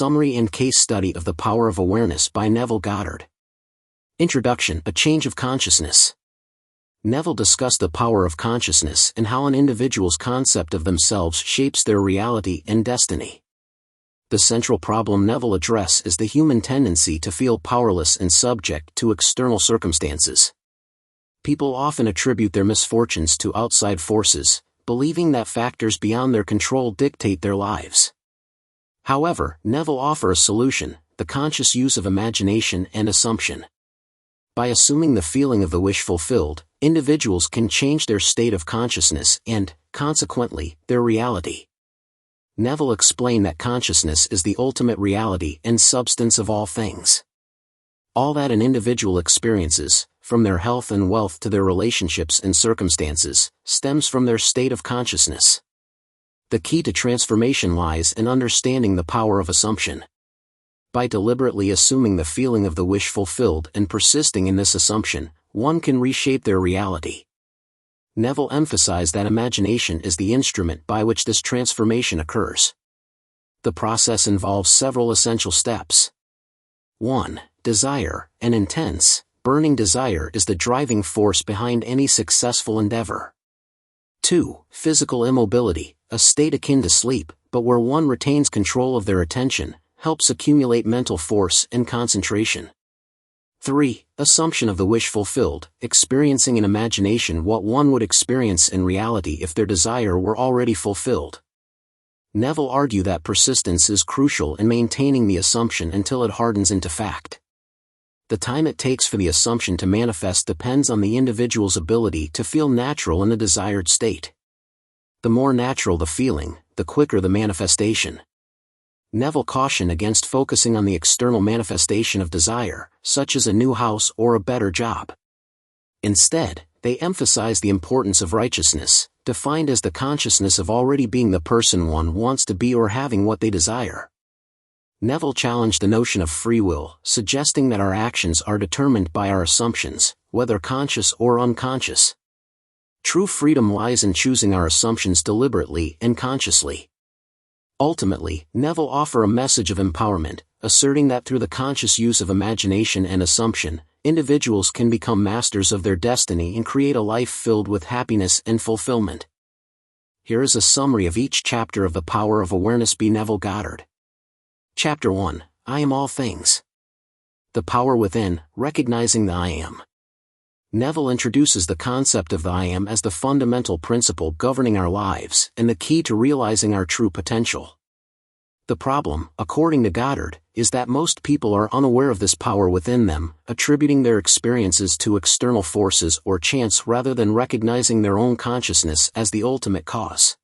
summary and case study of The Power of Awareness by Neville Goddard. Introduction: A change of consciousness. Neville discussed the power of consciousness and how an individual's concept of themselves shapes their reality and destiny. The central problem Neville addresses is the human tendency to feel powerless and subject to external circumstances. People often attribute their misfortunes to outside forces, believing that factors beyond their control dictate their lives. However, Neville offers a solution: the conscious use of imagination and assumption. By assuming the feeling of the wish fulfilled, individuals can change their state of consciousness and, consequently, their reality. Neville explained that consciousness is the ultimate reality and substance of all things. All that an individual experiences, from their health and wealth to their relationships and circumstances, stems from their state of consciousness. The key to transformation lies in understanding the power of assumption. By deliberately assuming the feeling of the wish fulfilled and persisting in this assumption, one can reshape their reality. Neville emphasized that imagination is the instrument by which this transformation occurs. The process involves several essential steps. 1. Desire. An intense, burning desire is the driving force behind any successful endeavor. 2. Physical immobility, a state akin to sleep, but where one retains control of their attention, helps accumulate mental force and concentration. 3. Assumption of the wish fulfilled, experiencing in imagination what one would experience in reality if their desire were already fulfilled. Neville argued that persistence is crucial in maintaining the assumption until it hardens into fact. The time it takes for the assumption to manifest depends on the individual's ability to feel natural in the desired state. The more natural the feeling, the quicker the manifestation. Neville cautioned against focusing on the external manifestation of desire, such as a new house or a better job. Instead, they emphasized the importance of righteousness, defined as the consciousness of already being the person one wants to be or having what they desire. Neville challenged the notion of free will, suggesting that our actions are determined by our assumptions, whether conscious or unconscious. True freedom lies in choosing our assumptions deliberately and consciously. Ultimately, Neville offers a message of empowerment, asserting that through the conscious use of imagination and assumption, individuals can become masters of their destiny and create a life filled with happiness and fulfillment. Here is a summary of each chapter of The Power of Awareness by Neville Goddard. Chapter 1: I Am All Things. The Power Within, Recognizing the I Am. Neville introduces the concept of the I Am as the fundamental principle governing our lives and the key to realizing our true potential. The problem, according to Goddard, is that most people are unaware of this power within them, attributing their experiences to external forces or chance rather than recognizing their own consciousness as the ultimate cause.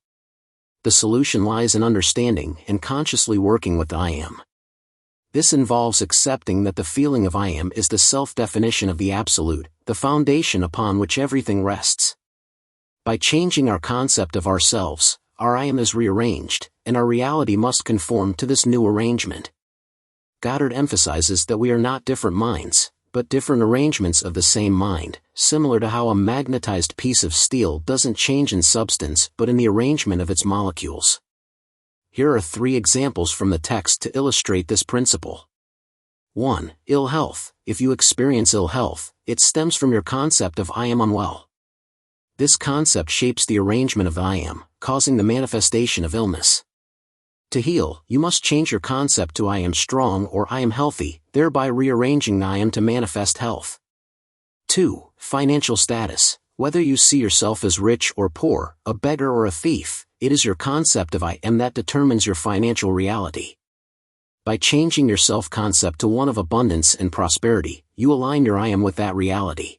The solution lies in understanding and consciously working with the I Am. This involves accepting that the feeling of I Am is the self-definition of the Absolute, the foundation upon which everything rests. By changing our concept of ourselves, our I Am is rearranged, and our reality must conform to this new arrangement. Goddard emphasizes that we are not different minds, but different arrangements of the same mind, similar to how a magnetized piece of steel doesn't change in substance but in the arrangement of its molecules. Here are 3 examples from the text to illustrate this principle. 1. Ill health. If you experience ill health, it stems from your concept of I am unwell. This concept shapes the arrangement of the I am, causing the manifestation of illness. To heal, you must change your concept to I am strong or I am healthy, thereby rearranging the I am to manifest health. 2. Financial status. Whether you see yourself as rich or poor, a beggar or a thief, it is your concept of I am that determines your financial reality. By changing your self-concept to one of abundance and prosperity, you align your I am with that reality.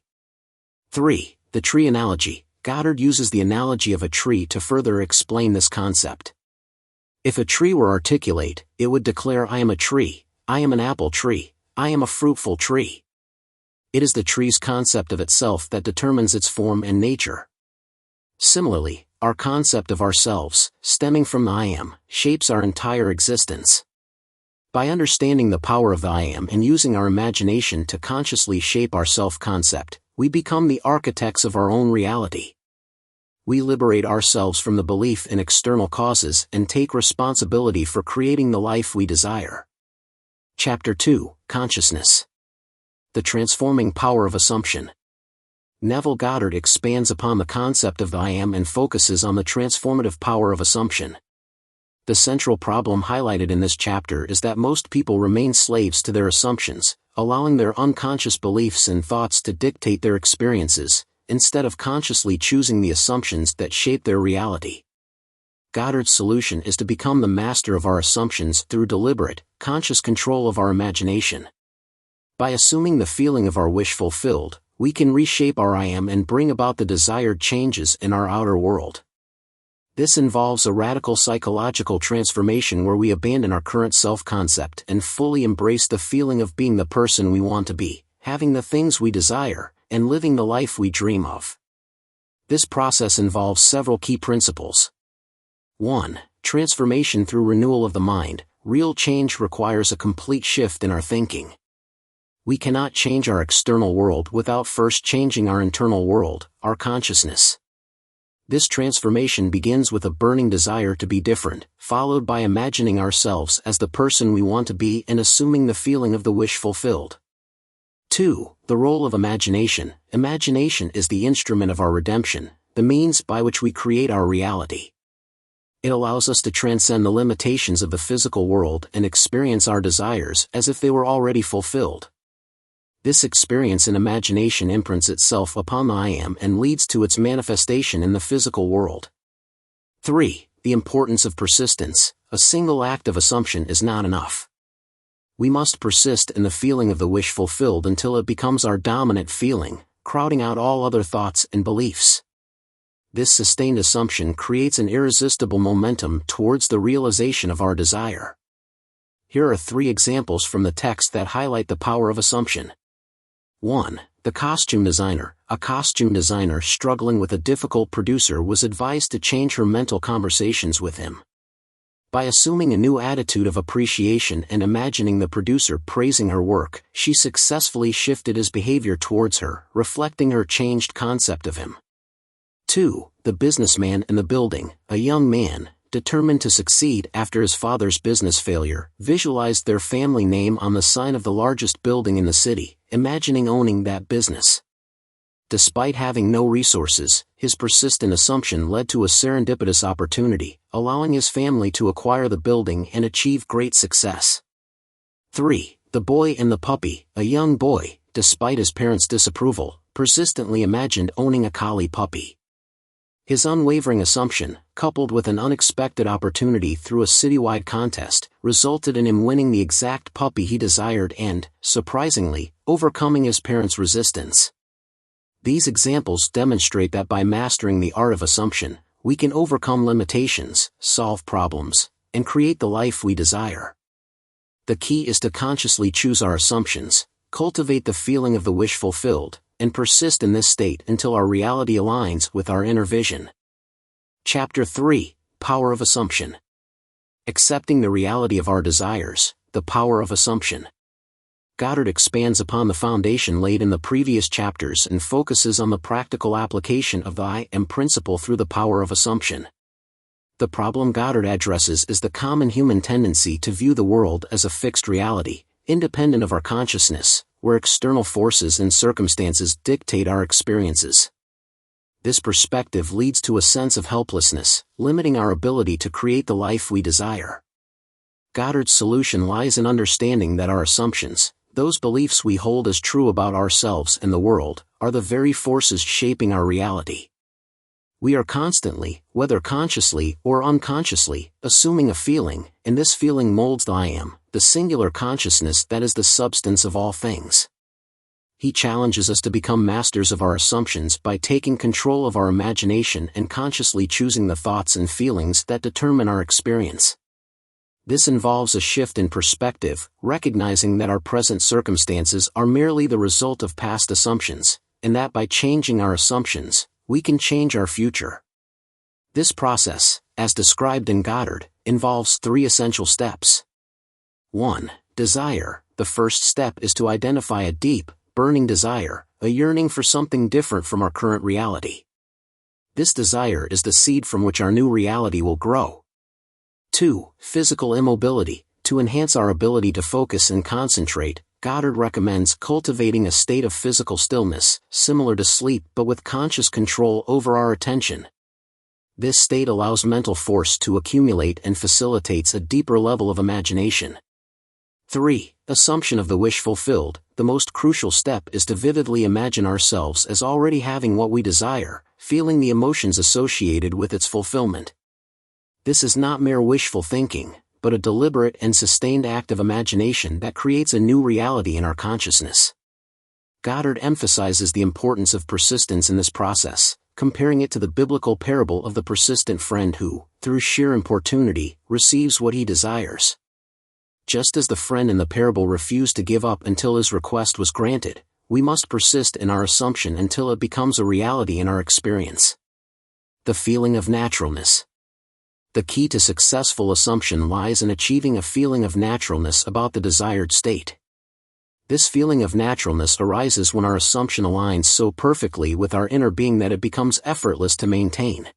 3. The tree analogy. Goddard uses the analogy of a tree to further explain this concept. If a tree were articulate, it would declare I am a tree, I am an apple tree, I am a fruitful tree. It is the tree's concept of itself that determines its form and nature. Similarly, our concept of ourselves, stemming from the I Am, shapes our entire existence. By understanding the power of the I Am and using our imagination to consciously shape our self-concept, we become the architects of our own reality. We liberate ourselves from the belief in external causes and take responsibility for creating the life we desire. Chapter 2, Consciousness. The Transforming Power of Assumption. Neville Goddard expands upon the concept of the I am and focuses on the transformative power of assumption. The central problem highlighted in this chapter is that most people remain slaves to their assumptions, allowing their unconscious beliefs and thoughts to dictate their experiences, instead of consciously choosing the assumptions that shape their reality. Goddard's solution is to become the master of our assumptions through deliberate, conscious control of our imagination. By assuming the feeling of our wish fulfilled, we can reshape our I am and bring about the desired changes in our outer world. This involves a radical psychological transformation where we abandon our current self-concept and fully embrace the feeling of being the person we want to be, having the things we desire, and living the life we dream of. This process involves several key principles. 1. Transformation through renewal of the mind. Real change requires a complete shift in our thinking. We cannot change our external world without first changing our internal world, our consciousness. This transformation begins with a burning desire to be different, followed by imagining ourselves as the person we want to be and assuming the feeling of the wish fulfilled. 2. The role of imagination. Imagination is the instrument of our redemption, the means by which we create our reality. It allows us to transcend the limitations of the physical world and experience our desires as if they were already fulfilled. This experience in imagination imprints itself upon the I am and leads to its manifestation in the physical world. 3. The importance of persistence. A single act of assumption is not enough. We must persist in the feeling of the wish fulfilled until it becomes our dominant feeling, crowding out all other thoughts and beliefs. This sustained assumption creates an irresistible momentum towards the realization of our desire. Here are 3 examples from the text that highlight the power of assumption. 1. The costume designer. A costume designer struggling with a difficult producer was advised to change her mental conversations with him. By assuming a new attitude of appreciation and imagining the producer praising her work, she successfully shifted his behavior towards her, reflecting her changed concept of him. 2. The businessman in the building. A young man, determined to succeed after his father's business failure, visualized their family name on the sign of the largest building in the city, imagining owning that business. Despite having no resources, his persistent assumption led to a serendipitous opportunity, allowing his family to acquire the building and achieve great success. 3. The boy and the puppy. A young boy, despite his parents' disapproval, persistently imagined owning a collie puppy. His unwavering assumption, coupled with an unexpected opportunity through a citywide contest, resulted in him winning the exact puppy he desired and, surprisingly, overcoming his parents' resistance. These examples demonstrate that by mastering the art of assumption, we can overcome limitations, solve problems, and create the life we desire. The key is to consciously choose our assumptions, cultivate the feeling of the wish fulfilled, and persist in this state until our reality aligns with our inner vision. Chapter 3, Power of Assumption. Accepting the reality of our desires, the power of assumption. Goddard expands upon the foundation laid in the previous chapters and focuses on the practical application of the I am principle through the power of assumption. The problem Goddard addresses is the common human tendency to view the world as a fixed reality, independent of our consciousness, where external forces and circumstances dictate our experiences. This perspective leads to a sense of helplessness, limiting our ability to create the life we desire. Goddard's solution lies in understanding that our assumptions, those beliefs we hold as true about ourselves and the world, are the very forces shaping our reality. We are constantly, whether consciously or unconsciously, assuming a feeling, and this feeling molds the I am, the singular consciousness that is the substance of all things. He challenges us to become masters of our assumptions by taking control of our imagination and consciously choosing the thoughts and feelings that determine our experience. This involves a shift in perspective, recognizing that our present circumstances are merely the result of past assumptions, and that by changing our assumptions, we can change our future. This process, as described in Goddard, involves 3 essential steps. 1. Desire. The first step is to identify a deep, burning desire, a yearning for something different from our current reality. This desire is the seed from which our new reality will grow. 2. Physical immobility. To enhance our ability to focus and concentrate, Goddard recommends cultivating a state of physical stillness, similar to sleep but with conscious control over our attention. This state allows mental force to accumulate and facilitates a deeper level of imagination. 3. Assumption of the wish fulfilled. The most crucial step is to vividly imagine ourselves as already having what we desire, feeling the emotions associated with its fulfillment. This is not mere wishful thinking, but a deliberate and sustained act of imagination that creates a new reality in our consciousness. Goddard emphasizes the importance of persistence in this process, comparing it to the biblical parable of the persistent friend who, through sheer importunity, receives what he desires. Just as the friend in the parable refused to give up until his request was granted, we must persist in our assumption until it becomes a reality in our experience. The feeling of naturalness. The key to successful assumption lies in achieving a feeling of naturalness about the desired state. This feeling of naturalness arises when our assumption aligns so perfectly with our inner being that it becomes effortless to maintain.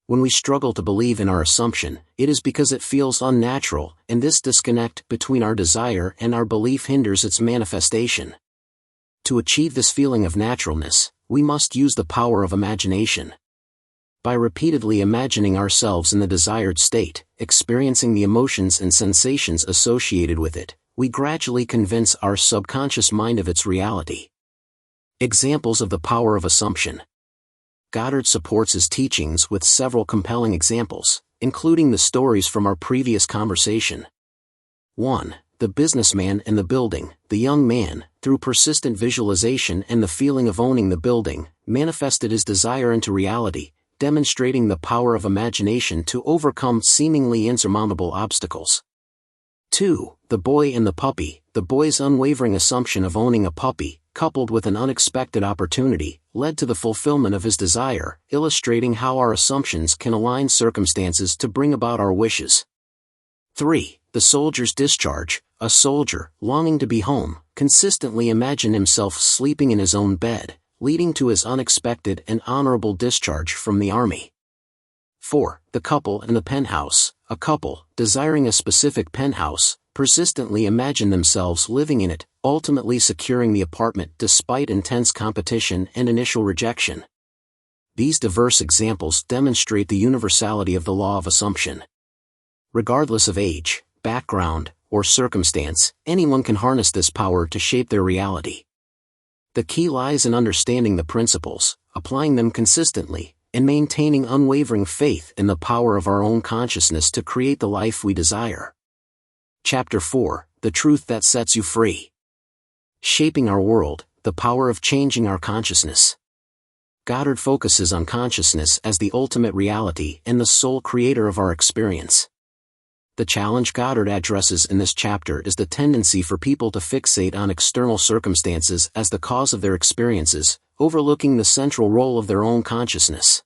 When we struggle to believe in our assumption, it is because it feels unnatural, and this disconnect between our desire and our belief hinders its manifestation. To achieve this feeling of naturalness, we must use the power of imagination. By repeatedly imagining ourselves in the desired state, experiencing the emotions and sensations associated with it, we gradually convince our subconscious mind of its reality. Examples of the power of assumption. Goddard supports his teachings with several compelling examples, including the stories from our previous conversation. 1. The businessman and the building. The young man, through persistent visualization and the feeling of owning the building, manifested his desire into reality, demonstrating the power of imagination to overcome seemingly insurmountable obstacles. 2. The boy and the puppy. The boy's unwavering assumption of owning a puppy, coupled with an unexpected opportunity, led to the fulfillment of his desire, illustrating how our assumptions can align circumstances to bring about our wishes. 3. The soldier's discharge. A soldier, longing to be home, consistently imagined himself sleeping in his own bed, leading to his unexpected and honorable discharge from the army. 4. The couple and the penthouse. A couple, desiring a specific penthouse, persistently imagined themselves living in it, ultimately securing the apartment despite intense competition and initial rejection. These diverse examples demonstrate the universality of the law of assumption. Regardless of age, background, or circumstance, anyone can harness this power to shape their reality. The key lies in understanding the principles, applying them consistently, and maintaining unwavering faith in the power of our own consciousness to create the life we desire. Chapter 4. The Truth That Sets You Free. Shaping Our World, the Power of Changing Our Consciousness. Goddard focuses on consciousness as the ultimate reality and the sole creator of our experience. The challenge Goddard addresses in this chapter is the tendency for people to fixate on external circumstances as the cause of their experiences, overlooking the central role of their own consciousness.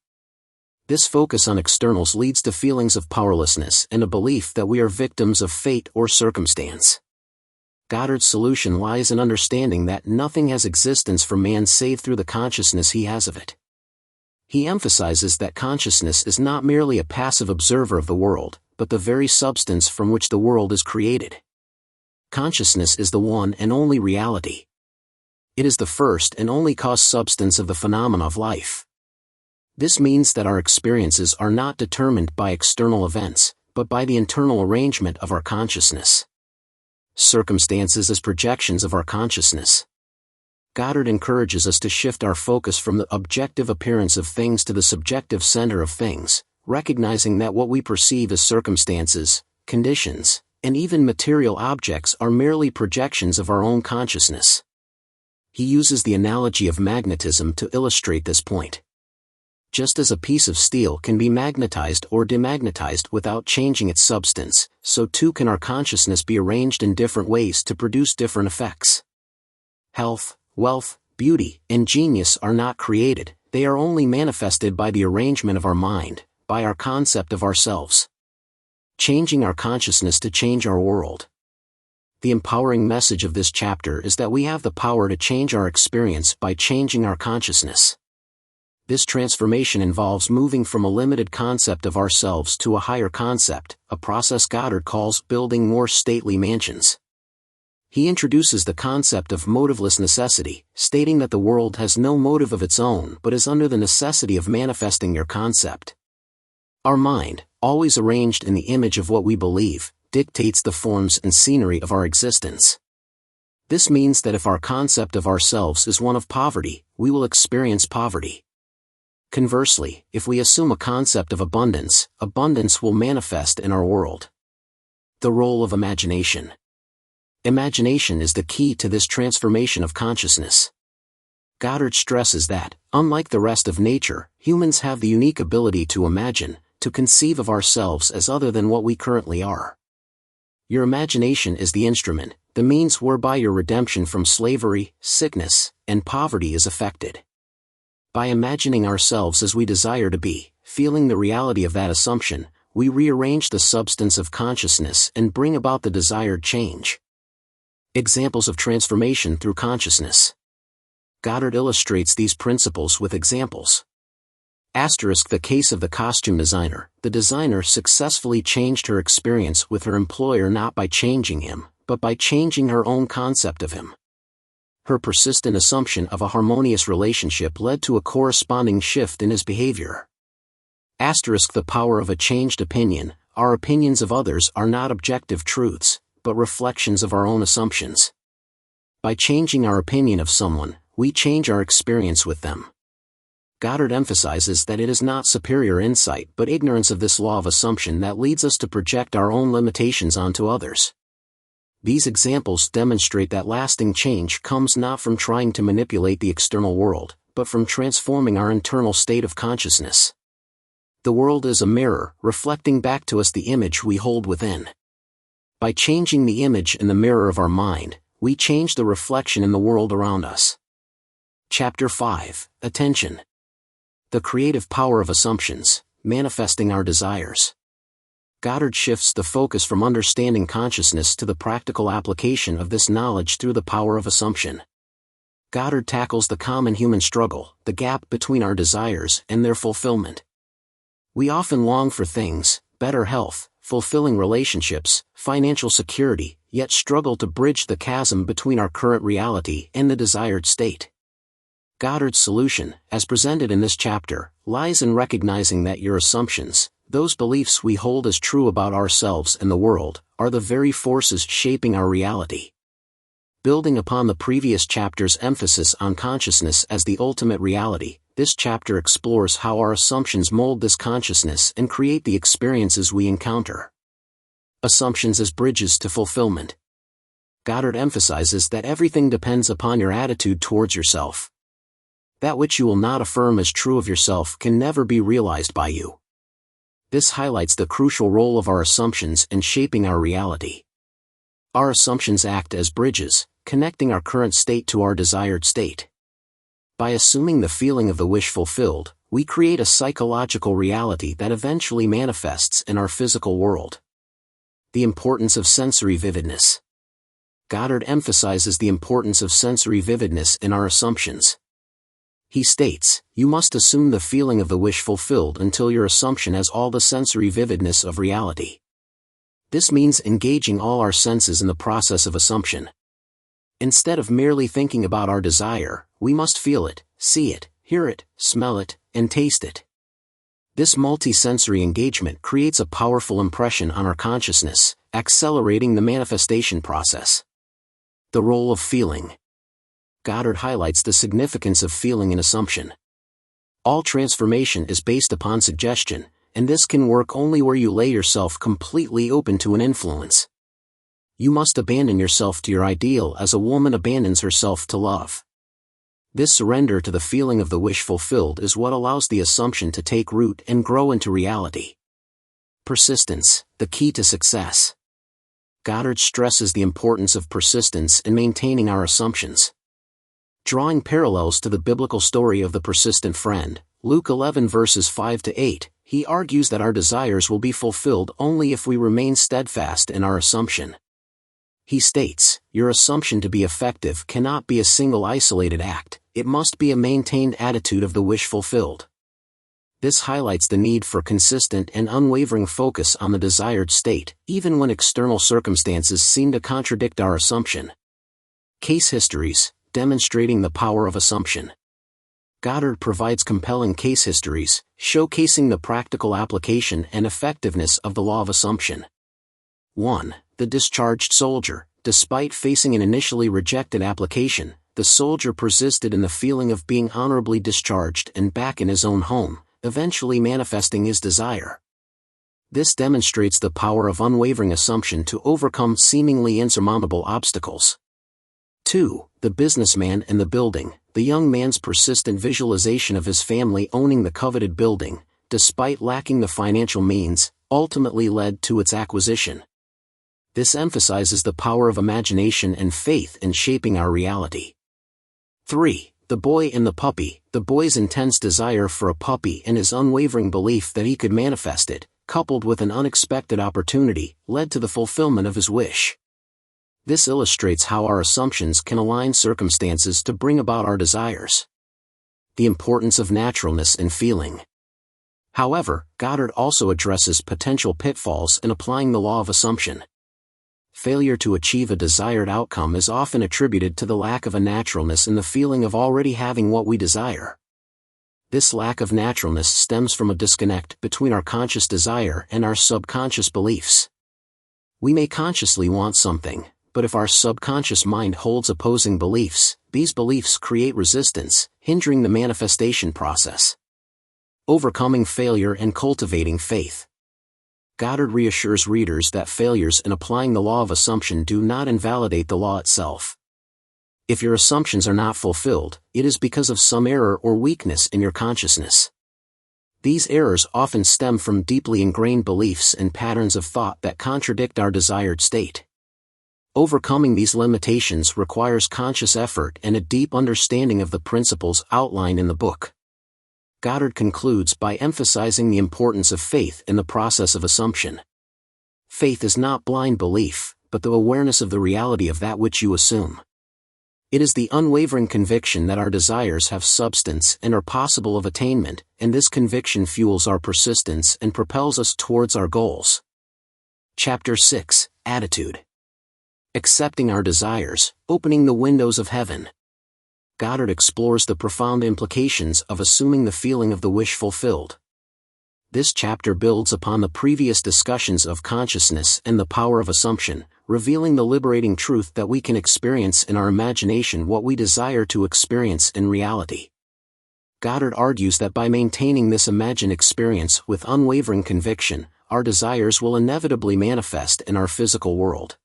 This focus on externals leads to feelings of powerlessness and a belief that we are victims of fate or circumstance. Goddard's solution lies in understanding that nothing has existence for man save through the consciousness he has of it. He emphasizes that consciousness is not merely a passive observer of the world, but the very substance from which the world is created. Consciousness is the one and only reality. It is the first and only cause substance of the phenomena of life. This means that our experiences are not determined by external events, but by the internal arrangement of our consciousness. Circumstances as projections of our consciousness. Goddard encourages us to shift our focus from the objective appearance of things to the subjective center of things, recognizing that what we perceive as circumstances, conditions, and even material objects are merely projections of our own consciousness. He uses the analogy of magnetism to illustrate this point. Just as a piece of steel can be magnetized or demagnetized without changing its substance, so too can our consciousness be arranged in different ways to produce different effects. Health, wealth, beauty, and genius are not created, they are only manifested by the arrangement of our mind, by our concept of ourselves. Changing our consciousness to change our world. The empowering message of this chapter is that we have the power to change our experience by changing our consciousness. This transformation involves moving from a limited concept of ourselves to a higher concept, a process Goddard calls building more stately mansions. He introduces the concept of motiveless necessity, stating that the world has no motive of its own but is under the necessity of manifesting your concept. Our mind, always arranged in the image of what we believe, dictates the forms and scenery of our existence. This means that if our concept of ourselves is one of poverty, we will experience poverty. Conversely, if we assume a concept of abundance, abundance will manifest in our world. The role of imagination. Imagination is the key to this transformation of consciousness. Goddard stresses that, unlike the rest of nature, humans have the unique ability to imagine, to conceive of ourselves as other than what we currently are. Your imagination is the instrument, the means whereby your redemption from slavery, sickness, and poverty is effected. By imagining ourselves as we desire to be, feeling the reality of that assumption, we rearrange the substance of consciousness and bring about the desired change. Examples of transformation through consciousness. Goddard illustrates these principles with examples. The case of the costume designer. The designer successfully changed her experience with her employer not by changing him, but by changing her own concept of him. Her persistent assumption of a harmonious relationship led to a corresponding shift in his behavior. The power of a changed opinion. Our opinions of others are not objective truths, but reflections of our own assumptions. By changing our opinion of someone, we change our experience with them. Goddard emphasizes that it is not superior insight but ignorance of this law of assumption that leads us to project our own limitations onto others. These examples demonstrate that lasting change comes not from trying to manipulate the external world, but from transforming our internal state of consciousness. The world is a mirror, reflecting back to us the image we hold within. By changing the image in the mirror of our mind, we change the reflection in the world around us. Chapter 5, Attention. The creative power of assumptions, manifesting our desires. Goddard shifts the focus from understanding consciousness to the practical application of this knowledge through the power of assumption. Goddard tackles the common human struggle, the gap between our desires and their fulfillment. We often long for things, better health, fulfilling relationships, financial security, yet struggle to bridge the chasm between our current reality and the desired state. Goddard's solution, as presented in this chapter, lies in recognizing that your assumptions, those beliefs we hold as true about ourselves and the world, are the very forces shaping our reality. Building upon the previous chapter's emphasis on consciousness as the ultimate reality, this chapter explores how our assumptions mold this consciousness and create the experiences we encounter. Assumptions as bridges to fulfillment. Goddard emphasizes that everything depends upon your attitude towards yourself. That which you will not affirm as true of yourself can never be realized by you. This highlights the crucial role of our assumptions in shaping our reality. Our assumptions act as bridges, connecting our current state to our desired state. By assuming the feeling of the wish fulfilled, we create a psychological reality that eventually manifests in our physical world. The importance of sensory vividness. Goddard emphasizes the importance of sensory vividness in our assumptions. He states, you must assume the feeling of the wish fulfilled until your assumption has all the sensory vividness of reality. This means engaging all our senses in the process of assumption. Instead of merely thinking about our desire, we must feel it, see it, hear it, smell it, and taste it. This multi-sensory engagement creates a powerful impression on our consciousness, accelerating the manifestation process. The role of feeling. Goddard highlights the significance of feeling in assumption. All transformation is based upon suggestion, and this can work only where you lay yourself completely open to an influence. You must abandon yourself to your ideal as a woman abandons herself to love. This surrender to the feeling of the wish fulfilled is what allows the assumption to take root and grow into reality. Persistence, the key to success. Goddard stresses the importance of persistence in maintaining our assumptions. Drawing parallels to the biblical story of the persistent friend, Luke 11 verses 5-8, he argues that our desires will be fulfilled only if we remain steadfast in our assumption. He states, your assumption to be effective cannot be a single isolated act, it must be a maintained attitude of the wish fulfilled. This highlights the need for consistent and unwavering focus on the desired state, even when external circumstances seem to contradict our assumption. Case histories, demonstrating the power of assumption. Goddard provides compelling case histories, showcasing the practical application and effectiveness of the law of assumption. 1. The discharged soldier. Despite facing an initially rejected application, the soldier persisted in the feeling of being honorably discharged and back in his own home, eventually manifesting his desire. This demonstrates the power of unwavering assumption to overcome seemingly insurmountable obstacles. 2. The businessman and the building. The young man's persistent visualization of his family owning the coveted building, despite lacking the financial means, ultimately led to its acquisition. This emphasizes the power of imagination and faith in shaping our reality. 3. The boy and the puppy. The boy's intense desire for a puppy and his unwavering belief that he could manifest it, coupled with an unexpected opportunity, led to the fulfillment of his wish. This illustrates how our assumptions can align circumstances to bring about our desires. The importance of naturalness in feeling. However, Goddard also addresses potential pitfalls in applying the law of assumption. Failure to achieve a desired outcome is often attributed to the lack of a naturalness in the feeling of already having what we desire. This lack of naturalness stems from a disconnect between our conscious desire and our subconscious beliefs. We may consciously want something, but if our subconscious mind holds opposing beliefs, these beliefs create resistance, hindering the manifestation process. Overcoming failure and cultivating faith. Goddard reassures readers that failures in applying the law of assumption do not invalidate the law itself. If your assumptions are not fulfilled, it is because of some error or weakness in your consciousness. These errors often stem from deeply ingrained beliefs and patterns of thought that contradict our desired state. Overcoming these limitations requires conscious effort and a deep understanding of the principles outlined in the book. Goddard concludes by emphasizing the importance of faith in the process of assumption. Faith is not blind belief, but the awareness of the reality of that which you assume. It is the unwavering conviction that our desires have substance and are possible of attainment, and this conviction fuels our persistence and propels us towards our goals. Chapter 6, Attitude. Accepting our desires, opening the windows of heaven. Goddard explores the profound implications of assuming the feeling of the wish fulfilled. This chapter builds upon the previous discussions of consciousness and the power of assumption, revealing the liberating truth that we can experience in our imagination what we desire to experience in reality. Goddard argues that by maintaining this imagined experience with unwavering conviction, our desires will inevitably manifest in our physical world.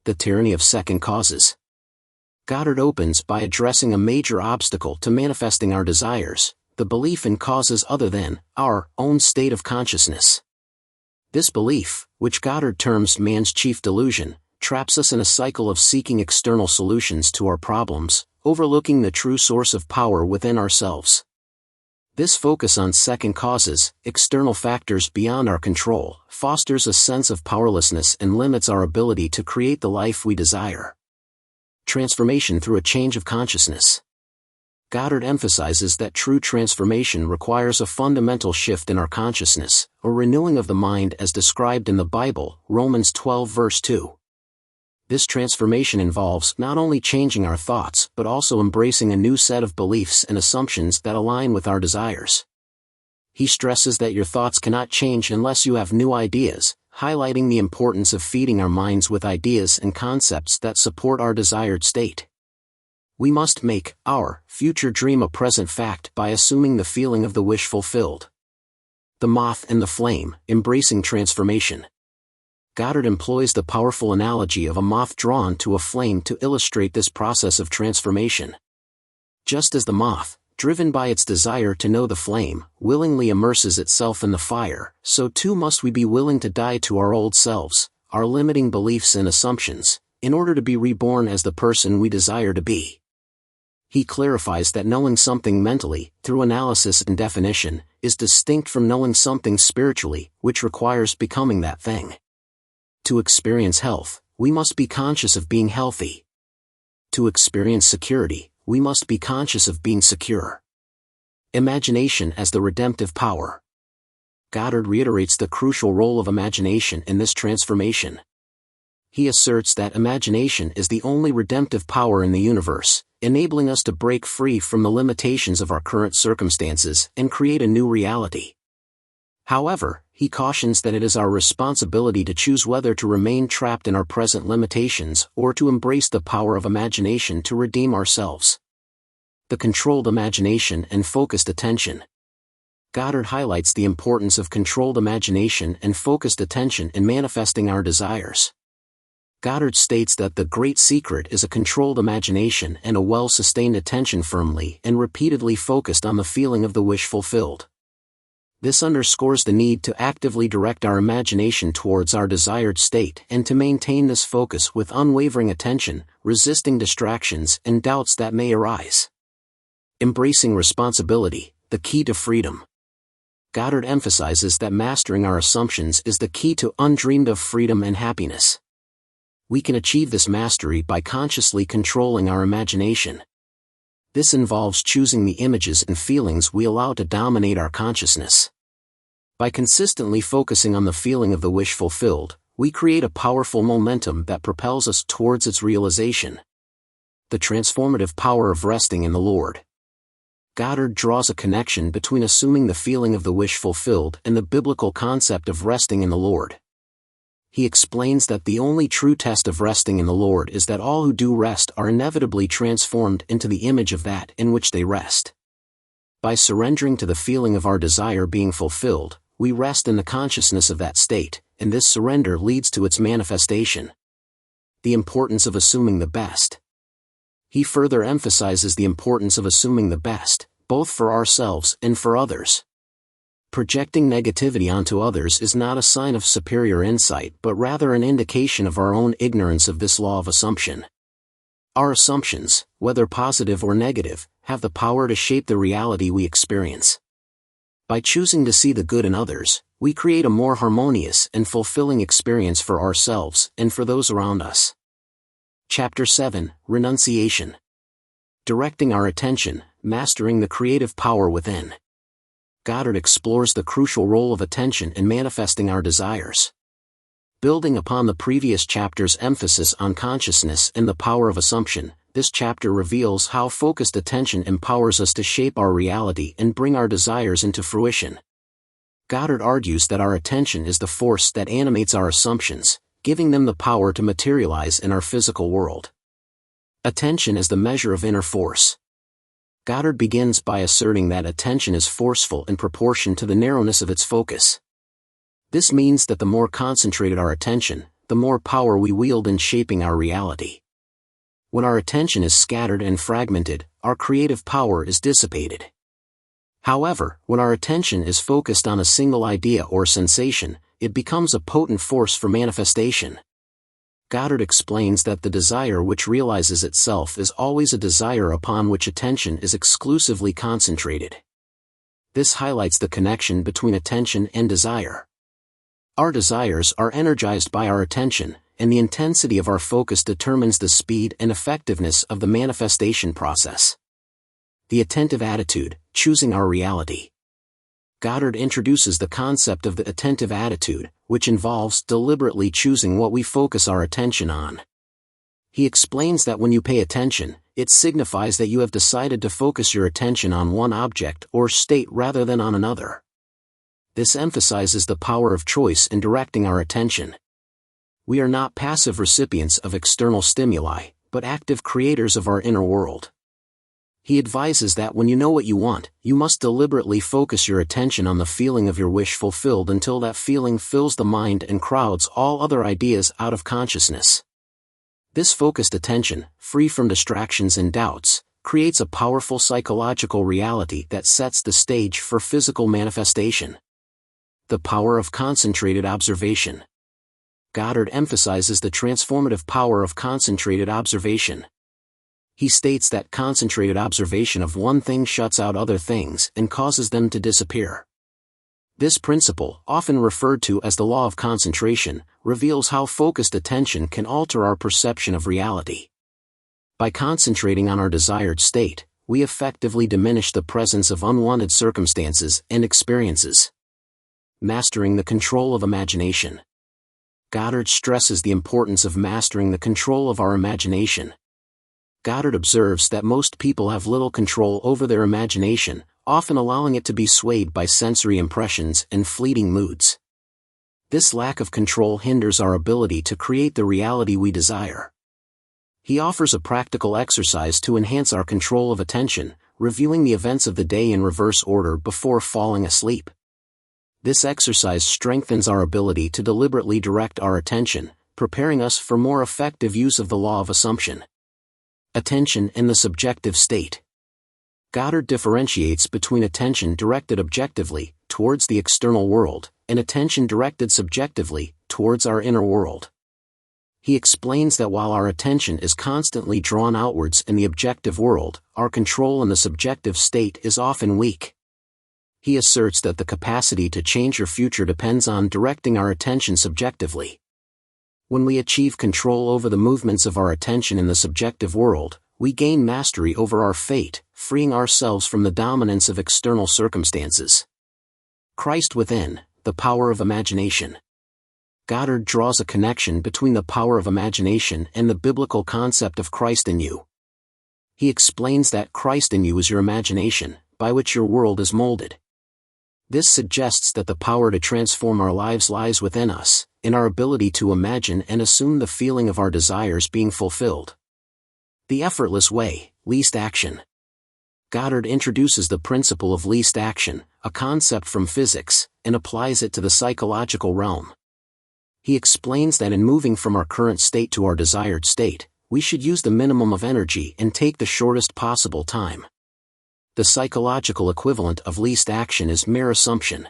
The tyranny of second causes. Goddard opens by addressing a major obstacle to manifesting our desires, the belief in causes other than our own state of consciousness. This belief, which Goddard terms man's chief delusion, traps us in a cycle of seeking external solutions to our problems, overlooking the true source of power within ourselves. This focus on second causes, external factors beyond our control, fosters a sense of powerlessness and limits our ability to create the life we desire. Transformation through a change of consciousness. Goddard emphasizes that true transformation requires a fundamental shift in our consciousness, a renewing of the mind as described in the Bible, Romans 12 verse 2. This transformation involves not only changing our thoughts but also embracing a new set of beliefs and assumptions that align with our desires. He stresses that your thoughts cannot change unless you have new ideas, highlighting the importance of feeding our minds with ideas and concepts that support our desired state. We must make our future dream a present fact by assuming the feeling of the wish fulfilled. The moth and the flame, embracing transformation. Goddard employs the powerful analogy of a moth drawn to a flame to illustrate this process of transformation. Just as the moth, driven by its desire to know the flame, willingly immerses itself in the fire, so too must we be willing to die to our old selves, our limiting beliefs and assumptions, in order to be reborn as the person we desire to be. He clarifies that knowing something mentally, through analysis and definition, is distinct from knowing something spiritually, which requires becoming that thing. To experience health, we must be conscious of being healthy. To experience security, we must be conscious of being secure. Imagination as the redemptive power. Goddard reiterates the crucial role of imagination in this transformation. He asserts that imagination is the only redemptive power in the universe, enabling us to break free from the limitations of our current circumstances and create a new reality. However, he cautions that it is our responsibility to choose whether to remain trapped in our present limitations or to embrace the power of imagination to redeem ourselves. The controlled imagination and focused attention. Goddard highlights the importance of controlled imagination and focused attention in manifesting our desires. Goddard states that the great secret is a controlled imagination and a well-sustained attention firmly and repeatedly focused on the feeling of the wish fulfilled. This underscores the need to actively direct our imagination towards our desired state and to maintain this focus with unwavering attention, resisting distractions and doubts that may arise. Embracing responsibility, the key to freedom. Goddard emphasizes that mastering our assumptions is the key to undreamed-of freedom and happiness. We can achieve this mastery by consciously controlling our imagination. This involves choosing the images and feelings we allow to dominate our consciousness. By consistently focusing on the feeling of the wish fulfilled, we create a powerful momentum that propels us towards its realization. The transformative power of resting in the Lord. Goddard draws a connection between assuming the feeling of the wish fulfilled and the biblical concept of resting in the Lord. He explains that the only true test of resting in the Lord is that all who do rest are inevitably transformed into the image of that in which they rest. By surrendering to the feeling of our desire being fulfilled, we rest in the consciousness of that state, and this surrender leads to its manifestation. The importance of assuming the best. He further emphasizes the importance of assuming the best, both for ourselves and for others. Projecting negativity onto others is not a sign of superior insight but rather an indication of our own ignorance of this law of assumption. Our assumptions, whether positive or negative, have the power to shape the reality we experience. By choosing to see the good in others, we create a more harmonious and fulfilling experience for ourselves and for those around us. Chapter 7, Renunciation. Directing our attention, mastering the creative power within. Goddard explores the crucial role of attention in manifesting our desires. Building upon the previous chapter's emphasis on consciousness and the power of assumption, this chapter reveals how focused attention empowers us to shape our reality and bring our desires into fruition. Goddard argues that our attention is the force that animates our assumptions, giving them the power to materialize in our physical world. Attention is the measure of inner force. Goddard begins by asserting that attention is forceful in proportion to the narrowness of its focus. This means that the more concentrated our attention, the more power we wield in shaping our reality. When our attention is scattered and fragmented, our creative power is dissipated. However, when our attention is focused on a single idea or sensation, it becomes a potent force for manifestation. Goddard explains that the desire which realizes itself is always a desire upon which attention is exclusively concentrated. This highlights the connection between attention and desire. Our desires are energized by our attention, and the intensity of our focus determines the speed and effectiveness of the manifestation process. The attentive attitude, choosing our reality. Goddard introduces the concept of the attentive attitude, which involves deliberately choosing what we focus our attention on. He explains that when you pay attention, it signifies that you have decided to focus your attention on one object or state rather than on another. This emphasizes the power of choice in directing our attention. We are not passive recipients of external stimuli, but active creators of our inner world. He advises that when you know what you want, you must deliberately focus your attention on the feeling of your wish fulfilled until that feeling fills the mind and crowds all other ideas out of consciousness. This focused attention, free from distractions and doubts, creates a powerful psychological reality that sets the stage for physical manifestation. The power of concentrated observation. Goddard emphasizes the transformative power of concentrated observation. He states that concentrated observation of one thing shuts out other things and causes them to disappear. This principle, often referred to as the law of concentration, reveals how focused attention can alter our perception of reality. By concentrating on our desired state, we effectively diminish the presence of unwanted circumstances and experiences. Mastering the control of imagination. Goddard stresses the importance of mastering the control of our imagination. Goddard observes that most people have little control over their imagination, often allowing it to be swayed by sensory impressions and fleeting moods. This lack of control hinders our ability to create the reality we desire. He offers a practical exercise to enhance our control of attention, reviewing the events of the day in reverse order before falling asleep. This exercise strengthens our ability to deliberately direct our attention, preparing us for more effective use of the law of assumption. Attention and the subjective state. Goddard differentiates between attention directed objectively, towards the external world, and attention directed subjectively, towards our inner world. He explains that while our attention is constantly drawn outwards in the objective world, our control in the subjective state is often weak. He asserts that the capacity to change your future depends on directing our attention subjectively. When we achieve control over the movements of our attention in the subjective world, we gain mastery over our fate, freeing ourselves from the dominance of external circumstances. Christ within, the power of imagination. Goddard draws a connection between the power of imagination and the biblical concept of Christ in you. He explains that Christ in you is your imagination, by which your world is molded. This suggests that the power to transform our lives lies within us, in our ability to imagine and assume the feeling of our desires being fulfilled. The effortless way, least action. Goddard introduces the principle of least action, a concept from physics, and applies it to the psychological realm. He explains that in moving from our current state to our desired state, we should use the minimum of energy and take the shortest possible time. The psychological equivalent of least action is mere assumption.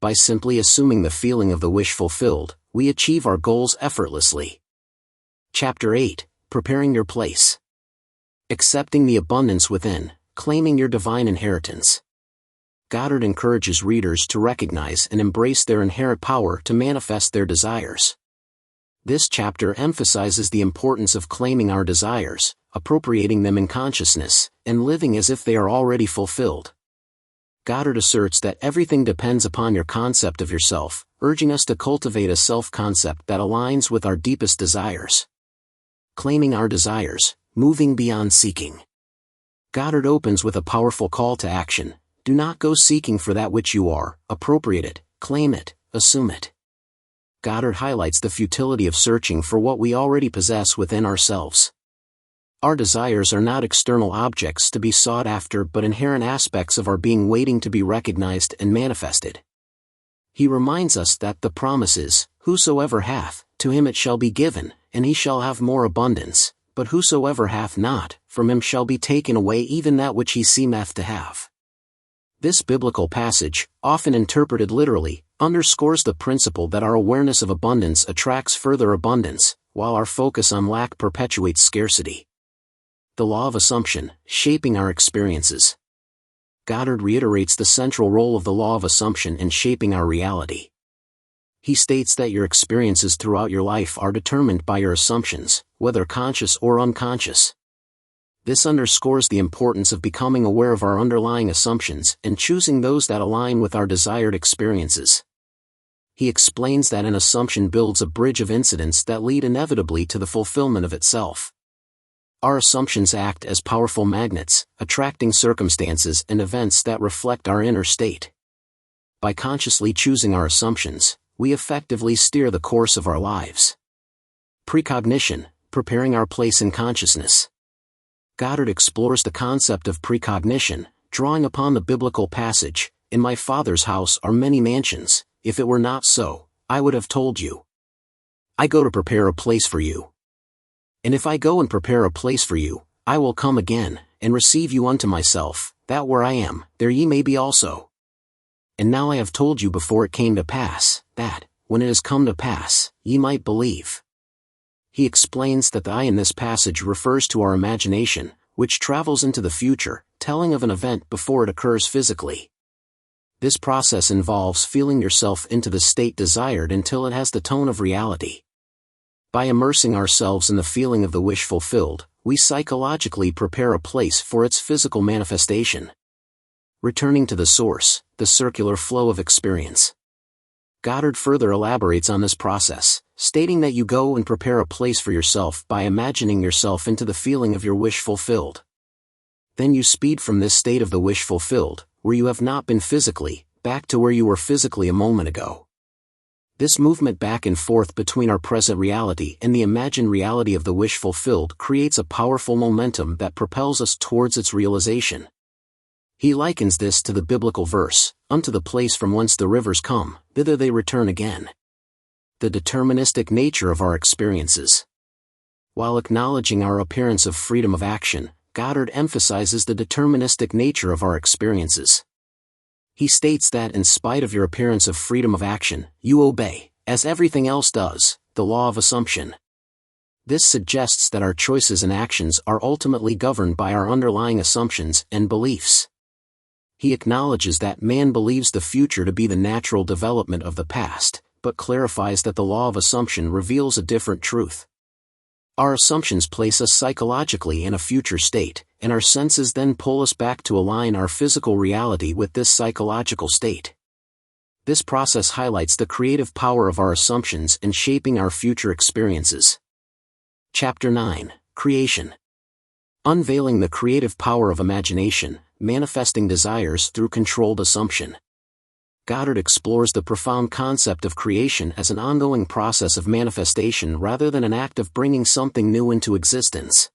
By simply assuming the feeling of the wish fulfilled, we achieve our goals effortlessly. Chapter 8, Preparing Your Place. Accepting the abundance within, claiming your divine inheritance. Goddard encourages readers to recognize and embrace their inherent power to manifest their desires. This chapter emphasizes the importance of claiming our desires, appropriating them in consciousness, and living as if they are already fulfilled. Goddard asserts that everything depends upon your concept of yourself, urging us to cultivate a self-concept that aligns with our deepest desires. Claiming our desires, moving beyond seeking. Goddard opens with a powerful call to action. Do not go seeking for that which you are, appropriate it, claim it, assume it. Goddard highlights the futility of searching for what we already possess within ourselves. Our desires are not external objects to be sought after but inherent aspects of our being waiting to be recognized and manifested. He reminds us that the promise is, whosoever hath, to him it shall be given, and he shall have more abundance, but whosoever hath not, from him shall be taken away even that which he seemeth to have. This biblical passage, often interpreted literally, underscores the principle that our awareness of abundance attracts further abundance, while our focus on lack perpetuates scarcity. The law of assumption, shaping our experiences. Goddard reiterates the central role of the law of assumption in shaping our reality. He states that your experiences throughout your life are determined by your assumptions, whether conscious or unconscious. This underscores the importance of becoming aware of our underlying assumptions and choosing those that align with our desired experiences. He explains that an assumption builds a bridge of incidents that lead inevitably to the fulfillment of itself. Our assumptions act as powerful magnets, attracting circumstances and events that reflect our inner state. By consciously choosing our assumptions, we effectively steer the course of our lives. Precognition, preparing our place in consciousness. Goddard explores the concept of precognition, drawing upon the biblical passage, "In my Father's house are many mansions, if it were not so, I would have told you. I go to prepare a place for you. And if I go and prepare a place for you, I will come again, and receive you unto myself, that where I am, there ye may be also. And now I have told you before it came to pass, that, when it is come to pass, ye might believe." He explains that the I in this passage refers to our imagination, which travels into the future, telling of an event before it occurs physically. This process involves feeling yourself into the state desired until it has the tone of reality. By immersing ourselves in the feeling of the wish fulfilled, we psychologically prepare a place for its physical manifestation. Returning to the source, the circular flow of experience. Goddard further elaborates on this process, stating that you go and prepare a place for yourself by imagining yourself into the feeling of your wish fulfilled. Then you speed from this state of the wish fulfilled, where you have not been physically, back to where you were physically a moment ago. This movement back and forth between our present reality and the imagined reality of the wish fulfilled creates a powerful momentum that propels us towards its realization. He likens this to the biblical verse, "Unto the place from whence the rivers come, thither they return again." The deterministic nature of our experiences. While acknowledging our appearance of freedom of action, Goddard emphasizes the deterministic nature of our experiences. He states that in spite of your appearance of freedom of action, you obey, as everything else does, the law of assumption. This suggests that our choices and actions are ultimately governed by our underlying assumptions and beliefs. He acknowledges that man believes the future to be the natural development of the past, but clarifies that the law of assumption reveals a different truth. Our assumptions place us psychologically in a future state, and our senses then pull us back to align our physical reality with this psychological state. This process highlights the creative power of our assumptions in shaping our future experiences. Chapter 9: Creation. Unveiling the creative power of imagination, manifesting desires through controlled assumption. Goddard explores the profound concept of creation as an ongoing process of manifestation rather than an act of bringing something new into existence.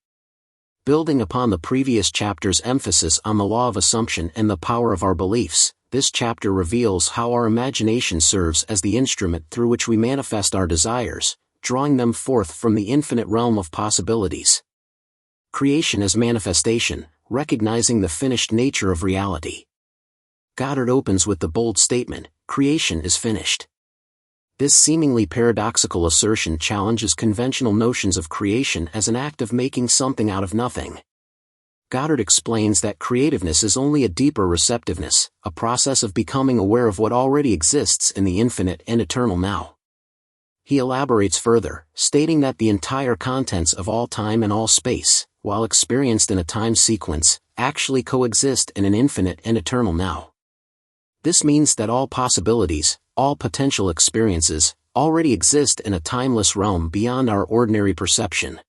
Building upon the previous chapter's emphasis on the law of assumption and the power of our beliefs, this chapter reveals how our imagination serves as the instrument through which we manifest our desires, drawing them forth from the infinite realm of possibilities. Creation as manifestation, recognizing the finished nature of reality. Goddard opens with the bold statement, "Creation is finished." This seemingly paradoxical assertion challenges conventional notions of creation as an act of making something out of nothing. Goddard explains that creativeness is only a deeper receptiveness, a process of becoming aware of what already exists in the infinite and eternal now. He elaborates further, stating that the entire contents of all time and all space, while experienced in a time sequence, actually coexist in an infinite and eternal now. This means that all possibilities, all potential experiences, already exist in a timeless realm beyond our ordinary perception.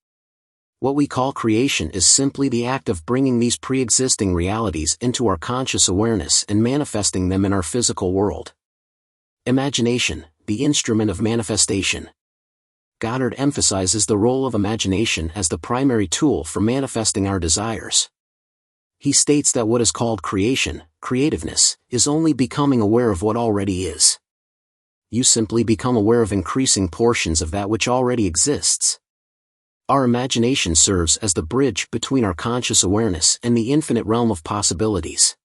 What we call creation is simply the act of bringing these pre-existing realities into our conscious awareness and manifesting them in our physical world. Imagination, the instrument of manifestation. Goddard emphasizes the role of imagination as the primary tool for manifesting our desires. He states that what is called creation, creativeness, is only becoming aware of what already is. You simply become aware of increasing portions of that which already exists. Our imagination serves as the bridge between our conscious awareness and the infinite realm of possibilities.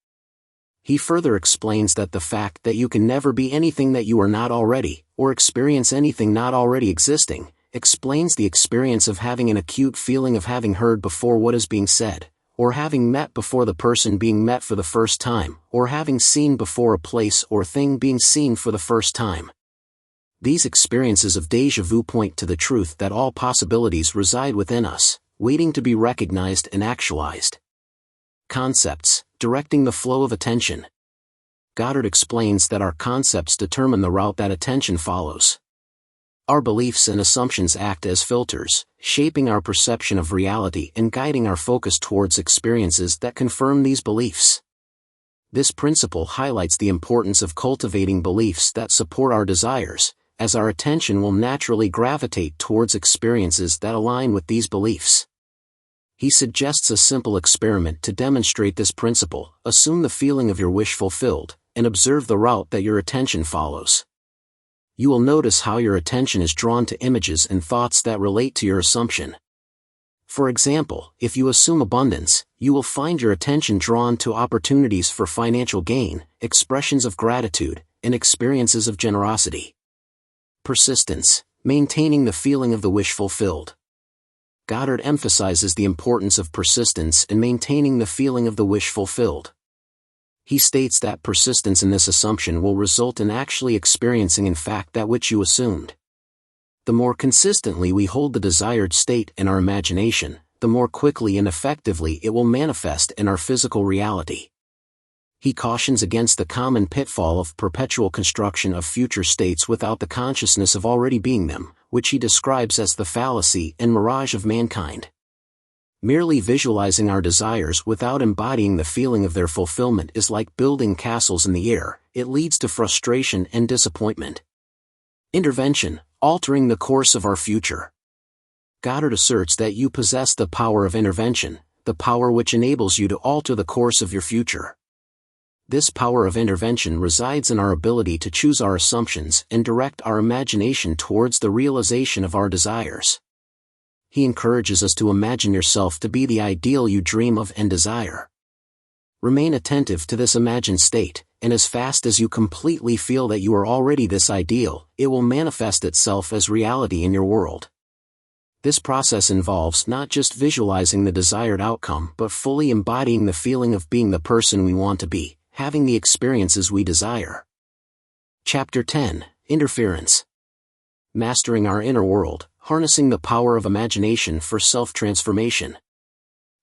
He further explains that the fact that you can never be anything that you are not already, or experience anything not already existing, explains the experience of having an acute feeling of having heard before what is being said, or having met before the person being met for the first time, or having seen before a place or thing being seen for the first time. These experiences of déjà vu point to the truth that all possibilities reside within us, waiting to be recognized and actualized. Concepts, directing the flow of attention. Goddard explains that our concepts determine the route that attention follows. Our beliefs and assumptions act as filters, shaping our perception of reality and guiding our focus towards experiences that confirm these beliefs. This principle highlights the importance of cultivating beliefs that support our desires, as our attention will naturally gravitate towards experiences that align with these beliefs. He suggests a simple experiment to demonstrate this principle. Assume the feeling of your wish fulfilled, and observe the route that your attention follows. You will notice how your attention is drawn to images and thoughts that relate to your assumption. For example, if you assume abundance, you will find your attention drawn to opportunities for financial gain, expressions of gratitude, and experiences of generosity. Persistence, maintaining the feeling of the wish fulfilled. Goddard emphasizes the importance of persistence in maintaining the feeling of the wish fulfilled. He states that persistence in this assumption will result in actually experiencing in fact that which you assumed. The more consistently we hold the desired state in our imagination, the more quickly and effectively it will manifest in our physical reality. He cautions against the common pitfall of perpetual construction of future states without the consciousness of already being them, which he describes as the fallacy and mirage of mankind. Merely visualizing our desires without embodying the feeling of their fulfillment is like building castles in the air. It leads to frustration and disappointment. Intervention, altering the course of our future. Goddard asserts that you possess the power of intervention, the power which enables you to alter the course of your future. This power of intervention resides in our ability to choose our assumptions and direct our imagination towards the realization of our desires. He encourages us to imagine yourself to be the ideal you dream of and desire. Remain attentive to this imagined state, and as fast as you completely feel that you are already this ideal, it will manifest itself as reality in your world. This process involves not just visualizing the desired outcome but fully embodying the feeling of being the person we want to be, having the experiences we desire. Chapter 10, Interference. Mastering our inner world, harnessing the power of imagination for self-transformation.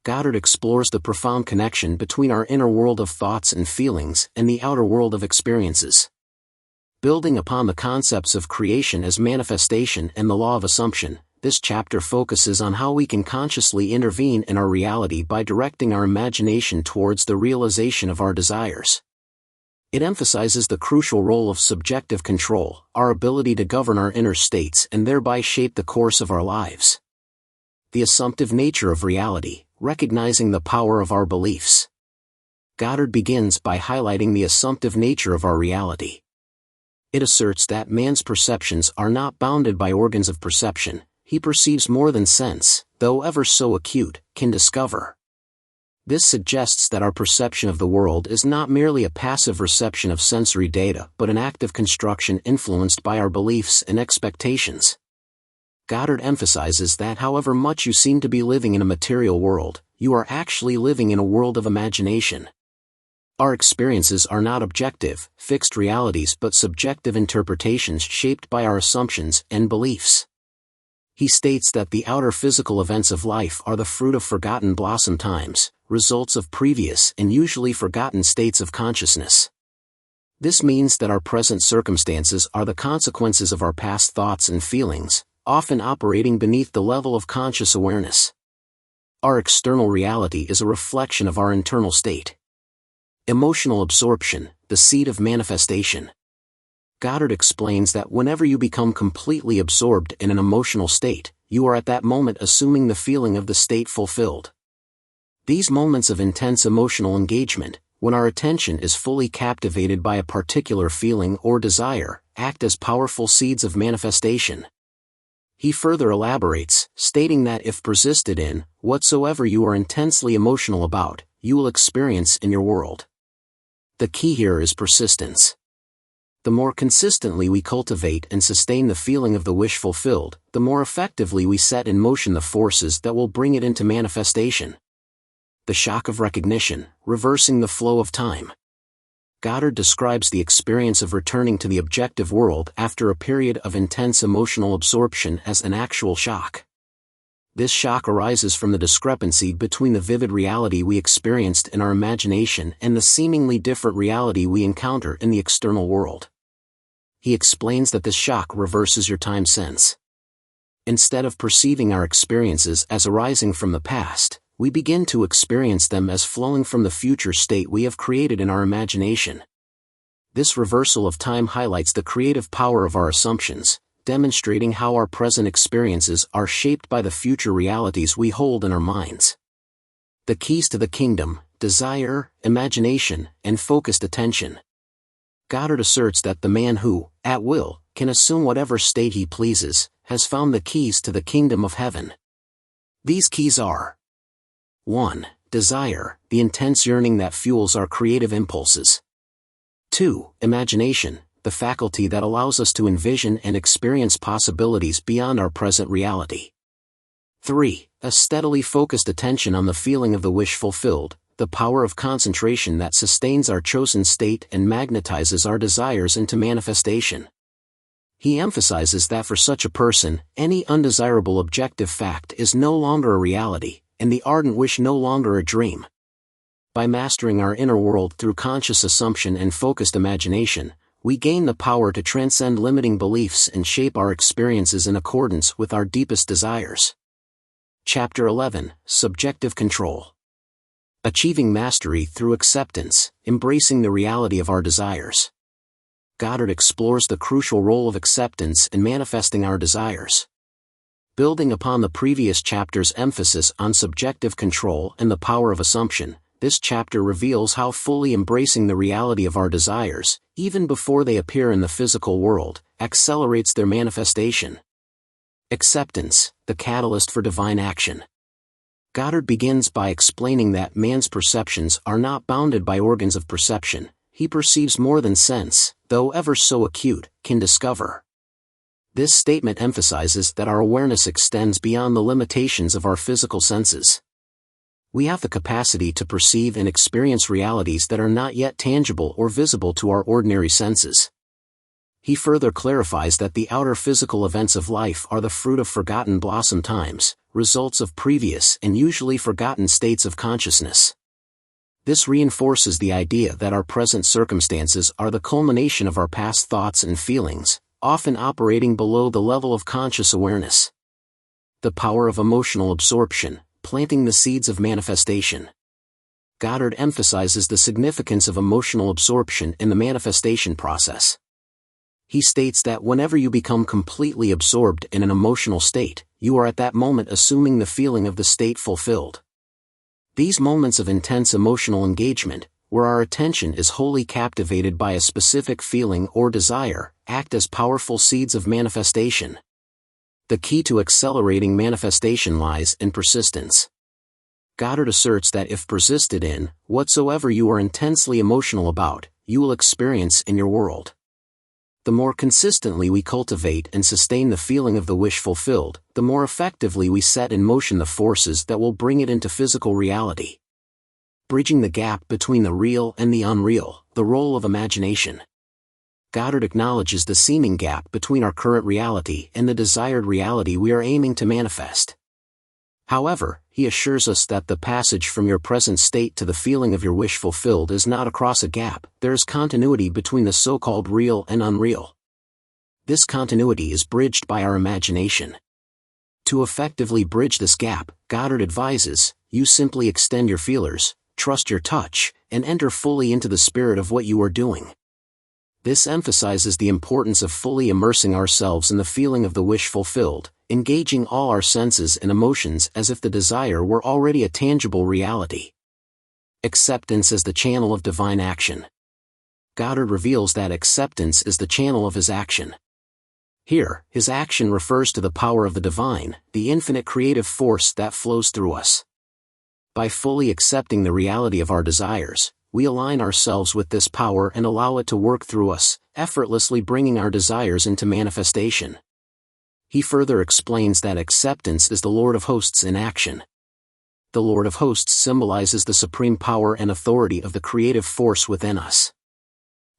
Goddard explores the profound connection between our inner world of thoughts and feelings and the outer world of experiences. Building upon the concepts of creation as manifestation and the law of assumption, this chapter focuses on how we can consciously intervene in our reality by directing our imagination towards the realization of our desires. It emphasizes the crucial role of subjective control, our ability to govern our inner states and thereby shape the course of our lives. The assumptive nature of reality, recognizing the power of our beliefs. Goddard begins by highlighting the assumptive nature of our reality. It asserts that man's perceptions are not bounded by organs of perception. He perceives more than sense, though ever so acute, can discover. This suggests that our perception of the world is not merely a passive reception of sensory data but an active construction influenced by our beliefs and expectations. Goddard emphasizes that however much you seem to be living in a material world, you are actually living in a world of imagination. Our experiences are not objective, fixed realities but subjective interpretations shaped by our assumptions and beliefs. He states that the outer physical events of life are the fruit of forgotten blossom times, results of previous and usually forgotten states of consciousness. This means that our present circumstances are the consequences of our past thoughts and feelings, often operating beneath the level of conscious awareness. Our external reality is a reflection of our internal state. Emotional absorption, the seed of manifestation. Goddard explains that whenever you become completely absorbed in an emotional state, you are at that moment assuming the feeling of the state fulfilled. These moments of intense emotional engagement, when our attention is fully captivated by a particular feeling or desire, act as powerful seeds of manifestation. He further elaborates, stating that if persisted in, whatsoever you are intensely emotional about, you will experience in your world. The key here is persistence. The more consistently we cultivate and sustain the feeling of the wish fulfilled, the more effectively we set in motion the forces that will bring it into manifestation. The shock of recognition, reversing the flow of time. Goddard describes the experience of returning to the objective world after a period of intense emotional absorption as an actual shock. This shock arises from the discrepancy between the vivid reality we experienced in our imagination and the seemingly different reality we encounter in the external world. He explains that this shock reverses your time sense. Instead of perceiving our experiences as arising from the past, we begin to experience them as flowing from the future state we have created in our imagination. This reversal of time highlights the creative power of our assumptions, demonstrating how our present experiences are shaped by the future realities we hold in our minds. The keys to the kingdom: desire, imagination, and focused attention. Goddard asserts that the man who, at will, can assume whatever state he pleases, has found the keys to the kingdom of heaven. These keys are: 1. Desire, the intense yearning that fuels our creative impulses. 2. Imagination, the faculty that allows us to envision and experience possibilities beyond our present reality. 3. A steadily focused attention on the feeling of the wish fulfilled, the power of concentration that sustains our chosen state and magnetizes our desires into manifestation. He emphasizes that for such a person, any undesirable objective fact is no longer a reality, and the ardent wish no longer a dream. By mastering our inner world through conscious assumption and focused imagination, we gain the power to transcend limiting beliefs and shape our experiences in accordance with our deepest desires. Chapter 11, Subjective Control. Achieving mastery through acceptance, embracing the reality of our desires. Goddard explores the crucial role of acceptance in manifesting our desires. Building upon the previous chapter's emphasis on subjective control and the power of assumption, this chapter reveals how fully embracing the reality of our desires, even before they appear in the physical world, accelerates their manifestation. Acceptance, the catalyst for divine action. Goddard begins by explaining that man's perceptions are not bounded by organs of perception. He perceives more than sense, though ever so acute, can discover. This statement emphasizes that our awareness extends beyond the limitations of our physical senses. We have the capacity to perceive and experience realities that are not yet tangible or visible to our ordinary senses. He further clarifies that the outer physical events of life are the fruit of forgotten blossom times, results of previous and usually forgotten states of consciousness. This reinforces the idea that our present circumstances are the culmination of our past thoughts and feelings, often operating below the level of conscious awareness. The power of emotional absorption, planting the seeds of manifestation. Goddard emphasizes the significance of emotional absorption in the manifestation process. He states that whenever you become completely absorbed in an emotional state, you are at that moment assuming the feeling of the state fulfilled. These moments of intense emotional engagement, where our attention is wholly captivated by a specific feeling or desire, act as powerful seeds of manifestation. The key to accelerating manifestation lies in persistence. Goddard asserts that if persisted in, whatsoever you are intensely emotional about, you will experience in your world. The more consistently we cultivate and sustain the feeling of the wish fulfilled, the more effectively we set in motion the forces that will bring it into physical reality. Bridging the gap between the real and the unreal, the role of imagination. Goddard acknowledges the seeming gap between our current reality and the desired reality we are aiming to manifest. However, he assures us that the passage from your present state to the feeling of your wish fulfilled is not across a gap. There is continuity between the so-called real and unreal. This continuity is bridged by our imagination. To effectively bridge this gap, Goddard advises, you simply extend your feelers, trust your touch, and enter fully into the spirit of what you are doing. This emphasizes the importance of fully immersing ourselves in the feeling of the wish fulfilled, engaging all our senses and emotions as if the desire were already a tangible reality. Acceptance as the channel of divine action. Goddard reveals that acceptance is the channel of his action. Here, his action refers to the power of the divine, the infinite creative force that flows through us. By fully accepting the reality of our desires, we align ourselves with this power and allow it to work through us, effortlessly bringing our desires into manifestation. He further explains that acceptance is the Lord of Hosts in action. The Lord of Hosts symbolizes the supreme power and authority of the creative force within us.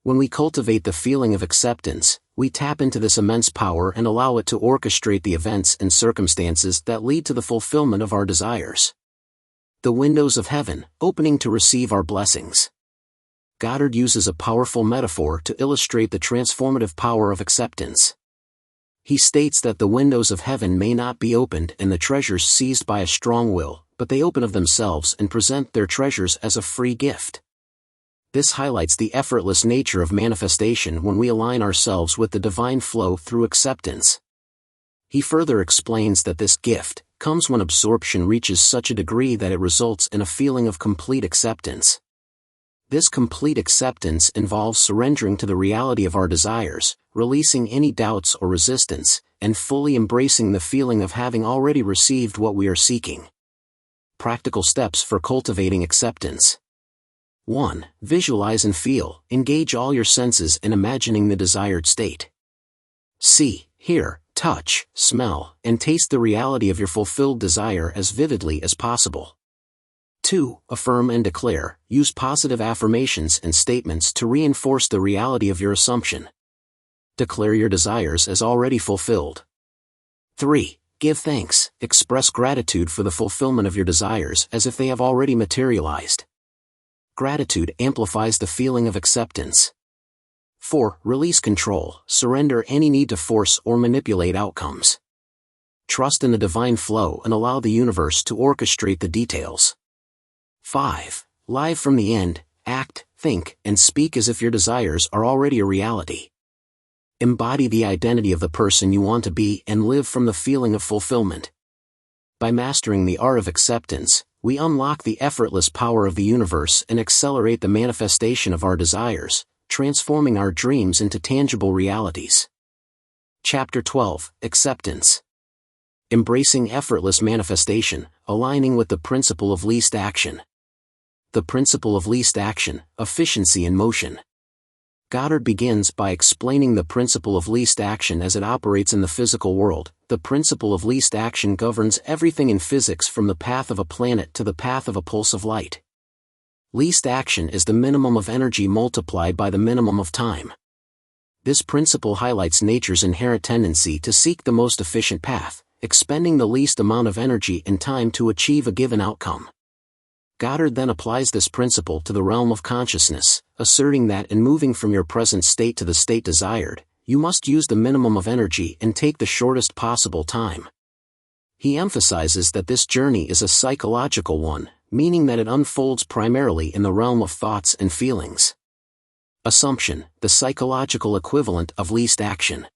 When we cultivate the feeling of acceptance, we tap into this immense power and allow it to orchestrate the events and circumstances that lead to the fulfillment of our desires. The windows of heaven, opening to receive our blessings. Goddard uses a powerful metaphor to illustrate the transformative power of acceptance. He states that the windows of heaven may not be opened and the treasures seized by a strong will, but they open of themselves and present their treasures as a free gift. This highlights the effortless nature of manifestation when we align ourselves with the divine flow through acceptance. He further explains that this gift comes when absorption reaches such a degree that it results in a feeling of complete acceptance. This complete acceptance involves surrendering to the reality of our desires, releasing any doubts or resistance, and fully embracing the feeling of having already received what we are seeking. Practical steps for cultivating acceptance. 1. Visualize and feel. Engage all your senses in imagining the desired state. See, hear, touch, smell, and taste the reality of your fulfilled desire as vividly as possible. 2. Affirm and declare. Use positive affirmations and statements to reinforce the reality of your assumption. Declare your desires as already fulfilled. 3. Give thanks. Express gratitude for the fulfillment of your desires as if they have already materialized. Gratitude amplifies the feeling of acceptance. 4. Release control. Surrender any need to force or manipulate outcomes. Trust in the divine flow and allow the universe to orchestrate the details. 5. Live from the end. Act, think, and speak as if your desires are already a reality. Embody the identity of the person you want to be and live from the feeling of fulfillment. By mastering the art of acceptance, we unlock the effortless power of the universe and accelerate the manifestation of our desires, transforming our dreams into tangible realities. Chapter 12, Acceptance. Embracing effortless manifestation, aligning with the principle of least action. The principle of least action, efficiency in motion. Goddard begins by explaining the principle of least action as it operates in the physical world. The principle of least action governs everything in physics from the path of a planet to the path of a pulse of light. Least action is the minimum of energy multiplied by the minimum of time. This principle highlights nature's inherent tendency to seek the most efficient path, expending the least amount of energy and time to achieve a given outcome. Goddard then applies this principle to the realm of consciousness, asserting that in moving from your present state to the state desired, you must use the minimum of energy and take the shortest possible time. He emphasizes that this journey is a psychological one, meaning that it unfolds primarily in the realm of thoughts and feelings. Assumption, the psychological equivalent of least action.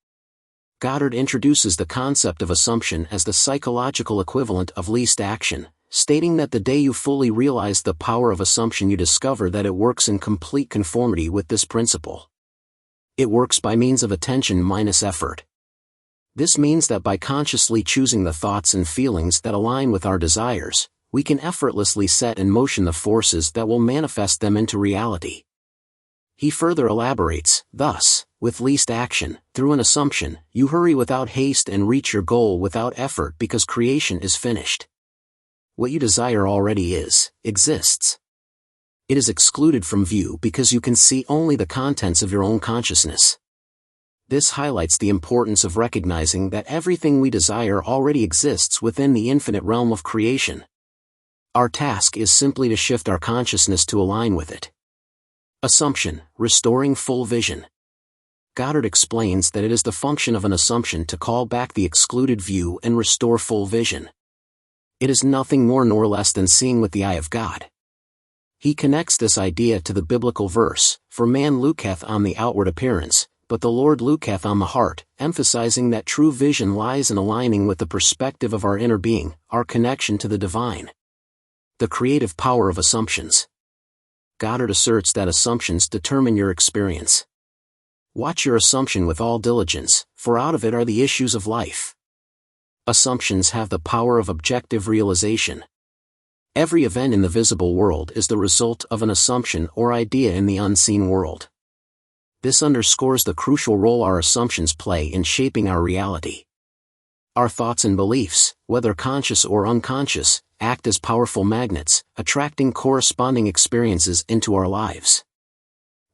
Goddard introduces the concept of assumption as the psychological equivalent of least action, stating that the day you fully realize the power of assumption you discover that it works in complete conformity with this principle. It works by means of attention minus effort. This means that by consciously choosing the thoughts and feelings that align with our desires, we can effortlessly set in motion the forces that will manifest them into reality. He further elaborates, thus, with least action, through an assumption, you hurry without haste and reach your goal without effort because creation is finished. What you desire already exists. It is excluded from view because you can see only the contents of your own consciousness. This highlights the importance of recognizing that everything we desire already exists within the infinite realm of creation. Our task is simply to shift our consciousness to align with it. Assumption, restoring full vision. Goddard explains that it is the function of an assumption to call back the excluded view and restore full vision. It is nothing more nor less than seeing with the eye of God. He connects this idea to the biblical verse, for man looketh on the outward appearance, but the Lord looketh on the heart, emphasizing that true vision lies in aligning with the perspective of our inner being, our connection to the divine. The creative power of assumptions. Goddard asserts that assumptions determine your experience. Watch your assumption with all diligence, for out of it are the issues of life. Assumptions have the power of objective realization. Every event in the visible world is the result of an assumption or idea in the unseen world. This underscores the crucial role our assumptions play in shaping our reality. Our thoughts and beliefs, whether conscious or unconscious, act as powerful magnets, attracting corresponding experiences into our lives.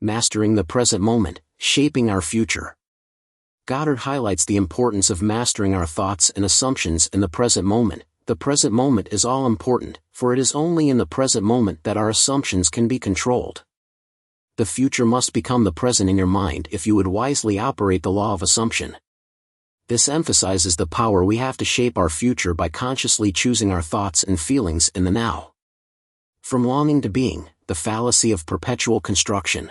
Mastering the present moment, shaping our future. Goddard highlights the importance of mastering our thoughts and assumptions in the present moment. The present moment is all important, for it is only in the present moment that our assumptions can be controlled. The future must become the present in your mind if you would wisely operate the law of assumption. This emphasizes the power we have to shape our future by consciously choosing our thoughts and feelings in the now. From longing to being, the fallacy of perpetual construction.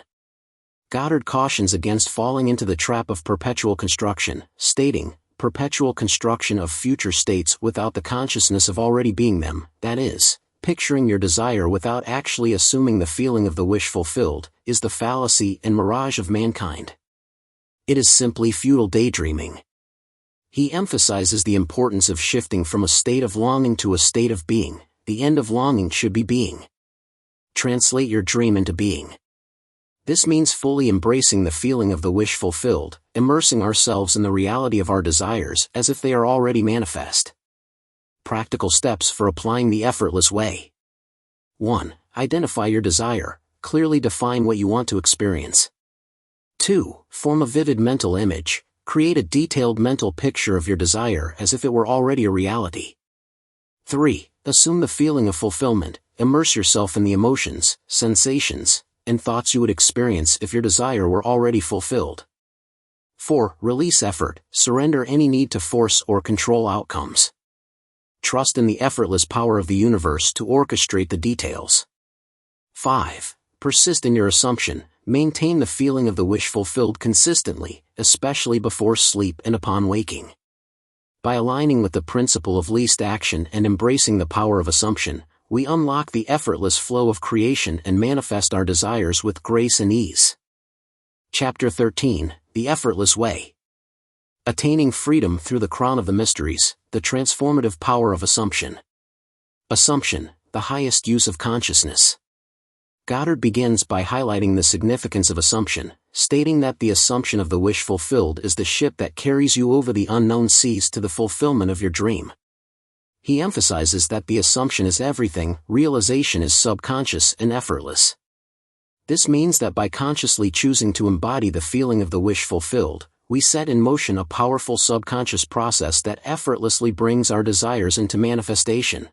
Goddard cautions against falling into the trap of perpetual construction, stating, perpetual construction of future states without the consciousness of already being them, that is, picturing your desire without actually assuming the feeling of the wish fulfilled, is the fallacy and mirage of mankind. It is simply futile daydreaming. He emphasizes the importance of shifting from a state of longing to a state of being. The end of longing should be being. Translate your dream into being. This means fully embracing the feeling of the wish fulfilled, immersing ourselves in the reality of our desires as if they are already manifest. Practical steps for applying the effortless way. 1. Identify your desire, clearly define what you want to experience. 2. Form a vivid mental image. Create a detailed mental picture of your desire as if it were already a reality. 3. Assume the feeling of fulfillment. Immerse yourself in the emotions, sensations, and thoughts you would experience if your desire were already fulfilled. 4. Release effort. Surrender any need to force or control outcomes. Trust in the effortless power of the universe to orchestrate the details. 5. Persist in your assumption. Maintain the feeling of the wish fulfilled consistently, especially before sleep and upon waking. By aligning with the principle of least action and embracing the power of assumption, we unlock the effortless flow of creation and manifest our desires with grace and ease. Chapter 13, The Effortless Way. Attaining Freedom Through the Crown of the Mysteries, the Transformative Power of Assumption. Assumption, the highest use of consciousness. Goddard begins by highlighting the significance of assumption, stating that the assumption of the wish fulfilled is the ship that carries you over the unknown seas to the fulfillment of your dream. He emphasizes that the assumption is everything, realization is subconscious and effortless. This means that by consciously choosing to embody the feeling of the wish fulfilled, we set in motion a powerful subconscious process that effortlessly brings our desires into manifestation.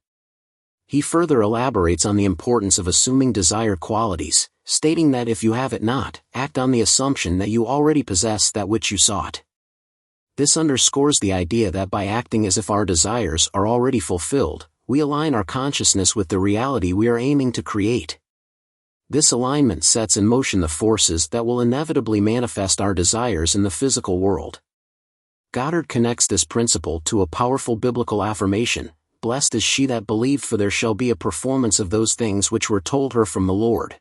He further elaborates on the importance of assuming desired qualities, stating that if you have it not, act on the assumption that you already possess that which you sought. This underscores the idea that by acting as if our desires are already fulfilled, we align our consciousness with the reality we are aiming to create. This alignment sets in motion the forces that will inevitably manifest our desires in the physical world. Goddard connects this principle to a powerful biblical affirmation: "Blessed is she that believed, for there shall be a performance of those things which were told her from the Lord."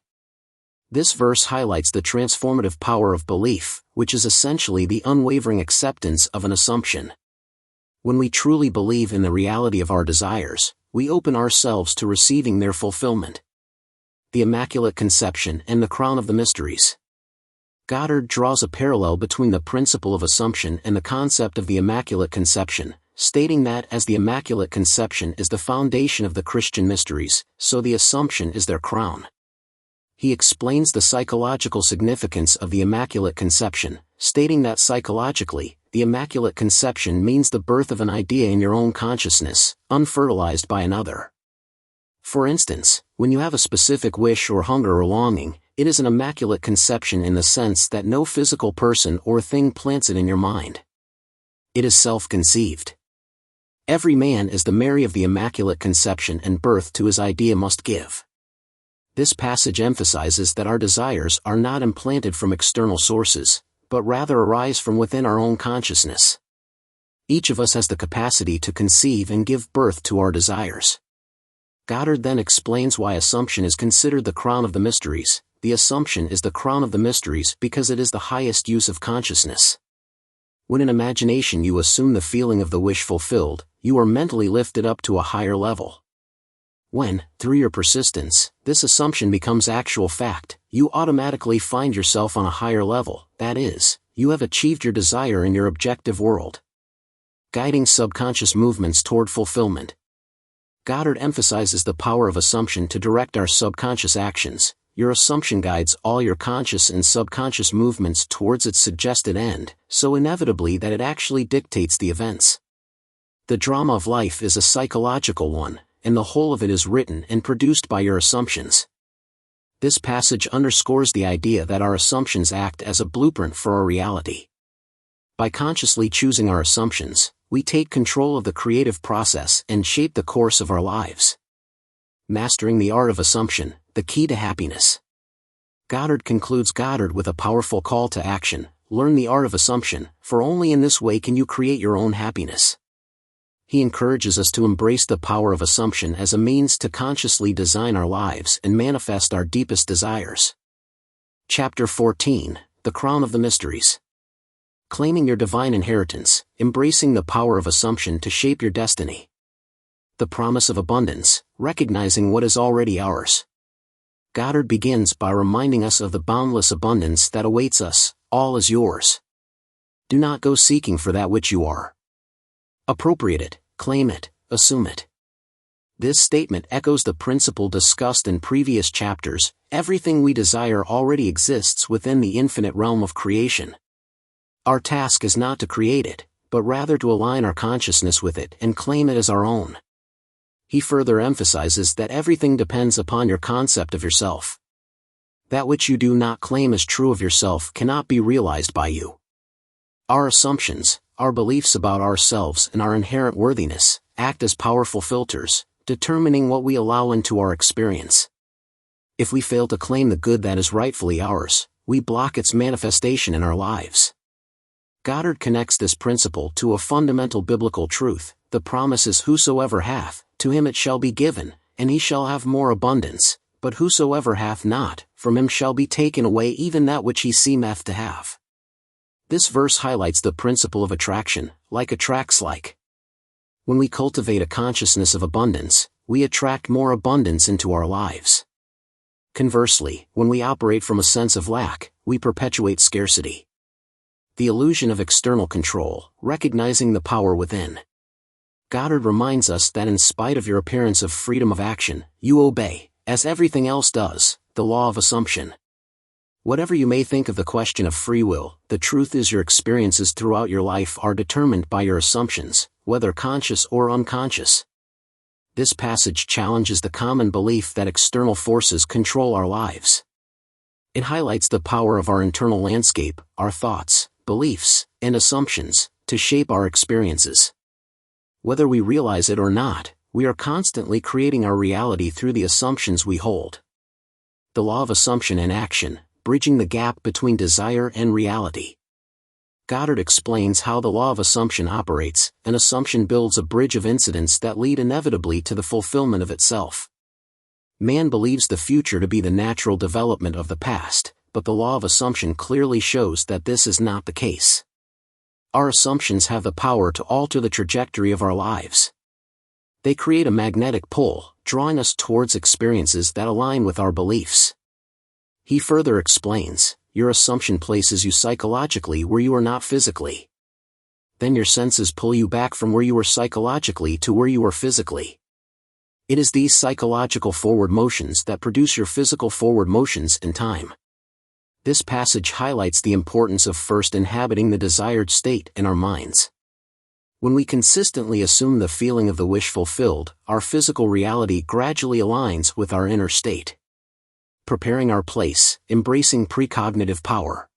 This verse highlights the transformative power of belief, which is essentially the unwavering acceptance of an assumption. When we truly believe in the reality of our desires, we open ourselves to receiving their fulfillment. The Immaculate Conception and the Crown of the Mysteries. Goddard draws a parallel between the principle of assumption and the concept of the Immaculate Conception, stating that as the Immaculate Conception is the foundation of the Christian mysteries, so the Assumption is their crown. He explains the psychological significance of the Immaculate Conception, stating that psychologically, the Immaculate Conception means the birth of an idea in your own consciousness, unfertilized by another. For instance, when you have a specific wish or hunger or longing, it is an Immaculate Conception in the sense that no physical person or thing plants it in your mind. It is self-conceived. Every man is the Mary of the Immaculate Conception, and birth to his idea must give. This passage emphasizes that our desires are not implanted from external sources, but rather arise from within our own consciousness. Each of us has the capacity to conceive and give birth to our desires. Goddard then explains why assumption is considered the crown of the mysteries. The assumption is the crown of the mysteries because it is the highest use of consciousness. When in imagination you assume the feeling of the wish fulfilled, you are mentally lifted up to a higher level. When, through your persistence, this assumption becomes actual fact, you automatically find yourself on a higher level, that is, you have achieved your desire in your objective world. Guiding subconscious movements toward fulfillment. Goddard emphasizes the power of assumption to direct our subconscious actions. Your assumption guides all your conscious and subconscious movements towards its suggested end, so inevitably that it actually dictates the events. The drama of life is a psychological one, and the whole of it is written and produced by your assumptions. This passage underscores the idea that our assumptions act as a blueprint for our reality. By consciously choosing our assumptions, we take control of the creative process and shape the course of our lives. Mastering the art of assumption, the key to happiness. Goddard concludes with a powerful call to action: learn the art of assumption, for only in this way can you create your own happiness. He encourages us to embrace the power of assumption as a means to consciously design our lives and manifest our deepest desires. Chapter 14, The Crown of the Mysteries. Claiming your divine inheritance, embracing the power of assumption to shape your destiny. The promise of abundance, recognizing what is already ours. Goddard begins by reminding us of the boundless abundance that awaits us. All is yours. Do not go seeking for that which you are. Appropriate it, claim it, assume it. This statement echoes the principle discussed in previous chapters: everything we desire already exists within the infinite realm of creation. Our task is not to create it, but rather to align our consciousness with it and claim it as our own. He further emphasizes that everything depends upon your concept of yourself. That which you do not claim as true of yourself cannot be realized by you. Our assumptions, our beliefs about ourselves and our inherent worthiness, act as powerful filters, determining what we allow into our experience. If we fail to claim the good that is rightfully ours, we block its manifestation in our lives. Goddard connects this principle to a fundamental biblical truth: the promise is, whosoever hath, to him it shall be given, and he shall have more abundance, but whosoever hath not, from him shall be taken away even that which he seemeth to have. This verse highlights the principle of attraction: like attracts like. When we cultivate a consciousness of abundance, we attract more abundance into our lives. Conversely, when we operate from a sense of lack, we perpetuate scarcity. The illusion of external control, recognizing the power within. Goddard reminds us that in spite of your appearance of freedom of action, you obey, as everything else does, the law of assumption. Whatever you may think of the question of free will, the truth is your experiences throughout your life are determined by your assumptions, whether conscious or unconscious. This passage challenges the common belief that external forces control our lives. It highlights the power of our internal landscape, our thoughts, beliefs, and assumptions, to shape our experiences. Whether we realize it or not, we are constantly creating our reality through the assumptions we hold. The law of assumption in action, bridging the gap between desire and reality. Goddard explains how the law of assumption operates. An assumption builds a bridge of incidents that lead inevitably to the fulfillment of itself. Man believes the future to be the natural development of the past, but the law of assumption clearly shows that this is not the case. Our assumptions have the power to alter the trajectory of our lives. They create a magnetic pull, drawing us towards experiences that align with our beliefs. He further explains, your assumption places you psychologically where you are not physically. Then your senses pull you back from where you were psychologically to where you are physically. It is these psychological forward motions that produce your physical forward motions in time. This passage highlights the importance of first inhabiting the desired state in our minds. When we consistently assume the feeling of the wish fulfilled, our physical reality gradually aligns with our inner state. Preparing our place, embracing precognitive power.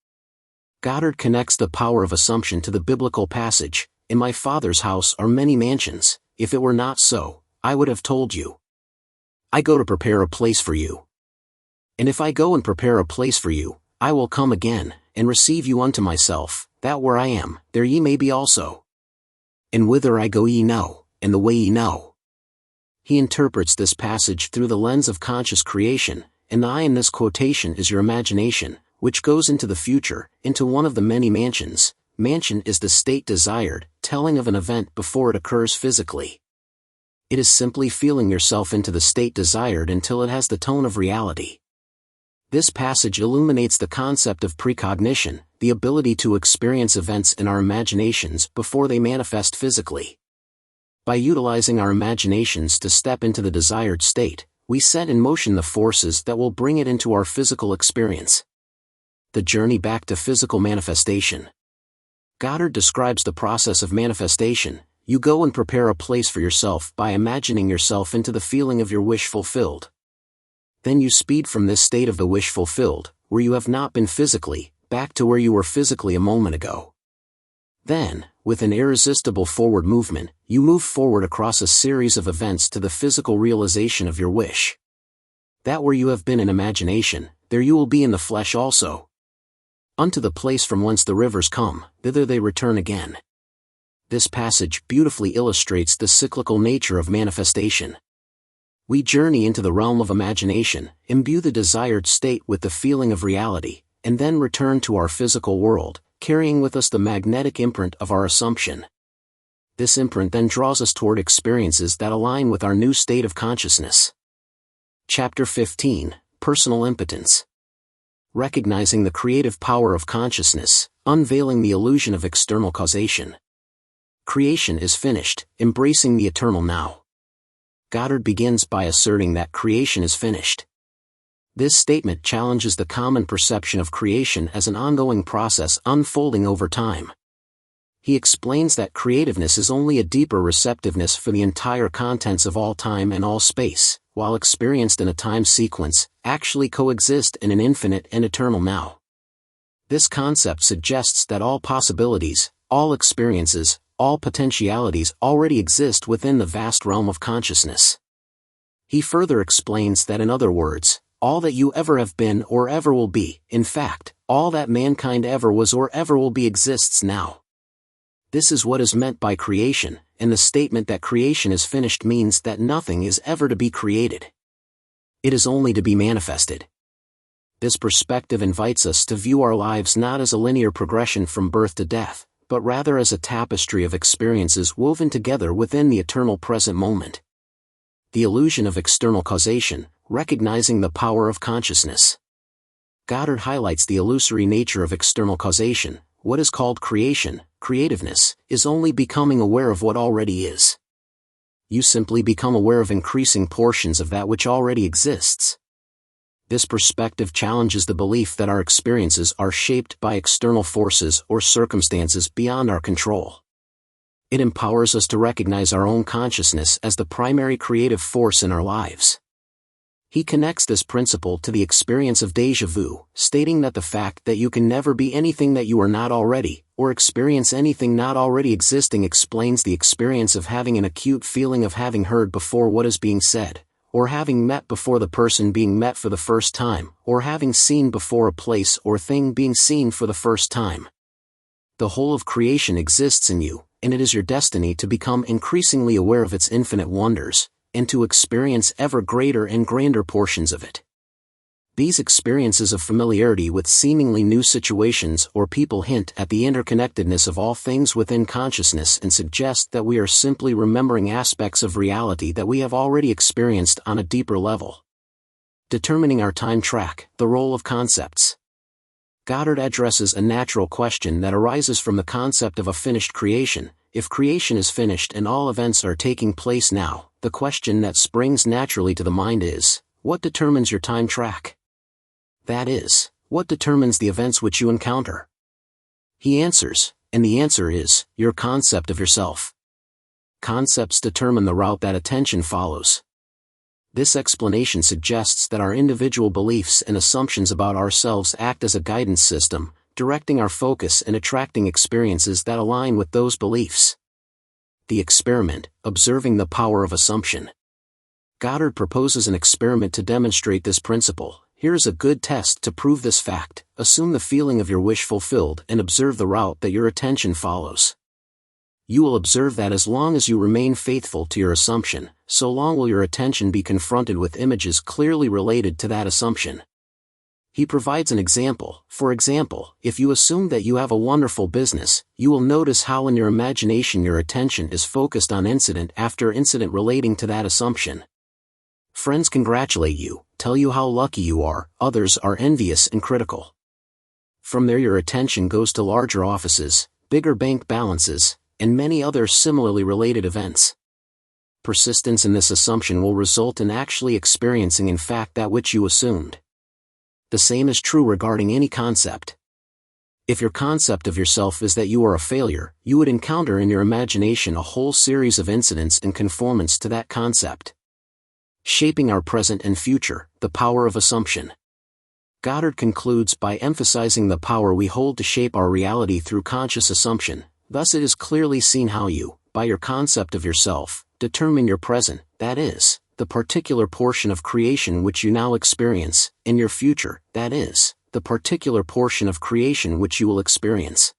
Goddard connects the power of assumption to the biblical passage, "In my Father's house are many mansions, if it were not so, I would have told you. I go to prepare a place for you. And if I go and prepare a place for you, I will come again, and receive you unto myself, that where I am, there ye may be also. And whither I go ye know, and the way ye know." He interprets this passage through the lens of conscious creation, and the I in this quotation is your imagination, which goes into the future, into one of the many mansions. Mansion is the state desired, telling of an event before it occurs physically. It is simply feeling yourself into the state desired until it has the tone of reality. This passage illuminates the concept of precognition, the ability to experience events in our imaginations before they manifest physically. By utilizing our imaginations to step into the desired state, we set in motion the forces that will bring it into our physical experience. The journey back to physical manifestation. Goddard describes the process of manifestation. You go and prepare a place for yourself by imagining yourself into the feeling of your wish fulfilled. Then you speed from this state of the wish fulfilled, where you have not been physically, back to where you were physically a moment ago. Then, with an irresistible forward movement, you move forward across a series of events to the physical realization of your wish. That where you have been in imagination, there you will be in the flesh also. Unto the place from whence the rivers come, thither they return again. This passage beautifully illustrates the cyclical nature of manifestation. We journey into the realm of imagination, imbue the desired state with the feeling of reality, and then return to our physical world, carrying with us the magnetic imprint of our assumption. This imprint then draws us toward experiences that align with our new state of consciousness. Chapter 15, Personal Impotence. Recognizing the creative power of consciousness, unveiling the illusion of external causation. Creation is finished, embracing the eternal now. Goddard begins by asserting that creation is finished. This statement challenges the common perception of creation as an ongoing process unfolding over time. He explains that creativeness is only a deeper receptiveness for the entire contents of all time and all space, while experienced in a time sequence, actually coexist in an infinite and eternal now. This concept suggests that all possibilities, all experiences, all potentialities already exist within the vast realm of consciousness. He further explains that, in other words, all that you ever have been or ever will be, in fact, all that mankind ever was or ever will be exists now. This is what is meant by creation, and the statement that creation is finished means that nothing is ever to be created. It is only to be manifested. This perspective invites us to view our lives not as a linear progression from birth to death, but rather as a tapestry of experiences woven together within the eternal present moment. The illusion of external causation, recognizing the power of consciousness. Goddard highlights the illusory nature of external causation. What is called creation, creativeness, is only becoming aware of what already is. You simply become aware of increasing portions of that which already exists. This perspective challenges the belief that our experiences are shaped by external forces or circumstances beyond our control. It empowers us to recognize our own consciousness as the primary creative force in our lives. He connects this principle to the experience of déjà vu, stating that the fact that you can never be anything that you are not already, or experience anything not already existing, explains the experience of having an acute feeling of having heard before what is being said, or having met before the person being met for the first time, or having seen before a place or thing being seen for the first time. The whole of creation exists in you, and it is your destiny to become increasingly aware of its infinite wonders, and to experience ever greater and grander portions of it. These experiences of familiarity with seemingly new situations or people hint at the interconnectedness of all things within consciousness and suggest that we are simply remembering aspects of reality that we have already experienced on a deeper level. Determining our time track, the role of concepts. Goddard addresses a natural question that arises from the concept of a finished creation. If creation is finished and all events are taking place now, the question that springs naturally to the mind is, what determines your time track? That is, what determines the events which you encounter? He answers, and the answer is, your concept of yourself. Concepts determine the route that attention follows. This explanation suggests that our individual beliefs and assumptions about ourselves act as a guidance system, directing our focus and attracting experiences that align with those beliefs. The experiment, observing the power of assumption. Goddard proposes an experiment to demonstrate this principle. Here is a good test to prove this fact. Assume the feeling of your wish fulfilled and observe the route that your attention follows. You will observe that as long as you remain faithful to your assumption, so long will your attention be confronted with images clearly related to that assumption. He provides an example. For example, if you assume that you have a wonderful business, you will notice how in your imagination your attention is focused on incident after incident relating to that assumption. Friends congratulate you, tell you how lucky you are, others are envious and critical. From there your attention goes to larger offices, bigger bank balances, and many other similarly related events. Persistence in this assumption will result in actually experiencing in fact that which you assumed. The same is true regarding any concept. If your concept of yourself is that you are a failure, you would encounter in your imagination a whole series of incidents in conformance to that concept. Shaping our present and future, the power of assumption. Goddard concludes by emphasizing the power we hold to shape our reality through conscious assumption. Thus it is clearly seen how you, by your concept of yourself, determine your present, that is, the particular portion of creation which you now experience, and your future, that is, the particular portion of creation which you will experience.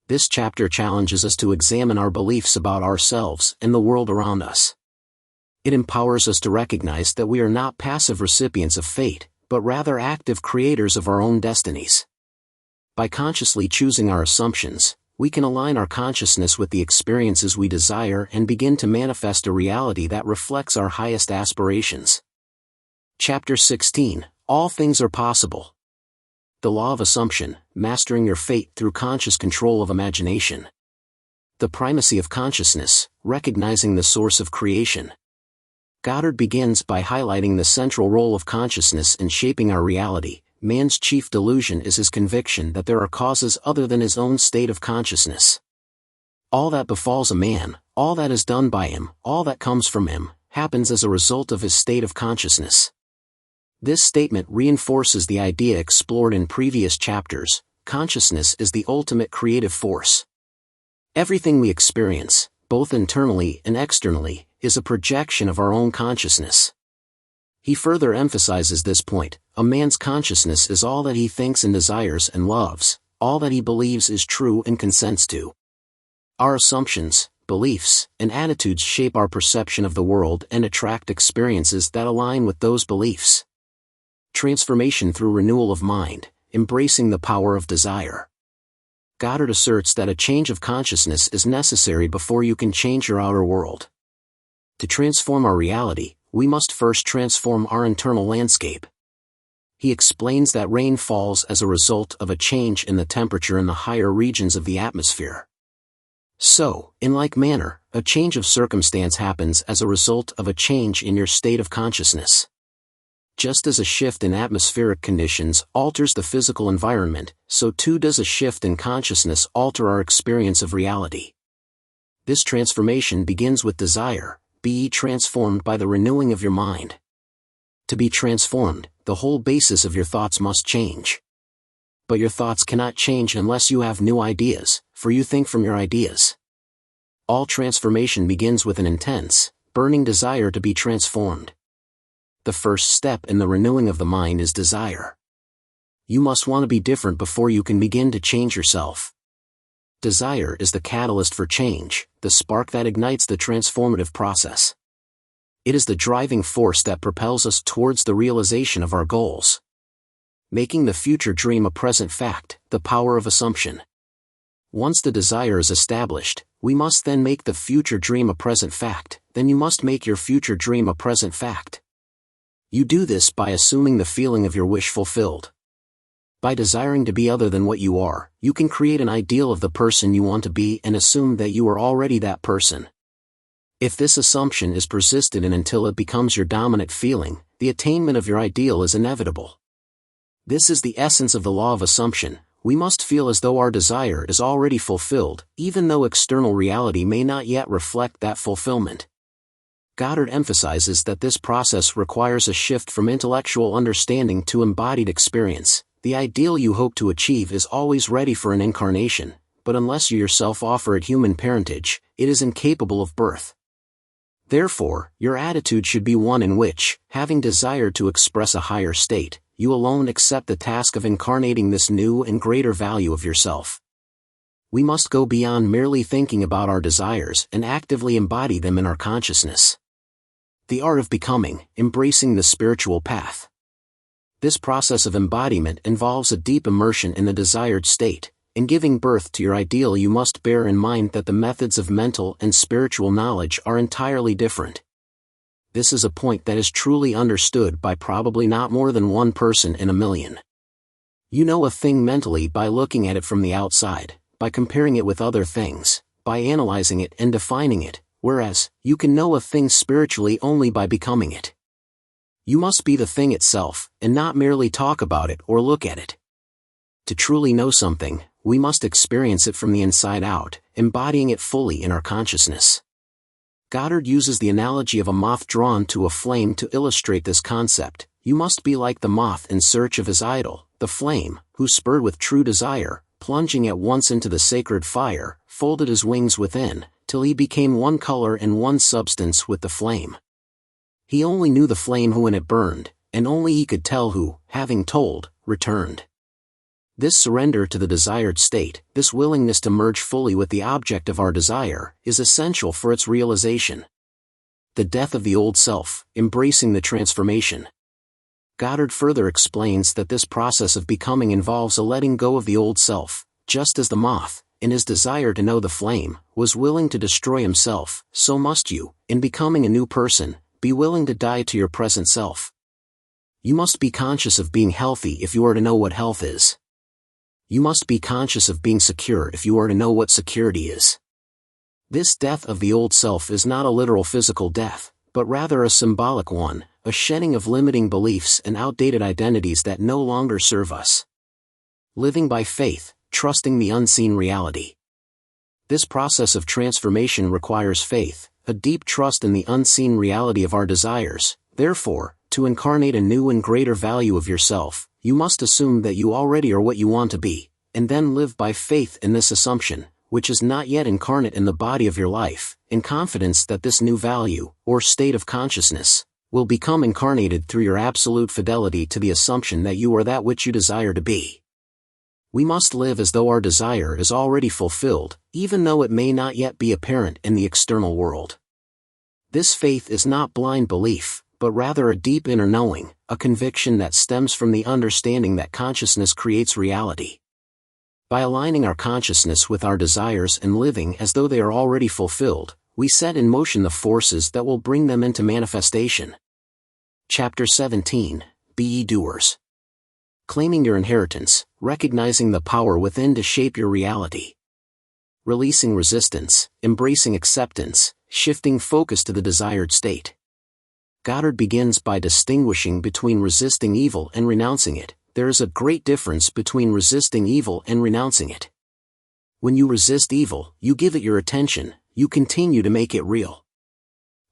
This chapter challenges us to examine our beliefs about ourselves and the world around us. It empowers us to recognize that we are not passive recipients of fate, but rather active creators of our own destinies. By consciously choosing our assumptions, we can align our consciousness with the experiences we desire and begin to manifest a reality that reflects our highest aspirations. Chapter 16, All Things Are Possible. The Law of Assumption, Mastering Your Fate Through Conscious Control of Imagination. The Primacy of Consciousness, Recognizing the Source of Creation. Goddard begins by highlighting the central role of consciousness in shaping our reality. Man's chief delusion is his conviction that there are causes other than his own state of consciousness. All that befalls a man, all that is done by him, all that comes from him, happens as a result of his state of consciousness. This statement reinforces the idea explored in previous chapters: consciousness is the ultimate creative force. Everything we experience, both internally and externally, is a projection of our own consciousness. He further emphasizes this point: a man's consciousness is all that he thinks and desires and loves, all that he believes is true and consents to. Our assumptions, beliefs, and attitudes shape our perception of the world and attract experiences that align with those beliefs. Transformation through renewal of mind, embracing the power of desire. Goddard asserts that a change of consciousness is necessary before you can change your outer world. To transform our reality, we must first transform our internal landscape. He explains that rain falls as a result of a change in the temperature in the higher regions of the atmosphere. So, in like manner, a change of circumstance happens as a result of a change in your state of consciousness. Just as a shift in atmospheric conditions alters the physical environment, so too does a shift in consciousness alter our experience of reality. This transformation begins with desire. Be ye transformed by the renewing of your mind. To be transformed, the whole basis of your thoughts must change. But your thoughts cannot change unless you have new ideas, for you think from your ideas. All transformation begins with an intense, burning desire to be transformed. The first step in the renewing of the mind is desire. You must want to be different before you can begin to change yourself. Desire is the catalyst for change, the spark that ignites the transformative process. It is the driving force that propels us towards the realization of our goals. Making the future dream a present fact, the power of assumption. Once the desire is established, we must then make the future dream a present fact. Then you must make your future dream a present fact. You do this by assuming the feeling of your wish fulfilled. By desiring to be other than what you are, you can create an ideal of the person you want to be and assume that you are already that person. If this assumption is persisted in until it becomes your dominant feeling, the attainment of your ideal is inevitable. This is the essence of the law of assumption. We must feel as though our desire is already fulfilled, even though external reality may not yet reflect that fulfillment. Goddard emphasizes that this process requires a shift from intellectual understanding to embodied experience. The ideal you hope to achieve is always ready for an incarnation, but unless you yourself offer it human parentage, it is incapable of birth. Therefore, your attitude should be one in which, having desired to express a higher state, you alone accept the task of incarnating this new and greater value of yourself. We must go beyond merely thinking about our desires and actively embody them in our consciousness. The art of becoming, embracing the spiritual path. This process of embodiment involves a deep immersion in the desired state. In giving birth to your ideal, you must bear in mind that the methods of mental and spiritual knowledge are entirely different. This is a point that is truly understood by probably not more than one person in a million. You know a thing mentally by looking at it from the outside, by comparing it with other things, by analyzing it and defining it, whereas, you can know a thing spiritually only by becoming it. You must be the thing itself, and not merely talk about it or look at it. To truly know something, we must experience it from the inside out, embodying it fully in our consciousness. Goddard uses the analogy of a moth drawn to a flame to illustrate this concept. You must be like the moth in search of his idol, the flame, who, spurred with true desire, plunging at once into the sacred fire, folded his wings within, till he became one color and one substance with the flame. He only knew the flame when it burned, and only he could tell who, having told, returned. This surrender to the desired state, this willingness to merge fully with the object of our desire, is essential for its realization. The death of the old self, embracing the transformation. Goddard further explains that this process of becoming involves a letting go of the old self, just as the moth, in his desire to know the flame, was willing to destroy himself, so must you, in becoming a new person, be willing to die to your present self. You must be conscious of being healthy if you are to know what health is. You must be conscious of being secure if you are to know what security is. This death of the old self is not a literal physical death, but rather a symbolic one, a shedding of limiting beliefs and outdated identities that no longer serve us. Living by faith, trusting the unseen reality. This process of transformation requires faith, a deep trust in the unseen reality of our desires. Therefore, to incarnate a new and greater value of yourself, you must assume that you already are what you want to be, and then live by faith in this assumption, which is not yet incarnate in the body of your life, in confidence that this new value, or state of consciousness, will become incarnated through your absolute fidelity to the assumption that you are that which you desire to be. We must live as though our desire is already fulfilled, even though it may not yet be apparent in the external world. This faith is not blind belief, but rather a deep inner knowing, a conviction that stems from the understanding that consciousness creates reality. By aligning our consciousness with our desires and living as though they are already fulfilled, we set in motion the forces that will bring them into manifestation. Chapter 17, Be Ye Doers. Claiming your inheritance, recognizing the power within to shape your reality. Releasing resistance, embracing acceptance, shifting focus to the desired state. Goddard begins by distinguishing between resisting evil and renouncing it. There is a great difference between resisting evil and renouncing it. When you resist evil, you give it your attention, you continue to make it real.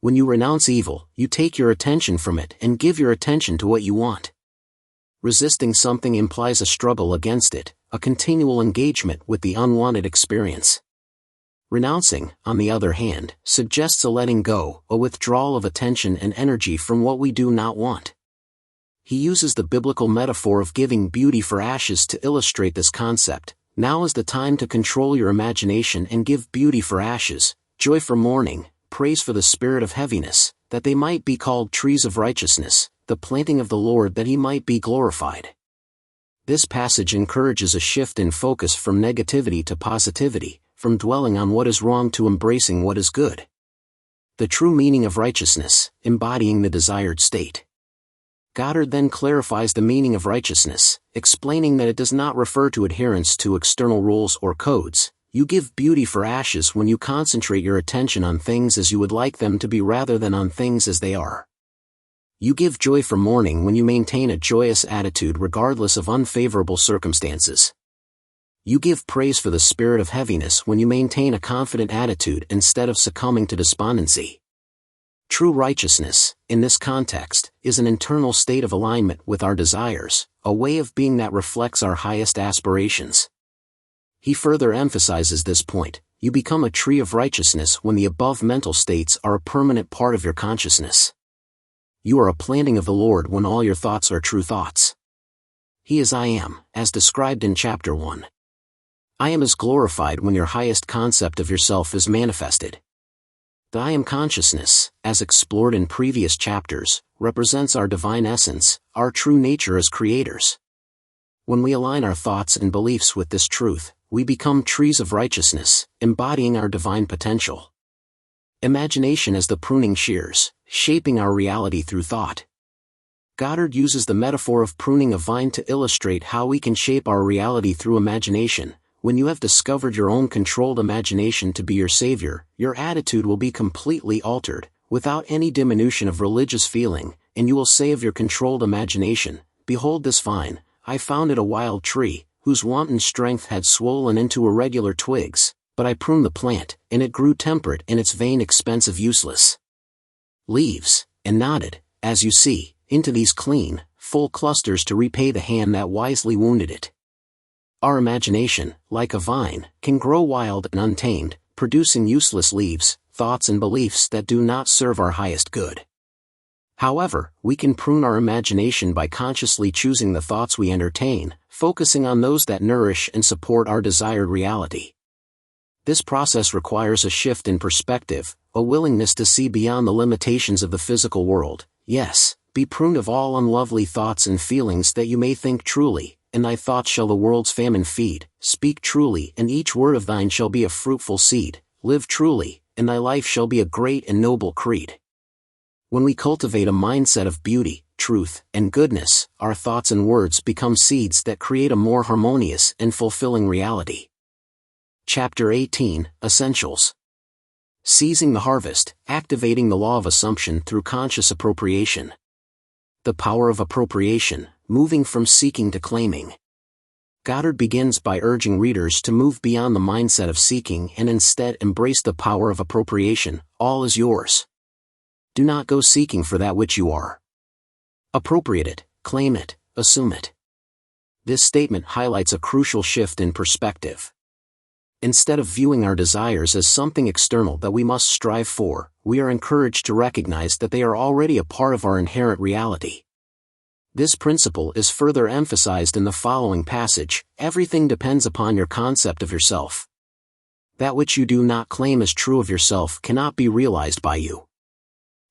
When you renounce evil, you take your attention from it and give your attention to what you want. Resisting something implies a struggle against it, a continual engagement with the unwanted experience. Renouncing, on the other hand, suggests a letting go, a withdrawal of attention and energy from what we do not want. He uses the biblical metaphor of giving beauty for ashes to illustrate this concept. Now is the time to control your imagination and give beauty for ashes, joy for mourning, praise for the spirit of heaviness, that they might be called trees of righteousness, the planting of the Lord that he might be glorified. This passage encourages a shift in focus from negativity to positivity, from dwelling on what is wrong to embracing what is good. The true meaning of righteousness, embodying the desired state. Goddard then clarifies the meaning of righteousness, explaining that it does not refer to adherence to external rules or codes. You give beauty for ashes when you concentrate your attention on things as you would like them to be rather than on things as they are. You give joy for mourning when you maintain a joyous attitude regardless of unfavorable circumstances. You give praise for the spirit of heaviness when you maintain a confident attitude instead of succumbing to despondency. True righteousness, in this context, is an internal state of alignment with our desires, a way of being that reflects our highest aspirations. He further emphasizes this point: you become a tree of righteousness when the above mental states are a permanent part of your consciousness. You are a planting of the Lord when all your thoughts are true thoughts. He is I am, as described in Chapter 1. I am is glorified when your highest concept of yourself is manifested. The I am consciousness, as explored in previous chapters, represents our divine essence, our true nature as creators. When we align our thoughts and beliefs with this truth, we become trees of righteousness, embodying our divine potential. Imagination as the pruning shears, shaping our reality through thought. Goddard uses the metaphor of pruning a vine to illustrate how we can shape our reality through imagination. When you have discovered your own controlled imagination to be your savior, your attitude will be completely altered, without any diminution of religious feeling, and you will say of your controlled imagination, "Behold this vine, I found it a wild tree, whose wanton strength had swollen into irregular twigs, but I pruned the plant, and it grew temperate in its vain expense of useless leaves, and nodded, as you see, into these clean, full clusters to repay the hand that wisely wounded it." Our imagination, like a vine, can grow wild and untamed, producing useless leaves, thoughts and beliefs that do not serve our highest good. However, we can prune our imagination by consciously choosing the thoughts we entertain, focusing on those that nourish and support our desired reality. This process requires a shift in perspective, a willingness to see beyond the limitations of the physical world. Yes, be pruned of all unlovely thoughts and feelings that you may think truly. "And thy thoughts shall the world's famine feed, speak truly, and each word of thine shall be a fruitful seed, live truly, and thy life shall be a great and noble creed." When we cultivate a mindset of beauty, truth, and goodness, our thoughts and words become seeds that create a more harmonious and fulfilling reality. Chapter 18, Essentials. Seizing the harvest, activating the law of assumption through conscious appropriation. The power of appropriation, moving from seeking to claiming. Goddard begins by urging readers to move beyond the mindset of seeking and instead embrace the power of appropriation. All is yours. Do not go seeking for that which you are. Appropriate it, claim it, assume it. This statement highlights a crucial shift in perspective. Instead of viewing our desires as something external that we must strive for, we are encouraged to recognize that they are already a part of our inherent reality. This principle is further emphasized in the following passage: everything depends upon your concept of yourself. That which you do not claim as true of yourself cannot be realized by you.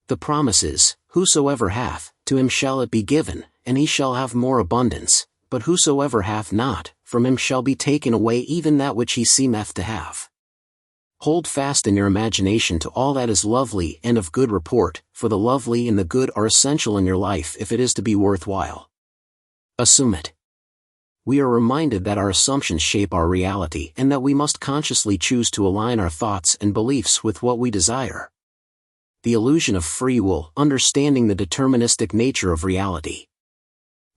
The promise is, whosoever hath, to him shall it be given, and he shall have more abundance, but whosoever hath not, from him shall be taken away even that which he seemeth to have. Hold fast in your imagination to all that is lovely and of good report, for the lovely and the good are essential in your life if it is to be worthwhile. Assume it. We are reminded that our assumptions shape our reality and that we must consciously choose to align our thoughts and beliefs with what we desire. The illusion of free will, understanding the deterministic nature of reality.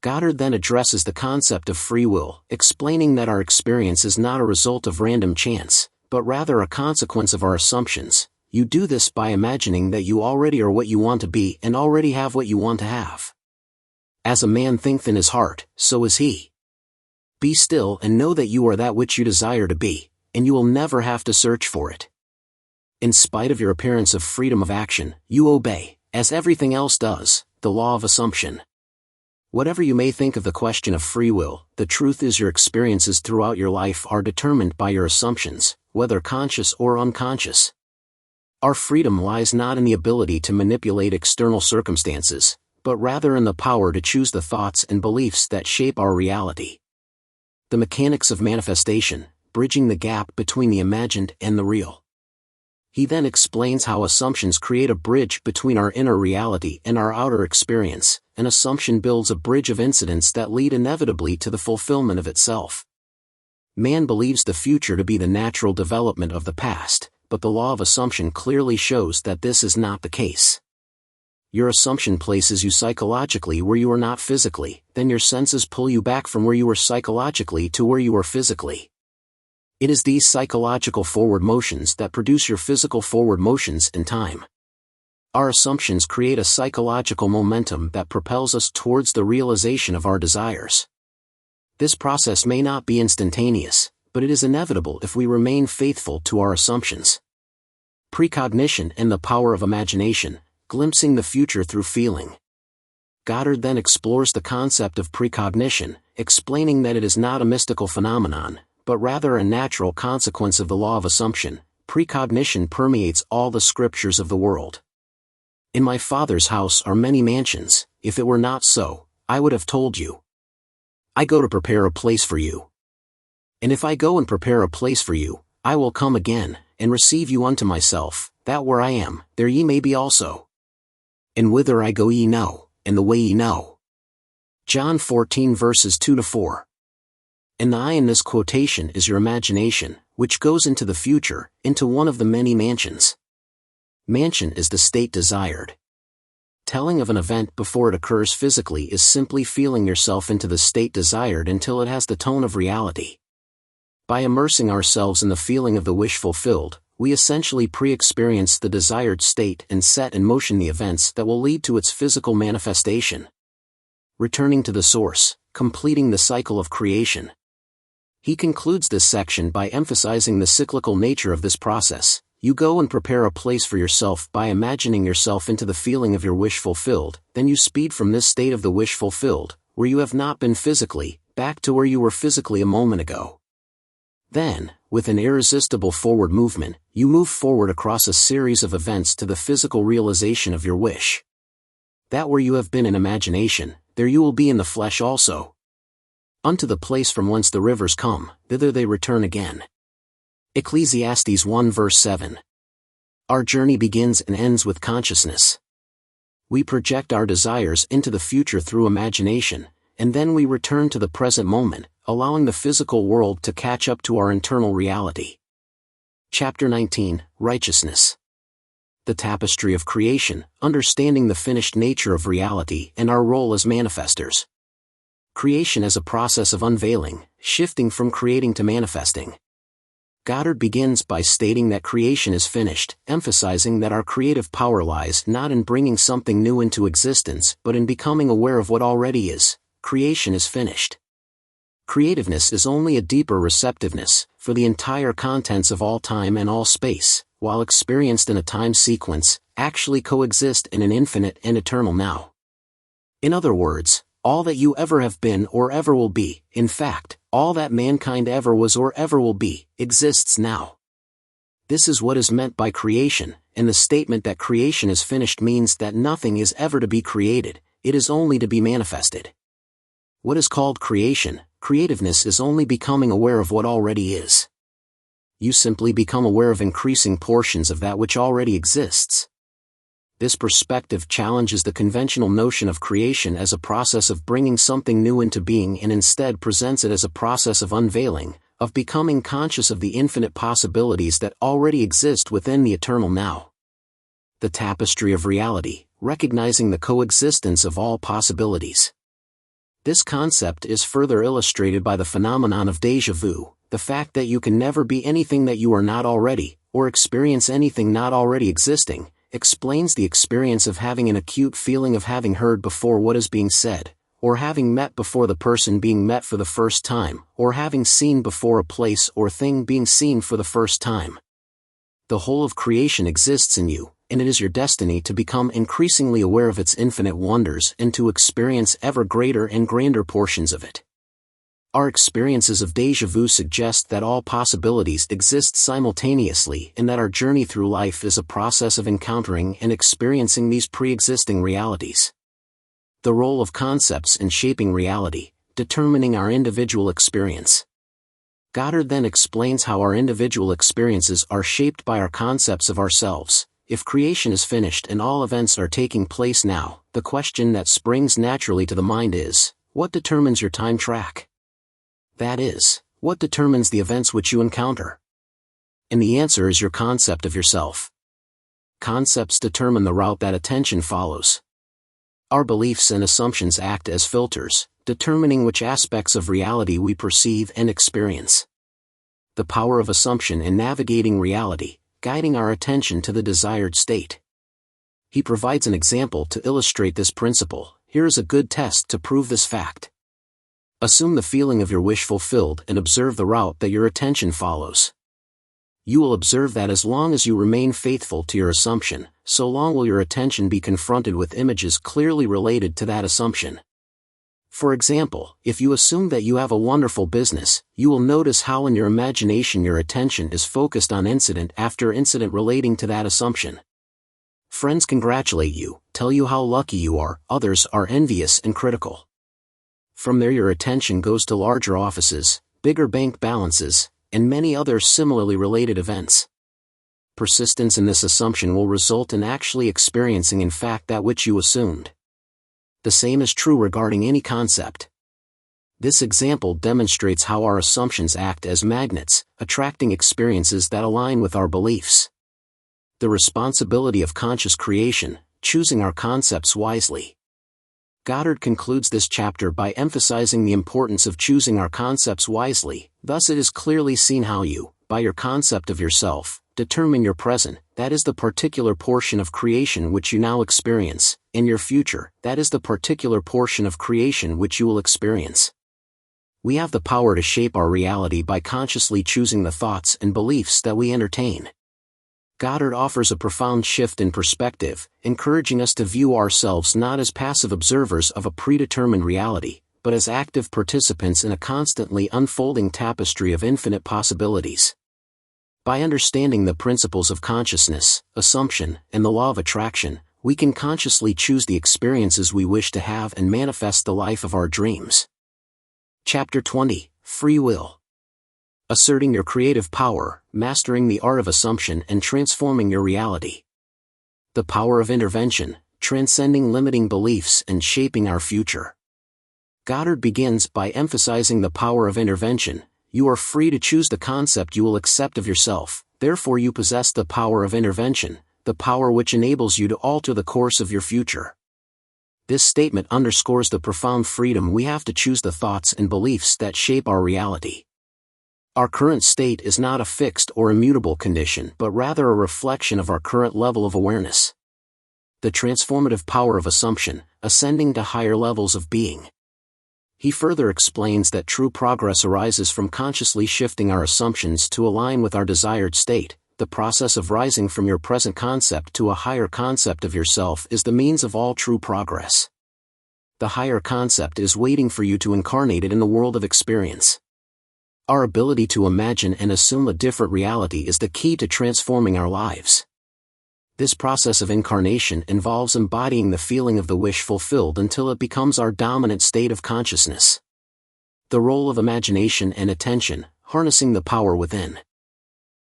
Goddard then addresses the concept of free will, explaining that our experience is not a result of random chance, but rather a consequence of our assumptions. You do this by imagining that you already are what you want to be and already have what you want to have. As a man thinketh in his heart, so is he. Be still and know that you are that which you desire to be, and you will never have to search for it. In spite of your appearance of freedom of action, you obey, as everything else does, the law of assumption. Whatever you may think of the question of free will, the truth is your experiences throughout your life are determined by your assumptions, whether conscious or unconscious. Our freedom lies not in the ability to manipulate external circumstances, but rather in the power to choose the thoughts and beliefs that shape our reality. The mechanics of manifestation, bridging the gap between the imagined and the real. He then explains how assumptions create a bridge between our inner reality and our outer experience. An assumption builds a bridge of incidents that lead inevitably to the fulfillment of itself. Man believes the future to be the natural development of the past, but the law of assumption clearly shows that this is not the case. Your assumption places you psychologically where you are not physically, then your senses pull you back from where you were psychologically to where you are physically. It is these psychological forward motions that produce your physical forward motions in time. Our assumptions create a psychological momentum that propels us towards the realization of our desires. This process may not be instantaneous, but it is inevitable if we remain faithful to our assumptions. Precognition and the power of imagination, glimpsing the future through feeling. Goddard then explores the concept of precognition, explaining that it is not a mystical phenomenon, but rather a natural consequence of the law of assumption. Precognition permeates all the scriptures of the world. In my Father's house are many mansions, if it were not so, I would have told you. I go to prepare a place for you. And if I go and prepare a place for you, I will come again, and receive you unto myself, that where I am, there ye may be also. And whither I go ye know, and the way ye know. John 14 verses 2-4. And the I in this quotation is your imagination, which goes into the future, into one of the many mansions. Mansion is the state desired. Telling of an event before it occurs physically is simply feeling yourself into the state desired until it has the tone of reality. By immersing ourselves in the feeling of the wish fulfilled, we essentially pre-experience the desired state and set in motion the events that will lead to its physical manifestation. Returning to the source, completing the cycle of creation. He concludes this section by emphasizing the cyclical nature of this process. You go and prepare a place for yourself by imagining yourself into the feeling of your wish fulfilled, then you speed from this state of the wish fulfilled, where you have not been physically, back to where you were physically a moment ago. Then, with an irresistible forward movement, you move forward across a series of events to the physical realization of your wish. That where you have been in imagination, there you will be in the flesh also. Unto the place from whence the rivers come, thither they return again. Ecclesiastes 1 verse 7. Our journey begins and ends with consciousness. We project our desires into the future through imagination, and then we return to the present moment, allowing the physical world to catch up to our internal reality. Chapter 19, Righteousness. The tapestry of creation, understanding the finished nature of reality and our role as manifestors. Creation as a process of unveiling, shifting from creating to manifesting. Goddard begins by stating that creation is finished, emphasizing that our creative power lies not in bringing something new into existence but in becoming aware of what already is. Creation is finished. Creativeness is only a deeper receptiveness for the entire contents of all time and all space, while experienced in a time sequence, actually coexist in an infinite and eternal now. In other words, all that you ever have been or ever will be, in fact, all that mankind ever was or ever will be, exists now. This is what is meant by creation, and the statement that creation is finished means that nothing is ever to be created, it is only to be manifested. What is called creation, creativeness is only becoming aware of what already is. You simply become aware of increasing portions of that which already exists. This perspective challenges the conventional notion of creation as a process of bringing something new into being and instead presents it as a process of unveiling, of becoming conscious of the infinite possibilities that already exist within the eternal now. The tapestry of reality, recognizing the coexistence of all possibilities. This concept is further illustrated by the phenomenon of déjà vu, the fact that you can never be anything that you are not already, or experience anything not already existing, explains the experience of having an acute feeling of having heard before what is being said, or having met before the person being met for the first time, or having seen before a place or thing being seen for the first time. The whole of creation exists in you, and it is your destiny to become increasingly aware of its infinite wonders and to experience ever greater and grander portions of it. Our experiences of déjà vu suggest that all possibilities exist simultaneously and that our journey through life is a process of encountering and experiencing these pre-existing realities. The role of concepts in shaping reality, determining our individual experience. Goddard then explains how our individual experiences are shaped by our concepts of ourselves. If creation is finished and all events are taking place now, the question that springs naturally to the mind is, what determines your time track? That is, what determines the events which you encounter? And the answer is your concept of yourself. Concepts determine the route that attention follows. Our beliefs and assumptions act as filters, determining which aspects of reality we perceive and experience. The power of assumption in navigating reality, guiding our attention to the desired state. He provides an example to illustrate this principle. Here is a good test to prove this fact. Assume the feeling of your wish fulfilled and observe the route that your attention follows. You will observe that as long as you remain faithful to your assumption, so long will your attention be confronted with images clearly related to that assumption. For example, if you assume that you have a wonderful business, you will notice how in your imagination your attention is focused on incident after incident relating to that assumption. Friends congratulate you, tell you how lucky you are, others are envious and critical. From there your attention goes to larger offices, bigger bank balances, and many other similarly related events. Persistence in this assumption will result in actually experiencing in fact that which you assumed. The same is true regarding any concept. This example demonstrates how our assumptions act as magnets, attracting experiences that align with our beliefs. The responsibility of conscious creation, choosing our concepts wisely. Goddard concludes this chapter by emphasizing the importance of choosing our concepts wisely. Thus it is clearly seen how you, by your concept of yourself, determine your present, that is the particular portion of creation which you now experience, and your future, that is the particular portion of creation which you will experience. We have the power to shape our reality by consciously choosing the thoughts and beliefs that we entertain. Goddard offers a profound shift in perspective, encouraging us to view ourselves not as passive observers of a predetermined reality, but as active participants in a constantly unfolding tapestry of infinite possibilities. By understanding the principles of consciousness, assumption, and the law of attraction, we can consciously choose the experiences we wish to have and manifest the life of our dreams. Chapter 20, Free Will. Asserting your creative power, mastering the art of assumption and transforming your reality. The power of intervention, transcending limiting beliefs and shaping our future. Goddard begins by emphasizing the power of intervention. You are free to choose the concept you will accept of yourself, therefore you possess the power of intervention. the power which enables you to alter the course of your future. This statement underscores the profound freedom we have to choose the thoughts and beliefs that shape our reality. Our current state is not a fixed or immutable condition but rather a reflection of our current level of awareness. The transformative power of assumption, ascending to higher levels of being. He further explains that true progress arises from consciously shifting our assumptions to align with our desired state. The process of rising from your present concept to a higher concept of yourself is the means of all true progress. The higher concept is waiting for you to incarnate it in the world of experience. Our ability to imagine and assume a different reality is the key to transforming our lives. This process of incarnation involves embodying the feeling of the wish fulfilled until it becomes our dominant state of consciousness. The role of imagination and attention, harnessing the power within.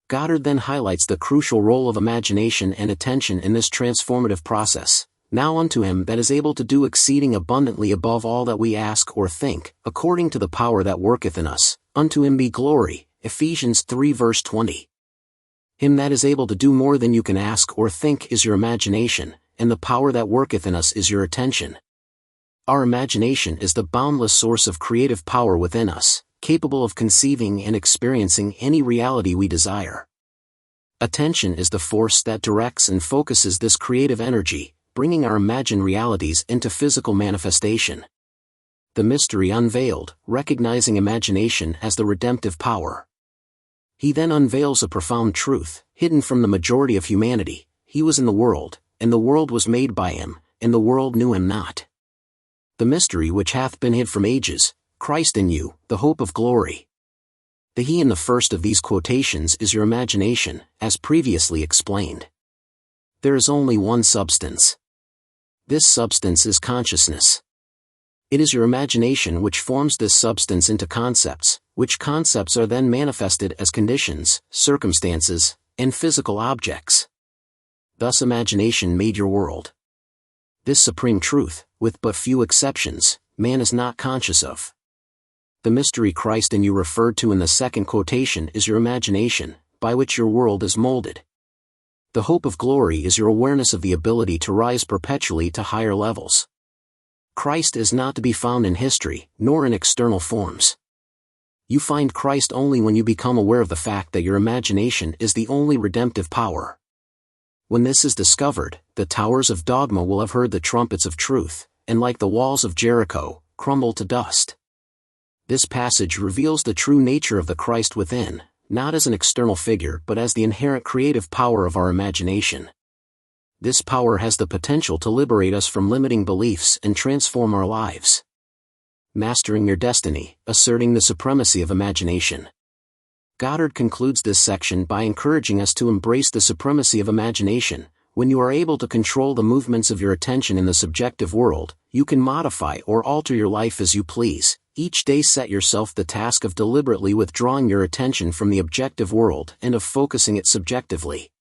Goddard then highlights the crucial role of imagination and attention in this transformative process. Now unto him that is able to do exceeding abundantly above all that we ask or think, according to the power that worketh in us, unto him be glory. Ephesians 3 verse 20. Him that is able to do more than you can ask or think is your imagination, and the power that worketh in us is your attention. Our imagination is the boundless source of creative power within us, capable of conceiving and experiencing any reality we desire. Attention is the force that directs and focuses this creative energy, bringing our imagined realities into physical manifestation. The mystery unveiled, recognizing imagination as the redemptive power. He then unveils a profound truth, hidden from the majority of humanity. He was in the world, and the world was made by him, and the world knew him not. The mystery which hath been hid from ages, Christ in you, the hope of glory. The he in the first of these quotations is your imagination, as previously explained. There is only one substance. This substance is consciousness. It is your imagination which forms this substance into concepts, which concepts are then manifested as conditions, circumstances, and physical objects. Thus imagination made your world. This supreme truth, with but few exceptions, man is not conscious of. The mystery Christ in you referred to in the second quotation is your imagination, by which your world is molded. The hope of glory is your awareness of the ability to rise perpetually to higher levels. Christ is not to be found in history, nor in external forms. You find Christ only when you become aware of the fact that your imagination is the only redemptive power. When this is discovered, the towers of dogma will have heard the trumpets of truth, and like the walls of Jericho, crumble to dust. This passage reveals the true nature of the Christ within, not as an external figure but as the inherent creative power of our imagination. This power has the potential to liberate us from limiting beliefs and transform our lives. Mastering your destiny, asserting the supremacy of imagination. Goddard concludes this section by encouraging us to embrace the supremacy of imagination. When you are able to control the movements of your attention in the subjective world, you can modify or alter your life as you please. Each day set yourself the task of deliberately withdrawing your attention from the objective world and of focusing it subjectively.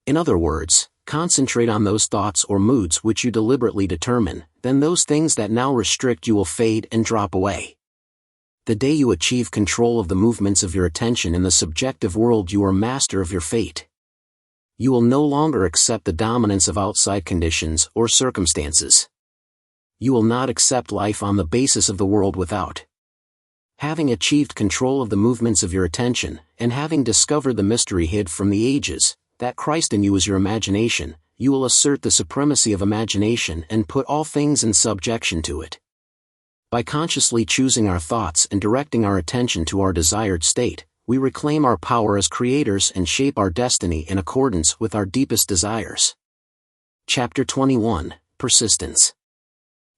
In other words, concentrate on those thoughts or moods which you deliberately determine, then those things that now restrict you will fade and drop away. The day you achieve control of the movements of your attention in the subjective world, you are master of your fate. You will no longer accept the dominance of outside conditions or circumstances. You will not accept life on the basis of the world without. Having achieved control of the movements of your attention, and having discovered the mystery hid from the ages, that Christ in you is your imagination, you will assert the supremacy of imagination and put all things in subjection to it. By consciously choosing our thoughts and directing our attention to our desired state, we reclaim our power as creators and shape our destiny in accordance with our deepest desires. Chapter 21, Persistence.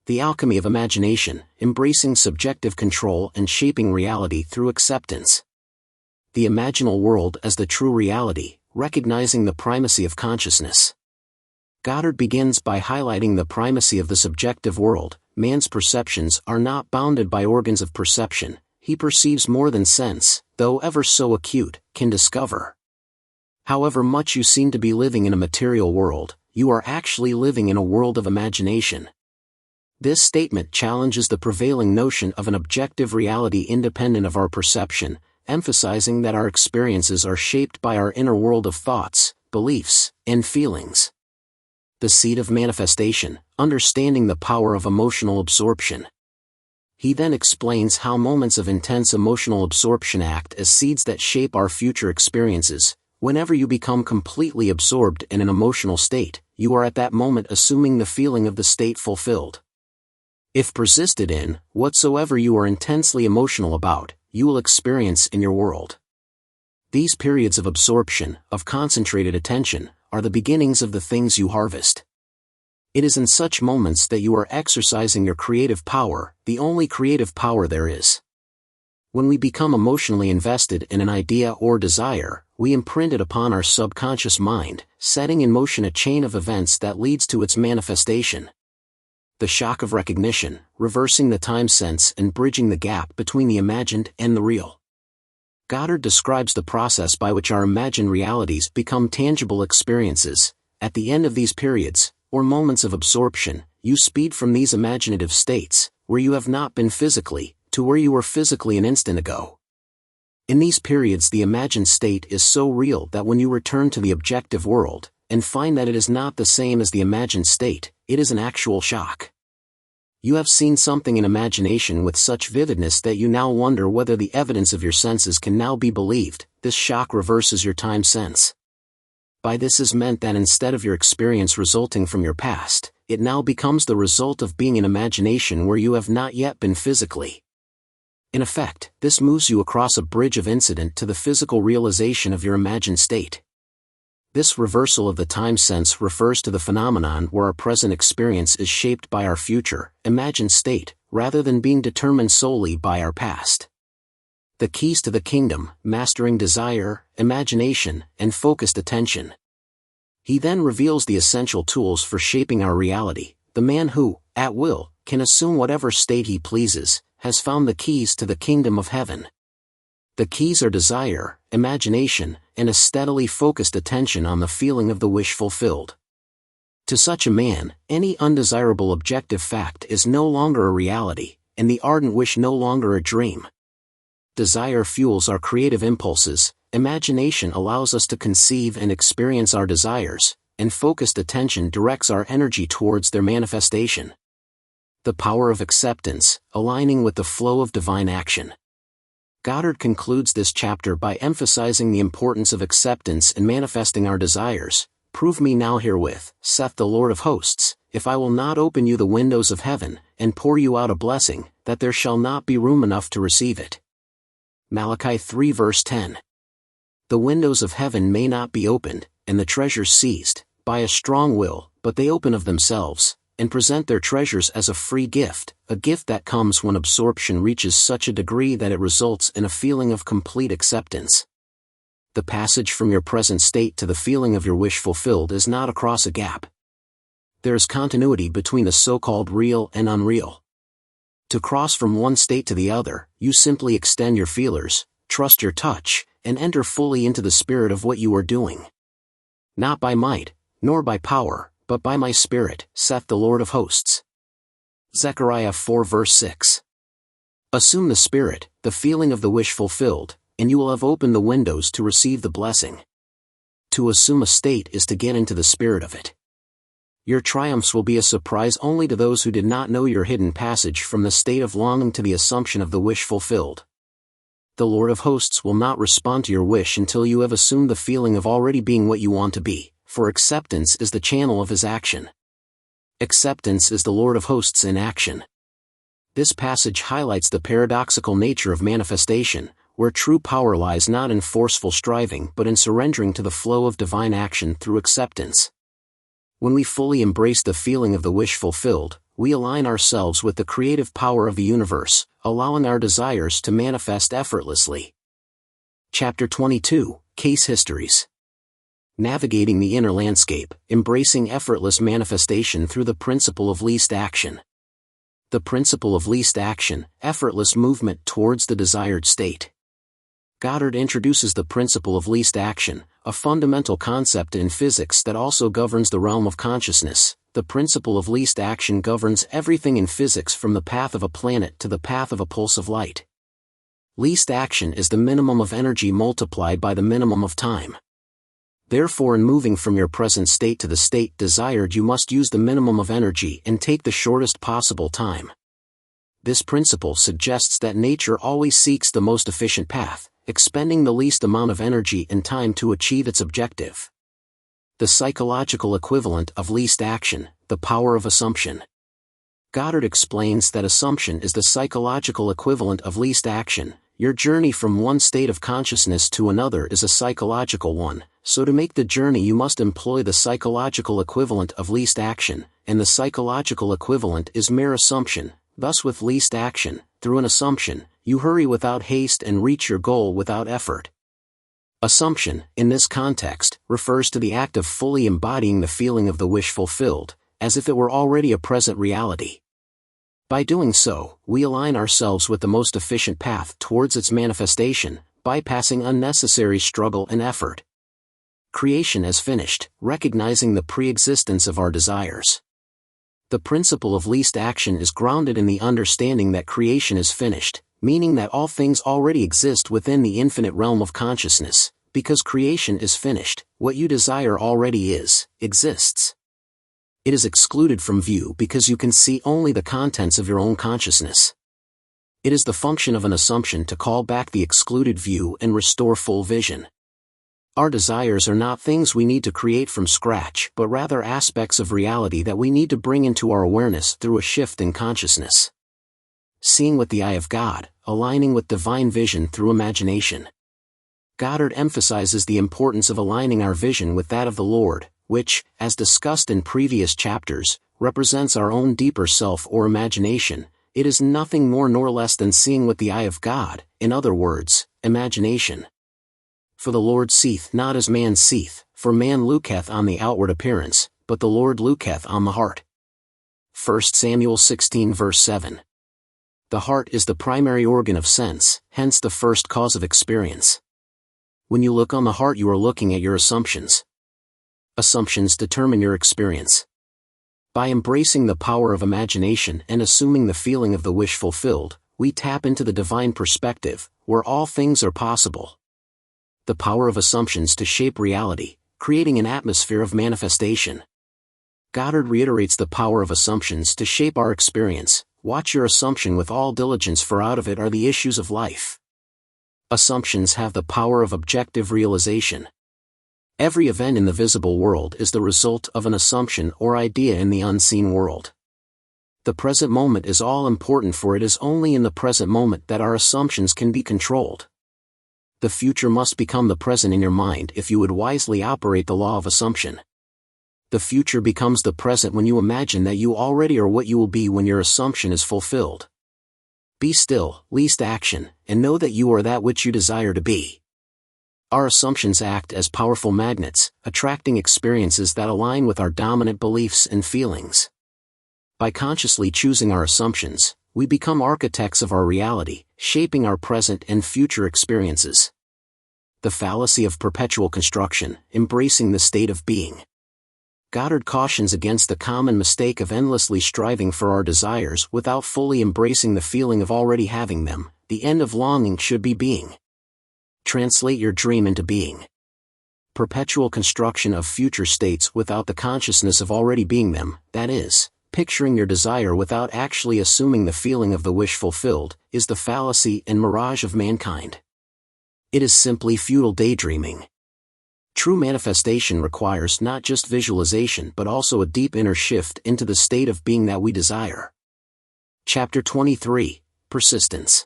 The alchemy of imagination, embracing subjective control and shaping reality through acceptance. The imaginal world as the true reality, recognizing the primacy of consciousness. Goddard begins by highlighting the primacy of the subjective world. Man's perceptions are not bounded by organs of perception. He perceives more than sense, though ever so acute, can discover. However much you seem to be living in a material world, you are actually living in a world of imagination. This statement challenges the prevailing notion of an objective reality independent of our perception, emphasizing that our experiences are shaped by our inner world of thoughts, beliefs, and feelings. The seed of manifestation, understanding the power of emotional absorption. He then explains how moments of intense emotional absorption act as seeds that shape our future experiences. Whenever you become completely absorbed in an emotional state, you are at that moment assuming the feeling of the state fulfilled. If persisted in, whatsoever you are intensely emotional about, you will experience in your world. These periods of absorption, of concentrated attention, are the beginnings of the things you harvest. It is in such moments that you are exercising your creative power, the only creative power there is. When we become emotionally invested in an idea or desire, we imprint it upon our subconscious mind, setting in motion a chain of events that leads to its manifestation. The shock of recognition, reversing the time sense and bridging the gap between the imagined and the real. Goddard describes the process by which our imagined realities become tangible experiences. At the end of these periods, or moments of absorption, you speed from these imaginative states, where you have not been physically, to where you were physically an instant ago. In these periods the imagined state is so real that when you return to the objective world, and find that it is not the same as the imagined state, it is an actual shock. You have seen something in imagination with such vividness that you now wonder whether the evidence of your senses can now be believed. This shock reverses your time sense. By this is meant that instead of your experience resulting from your past, it now becomes the result of being in imagination where you have not yet been physically. In effect, this moves you across a bridge of incident to the physical realization of your imagined state. This reversal of the time sense refers to the phenomenon where our present experience is shaped by our future, imagined state, rather than being determined solely by our past. The keys to the kingdom, mastering desire, imagination, and focused attention. He then reveals the essential tools for shaping our reality. The man who, at will, can assume whatever state he pleases, has found the keys to the kingdom of heaven. The keys are desire, imagination, and a steadily focused attention on the feeling of the wish fulfilled. To such a man, any undesirable objective fact is no longer a reality, and the ardent wish no longer a dream. Desire fuels our creative impulses, imagination allows us to conceive and experience our desires, and focused attention directs our energy towards their manifestation. The power of acceptance, aligning with the flow of divine action. Goddard concludes this chapter by emphasizing the importance of acceptance in manifesting our desires. Prove me now herewith, saith the Lord of hosts, if I will not open you the windows of heaven, and pour you out a blessing, that there shall not be room enough to receive it. Malachi 3 verse 10. The windows of heaven may not be opened, and the treasures seized, by a strong will, but they open of themselves, and present their treasures as a free gift, a gift that comes when absorption reaches such a degree that it results in a feeling of complete acceptance. The passage from your present state to the feeling of your wish fulfilled is not across a gap. There is continuity between the so-called real and unreal. To cross from one state to the other, you simply extend your feelers, trust your touch, and enter fully into the spirit of what you are doing. Not by might, nor by power, but by my Spirit, saith the Lord of hosts. Zechariah 4 verse 6. Assume the Spirit, the feeling of the wish fulfilled, and you will have opened the windows to receive the blessing. To assume a state is to get into the spirit of it. Your triumphs will be a surprise only to those who did not know your hidden passage from the state of longing to the assumption of the wish fulfilled. The Lord of hosts will not respond to your wish until you have assumed the feeling of already being what you want to be, for acceptance is the channel of his action. Acceptance is the Lord of hosts in action. This passage highlights the paradoxical nature of manifestation, where true power lies not in forceful striving but in surrendering to the flow of divine action through acceptance. When we fully embrace the feeling of the wish fulfilled, we align ourselves with the creative power of the universe, allowing our desires to manifest effortlessly. Chapter 22, Case Histories. Navigating the inner landscape, embracing effortless manifestation through the principle of least action. The principle of least action, effortless movement towards the desired state. Goddard introduces the principle of least action, a fundamental concept in physics that also governs the realm of consciousness. The principle of least action governs everything in physics from the path of a planet to the path of a pulse of light. Least action is the minimum of energy multiplied by the minimum of time. Therefore, in moving from your present state to the state desired, you must use the minimum of energy and take the shortest possible time. This principle suggests that nature always seeks the most efficient path, expending the least amount of energy and time to achieve its objective. The psychological equivalent of least action, the power of assumption. Goddard explains that assumption is the psychological equivalent of least action. Your journey from one state of consciousness to another is a psychological one, so to make the journey you must employ the psychological equivalent of least action, and the psychological equivalent is mere assumption. Thus, with least action, through an assumption, you hurry without haste and reach your goal without effort. Assumption, in this context, refers to the act of fully embodying the feeling of the wish fulfilled, as if it were already a present reality. By doing so, we align ourselves with the most efficient path towards its manifestation, bypassing unnecessary struggle and effort. Creation as finished, recognizing the pre-existence of our desires. The principle of least action is grounded in the understanding that creation is finished, meaning that all things already exist within the infinite realm of consciousness. Because creation is finished, what you desire already exists. It is excluded from view because you can see only the contents of your own consciousness. It is the function of an assumption to call back the excluded view and restore full vision. Our desires are not things we need to create from scratch, but rather aspects of reality that we need to bring into our awareness through a shift in consciousness. Seeing with the eye of God, aligning with divine vision through imagination. Goddard emphasizes the importance of aligning our vision with that of the Lord, which, as discussed in previous chapters, represents our own deeper self or imagination. It is nothing more nor less than seeing with the eye of God, in other words, imagination. For the Lord seeth not as man seeth, for man looketh on the outward appearance, but the Lord looketh on the heart. 1 Samuel 16 verse 7. The heart is the primary organ of sense, hence the first cause of experience. When you look on the heart, you are looking at your assumptions. Assumptions determine your experience. By embracing the power of imagination and assuming the feeling of the wish fulfilled, we tap into the divine perspective, where all things are possible. The power of assumptions to shape reality, creating an atmosphere of manifestation. Goddard reiterates the power of assumptions to shape our experience. Watch your assumption with all diligence, for out of it are the issues of life. Assumptions have the power of objective realization. Every event in the visible world is the result of an assumption or idea in the unseen world. The present moment is all important, for it is only in the present moment that our assumptions can be controlled. The future must become the present in your mind if you would wisely operate the law of assumption. The future becomes the present when you imagine that you already are what you will be when your assumption is fulfilled. Be still, least action, and know that you are that which you desire to be. Our assumptions act as powerful magnets, attracting experiences that align with our dominant beliefs and feelings. By consciously choosing our assumptions, we become architects of our reality, shaping our present and future experiences. The fallacy of perpetual construction, embracing the state of being. Goddard cautions against the common mistake of endlessly striving for our desires without fully embracing the feeling of already having them. The end of longing should be being. Translate your dream into being. Perpetual construction of future states without the consciousness of already being them, that is, picturing your desire without actually assuming the feeling of the wish fulfilled, is the fallacy and mirage of mankind. It is simply futile daydreaming. True manifestation requires not just visualization but also a deep inner shift into the state of being that we desire. Chapter 23, Persistence.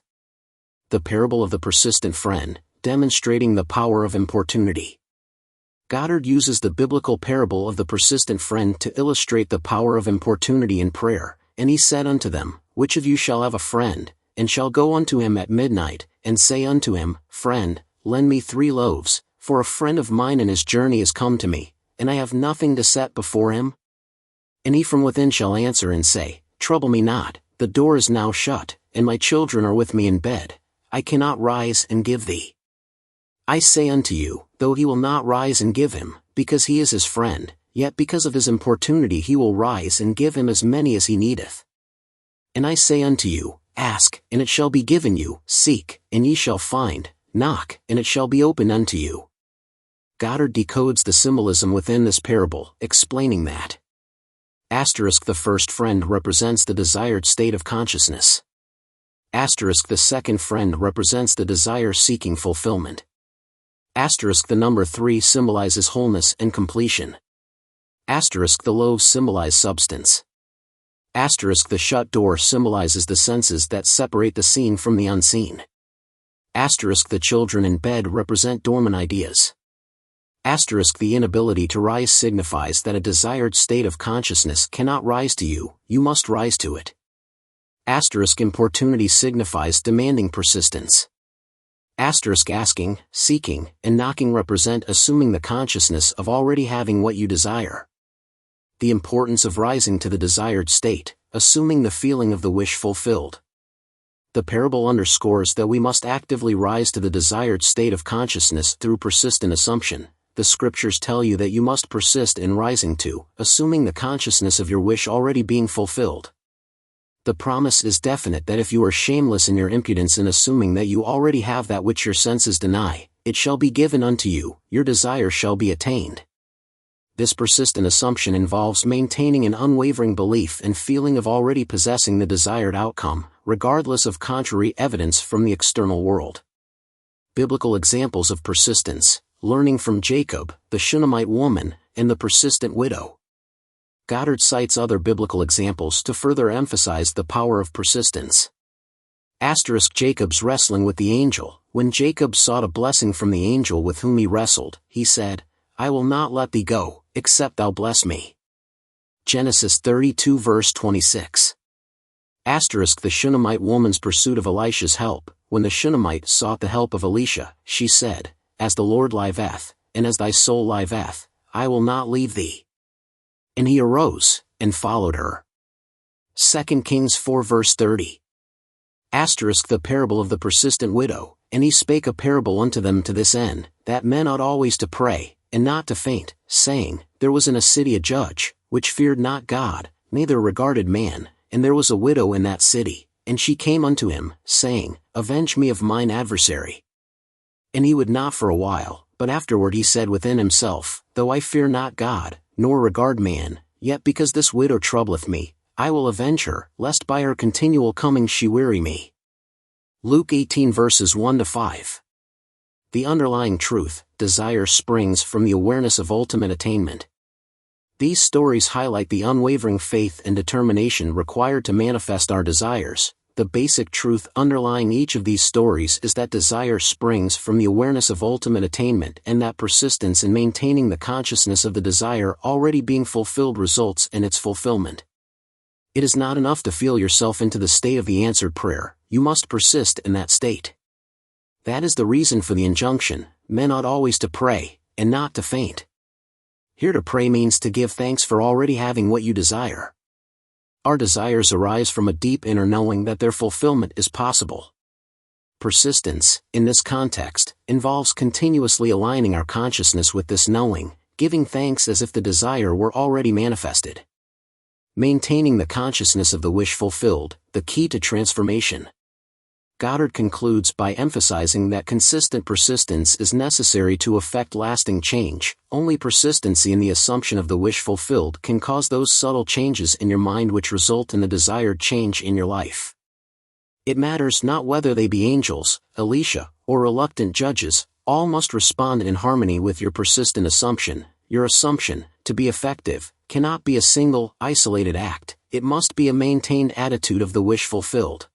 The parable of the persistent friend, demonstrating the power of importunity. Goddard uses the biblical parable of the persistent friend to illustrate the power of importunity in prayer. And he said unto them, Which of you shall have a friend, and shall go unto him at midnight, and say unto him, Friend, lend me 3 loaves, for a friend of mine in his journey is come to me, and I have nothing to set before him? And he from within shall answer and say, Trouble me not, the door is now shut, and my children are with me in bed, I cannot rise and give thee. I say unto you, though he will not rise and give him, because he is his friend, yet because of his importunity he will rise and give him as many as he needeth. And I say unto you, Ask, and it shall be given you, seek, and ye shall find, knock, and it shall be opened unto you. Goddard decodes the symbolism within this parable, explaining that the first friend represents the desired state of consciousness. The second friend represents the desire seeking fulfillment. The number 3 symbolizes wholeness and completion. The loaves symbolize substance. The shut door symbolizes the senses that separate the seen from the unseen. The children in bed represent dormant ideas. The inability to rise signifies that a desired state of consciousness cannot rise to you, you must rise to it. Importunity signifies demanding persistence. Asking, seeking, and knocking represent assuming the consciousness of already having what you desire. The importance of rising to the desired state, assuming the feeling of the wish fulfilled. The parable underscores that we must actively rise to the desired state of consciousness through persistent assumption. The scriptures tell you that you must persist in rising to, assuming the consciousness of your wish already being fulfilled. The promise is definite that if you are shameless in your impudence in assuming that you already have that which your senses deny, it shall be given unto you, your desire shall be attained. This persistent assumption involves maintaining an unwavering belief and feeling of already possessing the desired outcome, regardless of contrary evidence from the external world. Biblical examples of persistence, learning from Jacob, the Shunammite woman, and the persistent widow. Goddard cites other biblical examples to further emphasize the power of persistence. Jacob's wrestling with the angel. When Jacob sought a blessing from the angel with whom he wrestled, he said, I will not let thee go, except thou bless me. Genesis 32 verse 26. The Shunammite woman's pursuit of Elisha's help. When the Shunammite sought the help of Elisha, she said, As the Lord liveth, and as thy soul liveth, I will not leave thee. And he arose, and followed her. 2 Kings 4 verse 30. The parable of the persistent widow. And he spake a parable unto them to this end, that men ought always to pray, and not to faint, saying, There was in a city a judge, which feared not God, neither regarded man, and there was a widow in that city, and she came unto him, saying, Avenge me of mine adversary. And he would not for a while, but afterward he said within himself, Though I fear not God, nor regard man, yet because this widow troubleth me, I will avenge her, lest by her continual coming she weary me. Luke 18 verses 1-5. The underlying truth, desire springs from the awareness of ultimate attainment. These stories highlight the unwavering faith and determination required to manifest our desires. The basic truth underlying each of these stories is that desire springs from the awareness of ultimate attainment, and that persistence in maintaining the consciousness of the desire already being fulfilled results in its fulfillment. It is not enough to feel yourself into the state of the answered prayer, you must persist in that state. That is the reason for the injunction, men ought always to pray, and not to faint. Here to pray means to give thanks for already having what you desire. Our desires arise from a deep inner knowing that their fulfillment is possible. Persistence, in this context, involves continuously aligning our consciousness with this knowing, giving thanks as if the desire were already manifested. Maintaining the consciousness of the wish fulfilled, the key to transformation. Goddard concludes by emphasizing that consistent persistence is necessary to effect lasting change. Only persistency in the assumption of the wish fulfilled can cause those subtle changes in your mind which result in the desired change in your life. It matters not whether they be angels, Elisha, or reluctant judges, all must respond in harmony with your persistent assumption. Your assumption, to be effective, cannot be a single, isolated act, it must be a maintained attitude of the wish fulfilled.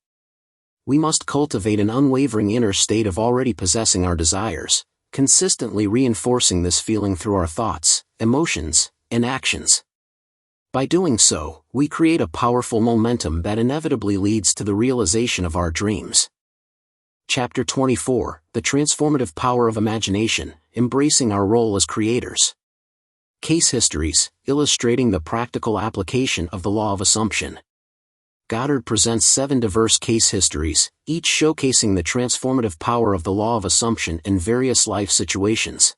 We must cultivate an unwavering inner state of already possessing our desires, consistently reinforcing this feeling through our thoughts, emotions, and actions. By doing so, we create a powerful momentum that inevitably leads to the realization of our dreams. Chapter 24, The Transformative Power of Imagination, Embracing Our Role as Creators. Case histories, illustrating the practical application of the law of assumption. Goddard presents 7 diverse case histories, each showcasing the transformative power of the law of assumption in various life situations.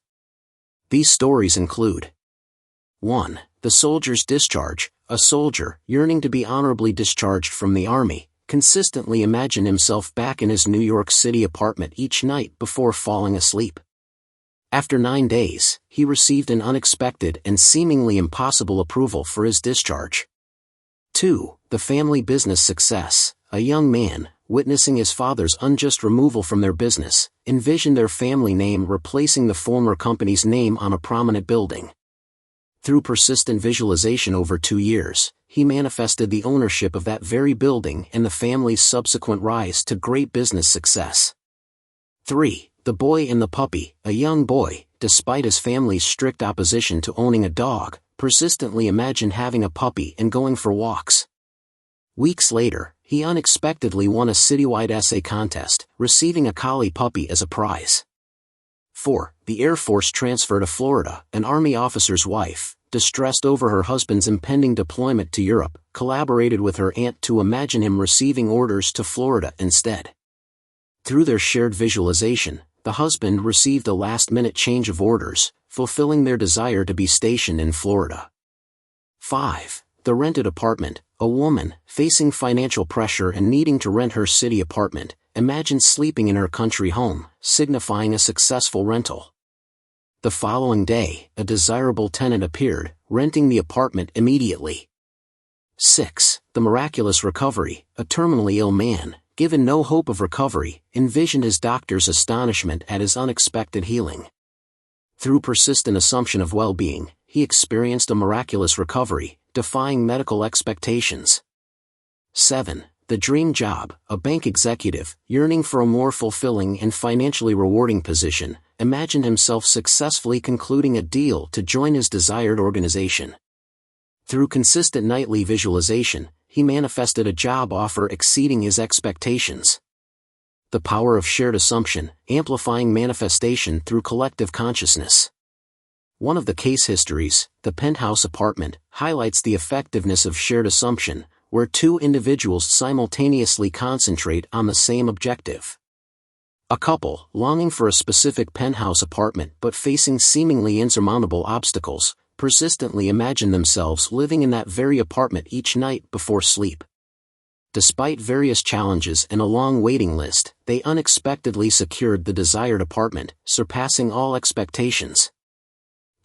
These stories include 1. The soldier's discharge. A soldier, yearning to be honorably discharged from the army, consistently imagined himself back in his New York City apartment each night before falling asleep. After 9 days, he received an unexpected and seemingly impossible approval for his discharge. 2. The family business success. A young man, witnessing his father's unjust removal from their business, envisioned their family name replacing the former company's name on a prominent building. Through persistent visualization over 2 years, he manifested the ownership of that very building and the family's subsequent rise to great business success. 3. The boy and the puppy. A young boy, despite his family's strict opposition to owning a dog, persistently imagined having a puppy and going for walks. Weeks later, he unexpectedly won a citywide essay contest, receiving a collie puppy as a prize. 4. The Air Force transfer to Florida. An Army officer's wife, distressed over her husband's impending deployment to Europe, collaborated with her aunt to imagine him receiving orders to Florida instead. Through their shared visualization, the husband received a last-minute change of orders, fulfilling their desire to be stationed in Florida. 5. The rented apartment. A woman, facing financial pressure and needing to rent her city apartment, imagined sleeping in her country home, signifying a successful rental. The following day, a desirable tenant appeared, renting the apartment immediately. 6. The miraculous recovery. A terminally ill man, given no hope of recovery, envisioned his doctor's astonishment at his unexpected healing. Through persistent assumption of well-being, he experienced a miraculous recovery, defying medical expectations. 7. The dream job. A bank executive, yearning for a more fulfilling and financially rewarding position, imagined himself successfully concluding a deal to join his desired organization. Through consistent nightly visualization, he manifested a job offer exceeding his expectations. The power of shared assumption, amplifying manifestation through collective consciousness. One of the case histories, the penthouse apartment, highlights the effectiveness of shared assumption, where 2 individuals simultaneously concentrate on the same objective. A couple, longing for a specific penthouse apartment but facing seemingly insurmountable obstacles, persistently imagine themselves living in that very apartment each night before sleep. Despite various challenges and a long waiting list, they unexpectedly secured the desired apartment, surpassing all expectations.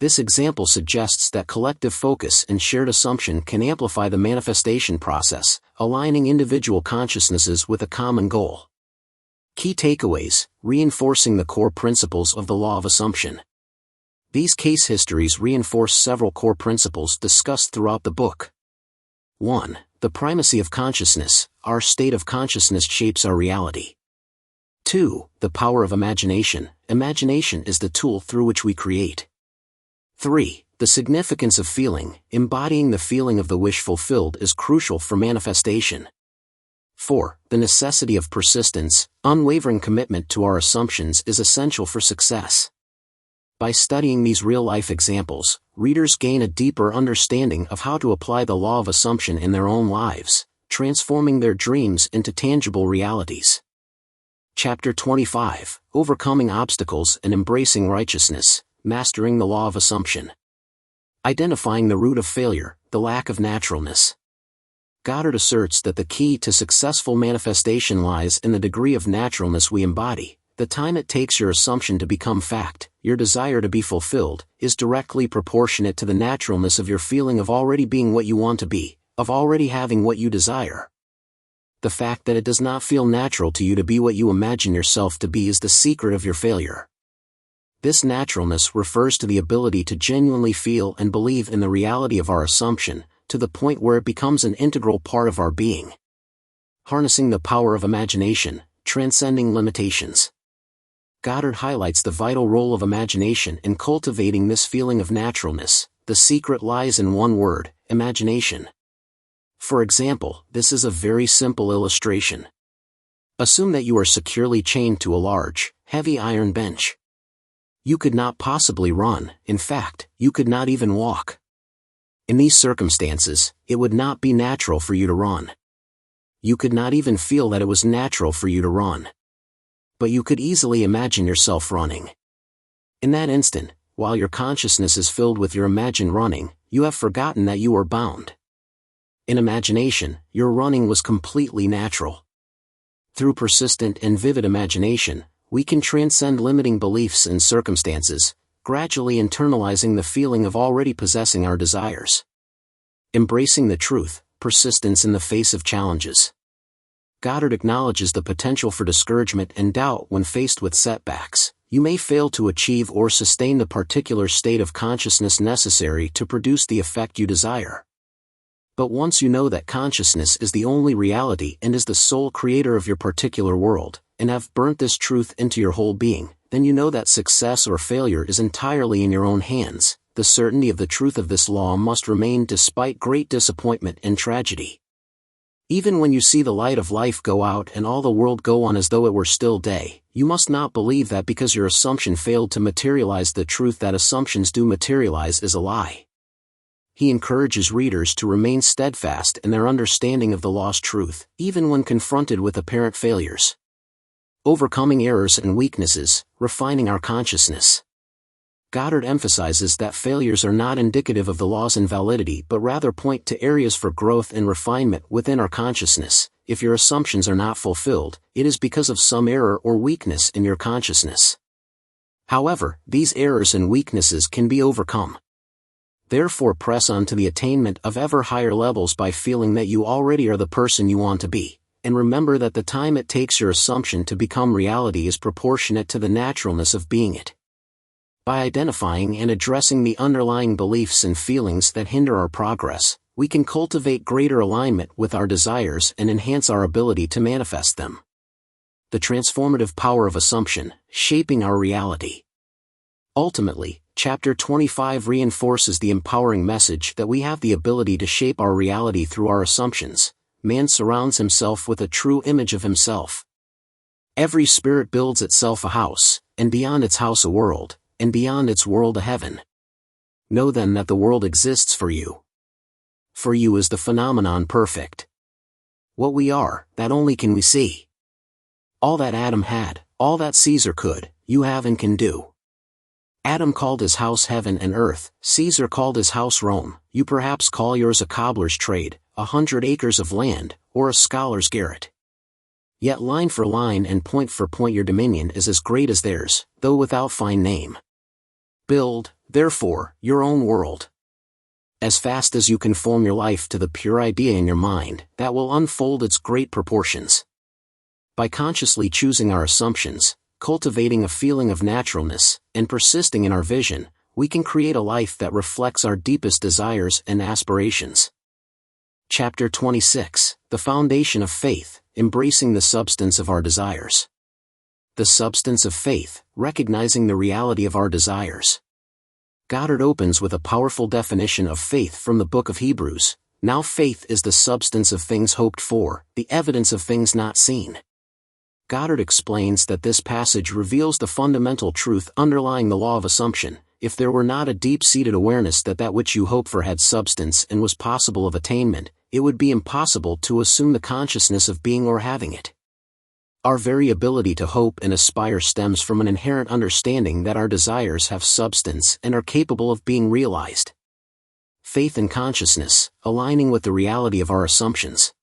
This example suggests that collective focus and shared assumption can amplify the manifestation process, aligning individual consciousnesses with a common goal. Key takeaways: reinforcing the core principles of the law of assumption. These case histories reinforce several core principles discussed throughout the book. 1. The primacy of consciousness. Our state of consciousness shapes our reality. 2. The power of imagination. Imagination is the tool through which we create. 3. The significance of feeling. Embodying the feeling of the wish fulfilled is crucial for manifestation. 4. The necessity of persistence. Unwavering commitment to our assumptions is essential for success. By studying these real-life examples, readers gain a deeper understanding of how to apply the law of assumption in their own lives, transforming their dreams into tangible realities. Chapter 25, Overcoming Obstacles and Embracing Righteousness, Mastering the Law of Assumption. Identifying the root of failure, the lack of naturalness. Goddard asserts that the key to successful manifestation lies in the degree of naturalness we embody. The time it takes your assumption to become fact, your desire to be fulfilled, is directly proportionate to the naturalness of your feeling of already being what you want to be, of already having what you desire. The fact that it does not feel natural to you to be what you imagine yourself to be is the secret of your failure. This naturalness refers to the ability to genuinely feel and believe in the reality of our assumption, to the point where it becomes an integral part of our being. Harnessing the power of imagination, transcending limitations. Goddard highlights the vital role of imagination in cultivating this feeling of naturalness. The secret lies in one word: imagination. For example, this is a very simple illustration. Assume that you are securely chained to a large, heavy iron bench. You could not possibly run, in fact, you could not even walk. In these circumstances, it would not be natural for you to run. You could not even feel that it was natural for you to run. But you could easily imagine yourself running. In that instant, while your consciousness is filled with your imagined running, you have forgotten that you are bound. In imagination, your running was completely natural. Through persistent and vivid imagination, we can transcend limiting beliefs and circumstances, gradually internalizing the feeling of already possessing our desires. Embracing the truth, persistence in the face of challenges. Goddard acknowledges the potential for discouragement and doubt when faced with setbacks. You may fail to achieve or sustain the particular state of consciousness necessary to produce the effect you desire. But once you know that consciousness is the only reality and is the sole creator of your particular world, and have burnt this truth into your whole being, then you know that success or failure is entirely in your own hands. The certainty of the truth of this law must remain despite great disappointment and tragedy. Even when you see the light of life go out and all the world go on as though it were still day, you must not believe that because your assumption failed to materialize the truth that assumptions do materialize is a lie. He encourages readers to remain steadfast in their understanding of the lost truth, even when confronted with apparent failures. Overcoming errors and weaknesses, refining our consciousness. Goddard emphasizes that failures are not indicative of the law's invalidity but rather point to areas for growth and refinement within our consciousness. If your assumptions are not fulfilled, it is because of some error or weakness in your consciousness. However, these errors and weaknesses can be overcome. Therefore, press on to the attainment of ever higher levels by feeling that you already are the person you want to be, and remember that the time it takes your assumption to become reality is proportionate to the naturalness of being it. By identifying and addressing the underlying beliefs and feelings that hinder our progress, we can cultivate greater alignment with our desires and enhance our ability to manifest them. The transformative power of assumption, shaping our reality. Ultimately, Chapter 25 reinforces the empowering message that we have the ability to shape our reality through our assumptions. Man surrounds himself with a true image of himself. Every spirit builds itself a house, and beyond its house a world, and beyond its world a heaven. Know then that the world exists for you. For you is the phenomenon perfect. What we are, that only can we see. All that Adam had, all that Caesar could, you have and can do. Adam called his house heaven and earth, Caesar called his house Rome, you perhaps call yours a cobbler's trade, 100 acres of land, or a scholar's garret. Yet line for line and point for point your dominion is as great as theirs, though without fine name. Build, therefore, your own world. As fast as you conform your life to the pure idea in your mind, that will unfold its great proportions. By consciously choosing our assumptions, cultivating a feeling of naturalness, and persisting in our vision, we can create a life that reflects our deepest desires and aspirations. Chapter 26, The Foundation of Faith, Embracing the Substance of Our Desires. The substance of faith, recognizing the reality of our desires. Goddard opens with a powerful definition of faith from the book of Hebrews. Now faith is the substance of things hoped for, the evidence of things not seen. Goddard explains that this passage reveals the fundamental truth underlying the law of assumption. If there were not a deep-seated awareness that that which you hope for had substance and was possible of attainment, it would be impossible to assume the consciousness of being or having it. Our very ability to hope and aspire stems from an inherent understanding that our desires have substance and are capable of being realized. Faith and consciousness, aligning with the reality of our assumptions.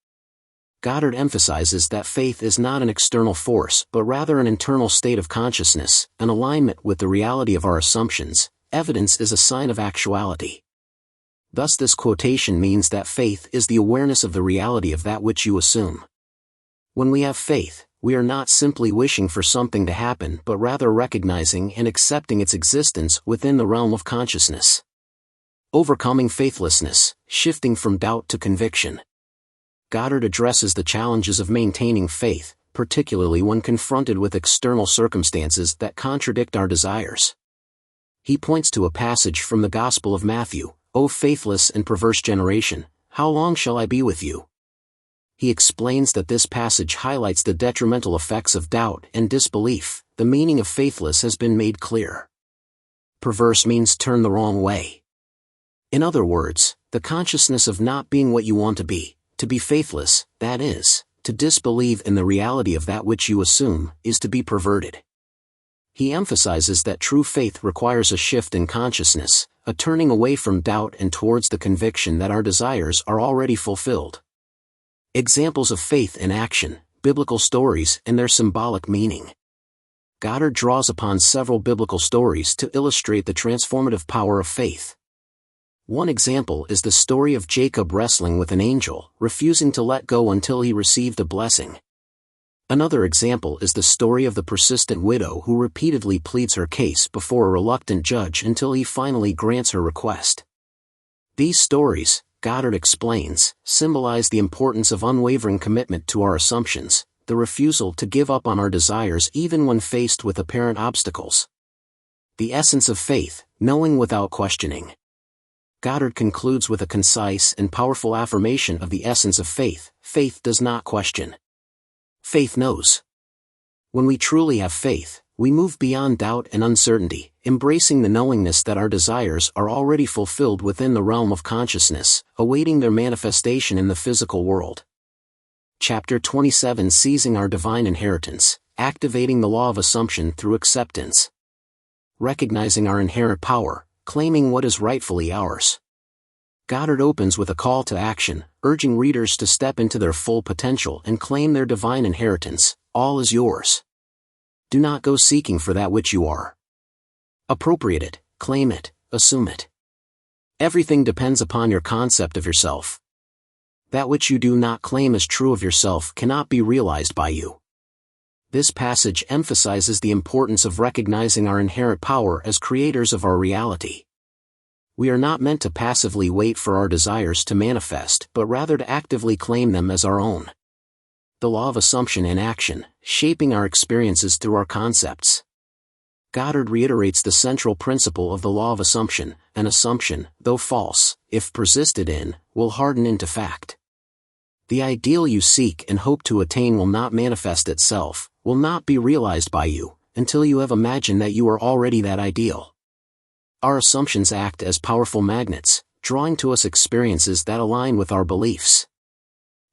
Goddard emphasizes that faith is not an external force but rather an internal state of consciousness, an alignment with the reality of our assumptions. Evidence is a sign of actuality. Thus this quotation means that faith is the awareness of the reality of that which you assume. When we have faith, we are not simply wishing for something to happen but rather recognizing and accepting its existence within the realm of consciousness. Overcoming faithlessness, shifting from doubt to conviction. Goddard addresses the challenges of maintaining faith, particularly when confronted with external circumstances that contradict our desires. He points to a passage from the Gospel of Matthew, "O faithless and perverse generation, how long shall I be with you?" He explains that this passage highlights the detrimental effects of doubt and disbelief. The meaning of faithless has been made clear. Perverse means turn the wrong way. In other words, the consciousness of not being what you want to be faithless, that is, to disbelieve in the reality of that which you assume, is to be perverted. He emphasizes that true faith requires a shift in consciousness, a turning away from doubt and towards the conviction that our desires are already fulfilled. Examples of faith in action, biblical stories and their symbolic meaning. Goddard draws upon several biblical stories to illustrate the transformative power of faith. One example is the story of Jacob wrestling with an angel, refusing to let go until he received a blessing. Another example is the story of the persistent widow who repeatedly pleads her case before a reluctant judge until he finally grants her request. These stories, Goddard explains, symbolize the importance of unwavering commitment to our assumptions, the refusal to give up on our desires even when faced with apparent obstacles. The essence of faith, knowing without questioning. Goddard concludes with a concise and powerful affirmation of the essence of faith: faith does not question. Faith knows. When we truly have faith, we move beyond doubt and uncertainty, embracing the knowingness that our desires are already fulfilled within the realm of consciousness, awaiting their manifestation in the physical world. Chapter 27: Seizing Our Divine Inheritance, Activating the Law of Assumption Through Acceptance. Recognizing our inherent power, claiming what is rightfully ours. Goddard opens with a call to action, urging readers to step into their full potential and claim their divine inheritance. All is yours. Do not go seeking for that which you are. Appropriate it, claim it, assume it. Everything depends upon your concept of yourself. That which you do not claim as true of yourself cannot be realized by you. This passage emphasizes the importance of recognizing our inherent power as creators of our reality. We are not meant to passively wait for our desires to manifest, but rather to actively claim them as our own. The law of assumption in action, shaping our experiences through our concepts. Goddard reiterates the central principle of the law of assumption: an assumption, though false, if persisted in, will harden into fact. The ideal you seek and hope to attain will not manifest itself, will not be realized by you, until you have imagined that you are already that ideal. Our assumptions act as powerful magnets, drawing to us experiences that align with our beliefs.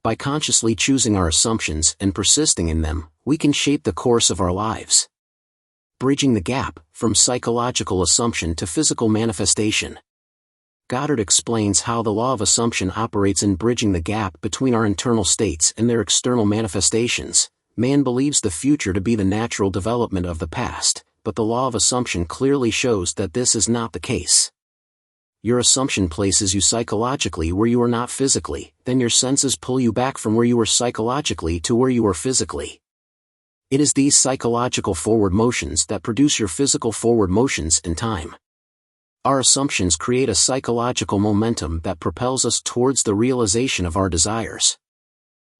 By consciously choosing our assumptions and persisting in them, we can shape the course of our lives. Bridging the gap, from psychological assumption to physical manifestation. Goddard explains how the law of assumption operates in bridging the gap between our internal states and their external manifestations. Man believes the future to be the natural development of the past, but the law of assumption clearly shows that this is not the case. Your assumption places you psychologically where you are not physically, then your senses pull you back from where you were psychologically to where you are physically. It is these psychological forward motions that produce your physical forward motions in time. Our assumptions create a psychological momentum that propels us towards the realization of our desires.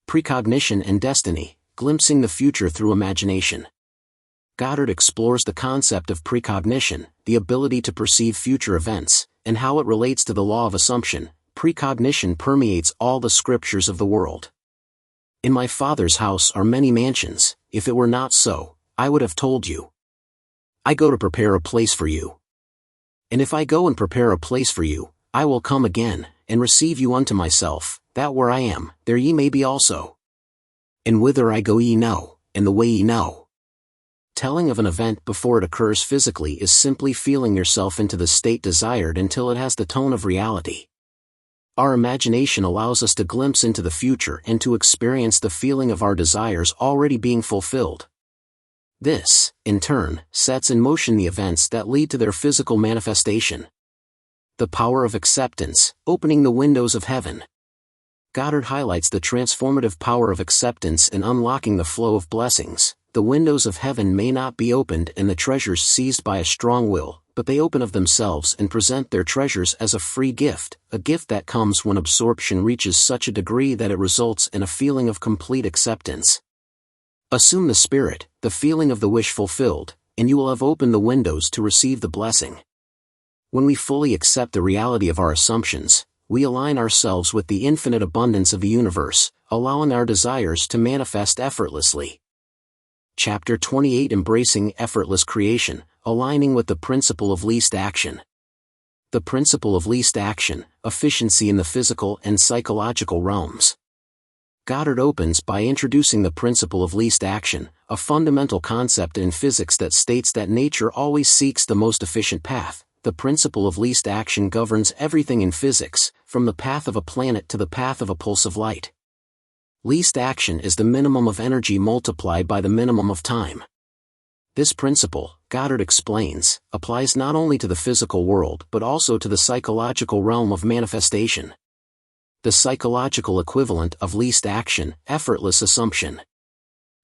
Precognition and destiny, glimpsing the future through imagination. Goddard explores the concept of precognition, the ability to perceive future events, and how it relates to the law of assumption. Precognition permeates all the scriptures of the world. In my Father's house are many mansions; if it were not so, I would have told you. I go to prepare a place for you. And if I go and prepare a place for you, I will come again, and receive you unto myself, that where I am, there ye may be also. And whither I go ye know, and the way ye know. Telling of an event before it occurs physically is simply feeling yourself into the state desired until it has the tone of reality. Our imagination allows us to glimpse into the future and to experience the feeling of our desires already being fulfilled. This, in turn, sets in motion the events that lead to their physical manifestation. The power of acceptance, opening the windows of heaven. Goddard highlights the transformative power of acceptance in unlocking the flow of blessings. The windows of heaven may not be opened and the treasures seized by a strong will, but they open of themselves and present their treasures as a free gift, a gift that comes when absorption reaches such a degree that it results in a feeling of complete acceptance. Assume the spirit, the feeling of the wish fulfilled, and you will have opened the windows to receive the blessing. When we fully accept the reality of our assumptions, we align ourselves with the infinite abundance of the universe, allowing our desires to manifest effortlessly. Chapter 28: Embracing Effortless Creation, Aligning with the Principle of Least Action. The principle of least action, efficiency in the physical and psychological realms. Goddard opens by introducing the principle of least action, a fundamental concept in physics that states that nature always seeks the most efficient path. The principle of least action governs everything in physics, from the path of a planet to the path of a pulse of light. Least action is the minimum of energy multiplied by the minimum of time. This principle, Goddard explains, applies not only to the physical world but also to the psychological realm of manifestation. The psychological equivalent of least action, effortless assumption.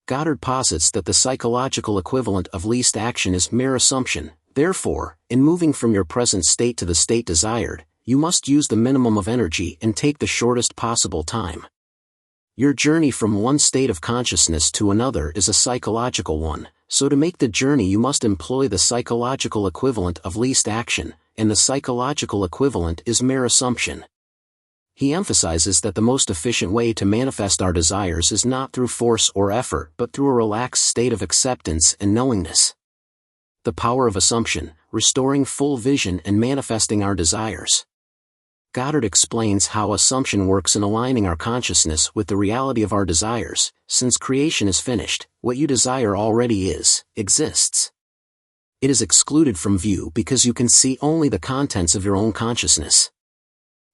Goddard posits that the psychological equivalent of least action is mere assumption. Therefore, in moving from your present state to the state desired, you must use the minimum of energy and take the shortest possible time. Your journey from one state of consciousness to another is a psychological one, so to make the journey you must employ the psychological equivalent of least action, and the psychological equivalent is mere assumption. He emphasizes that the most efficient way to manifest our desires is not through force or effort but through a relaxed state of acceptance and knowingness. The power of assumption, restoring full vision and manifesting our desires. Goddard explains how assumption works in aligning our consciousness with the reality of our desires. Since creation is finished, what you desire already exists. It is excluded from view because you can see only the contents of your own consciousness.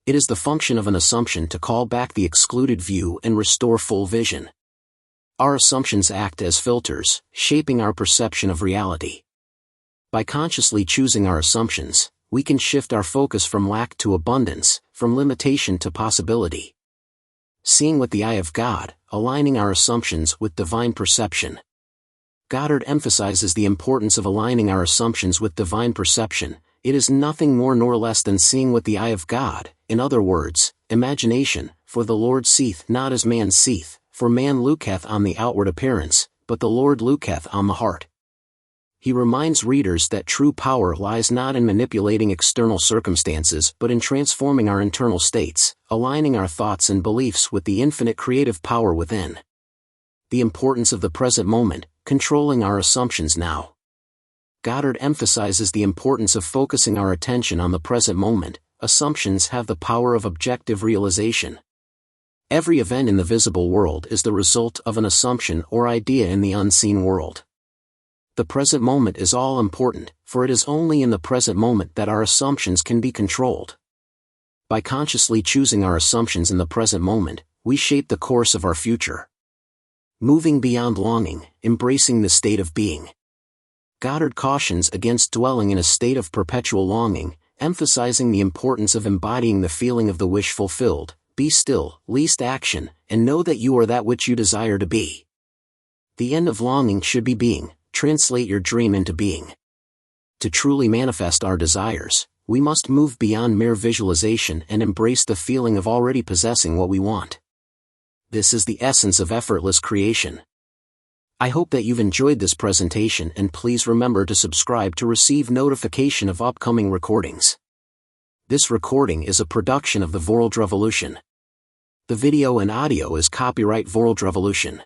It is the function of an assumption to call back the excluded view and restore full vision. Our assumptions act as filters, shaping our perception of reality. By consciously choosing our assumptions, we can shift our focus from lack to abundance, from limitation to possibility. Seeing with the eye of God, aligning our assumptions with divine perception. Goddard emphasizes the importance of aligning our assumptions with divine perception. It is nothing more nor less than seeing with the eye of God, in other words, imagination, for the Lord seeth not as man seeth, for man looketh on the outward appearance, but the Lord looketh on the heart. He reminds readers that true power lies not in manipulating external circumstances but in transforming our internal states, aligning our thoughts and beliefs with the infinite creative power within. The importance of the present moment, controlling our assumptions now. Goddard emphasizes the importance of focusing our attention on the present moment. Assumptions have the power of objective realization. Every event in the visible world is the result of an assumption or idea in the unseen world. The present moment is all important, for it is only in the present moment that our assumptions can be controlled. By consciously choosing our assumptions in the present moment, we shape the course of our future. Moving beyond longing, embracing the state of being. Goddard cautions against dwelling in a state of perpetual longing, emphasizing the importance of embodying the feeling of the wish fulfilled. Be still, least action, and know that you are that which you desire to be. The end of longing should be being. Translate your dream into being. To truly manifest our desires, we must move beyond mere visualization and embrace the feeling of already possessing what we want. This is the essence of effortless creation. I hope that you've enjoyed this presentation, and please remember to subscribe to receive notification of upcoming recordings. This recording is a production of the Vorldrevolution. The video and audio is copyright Vorldrevolution.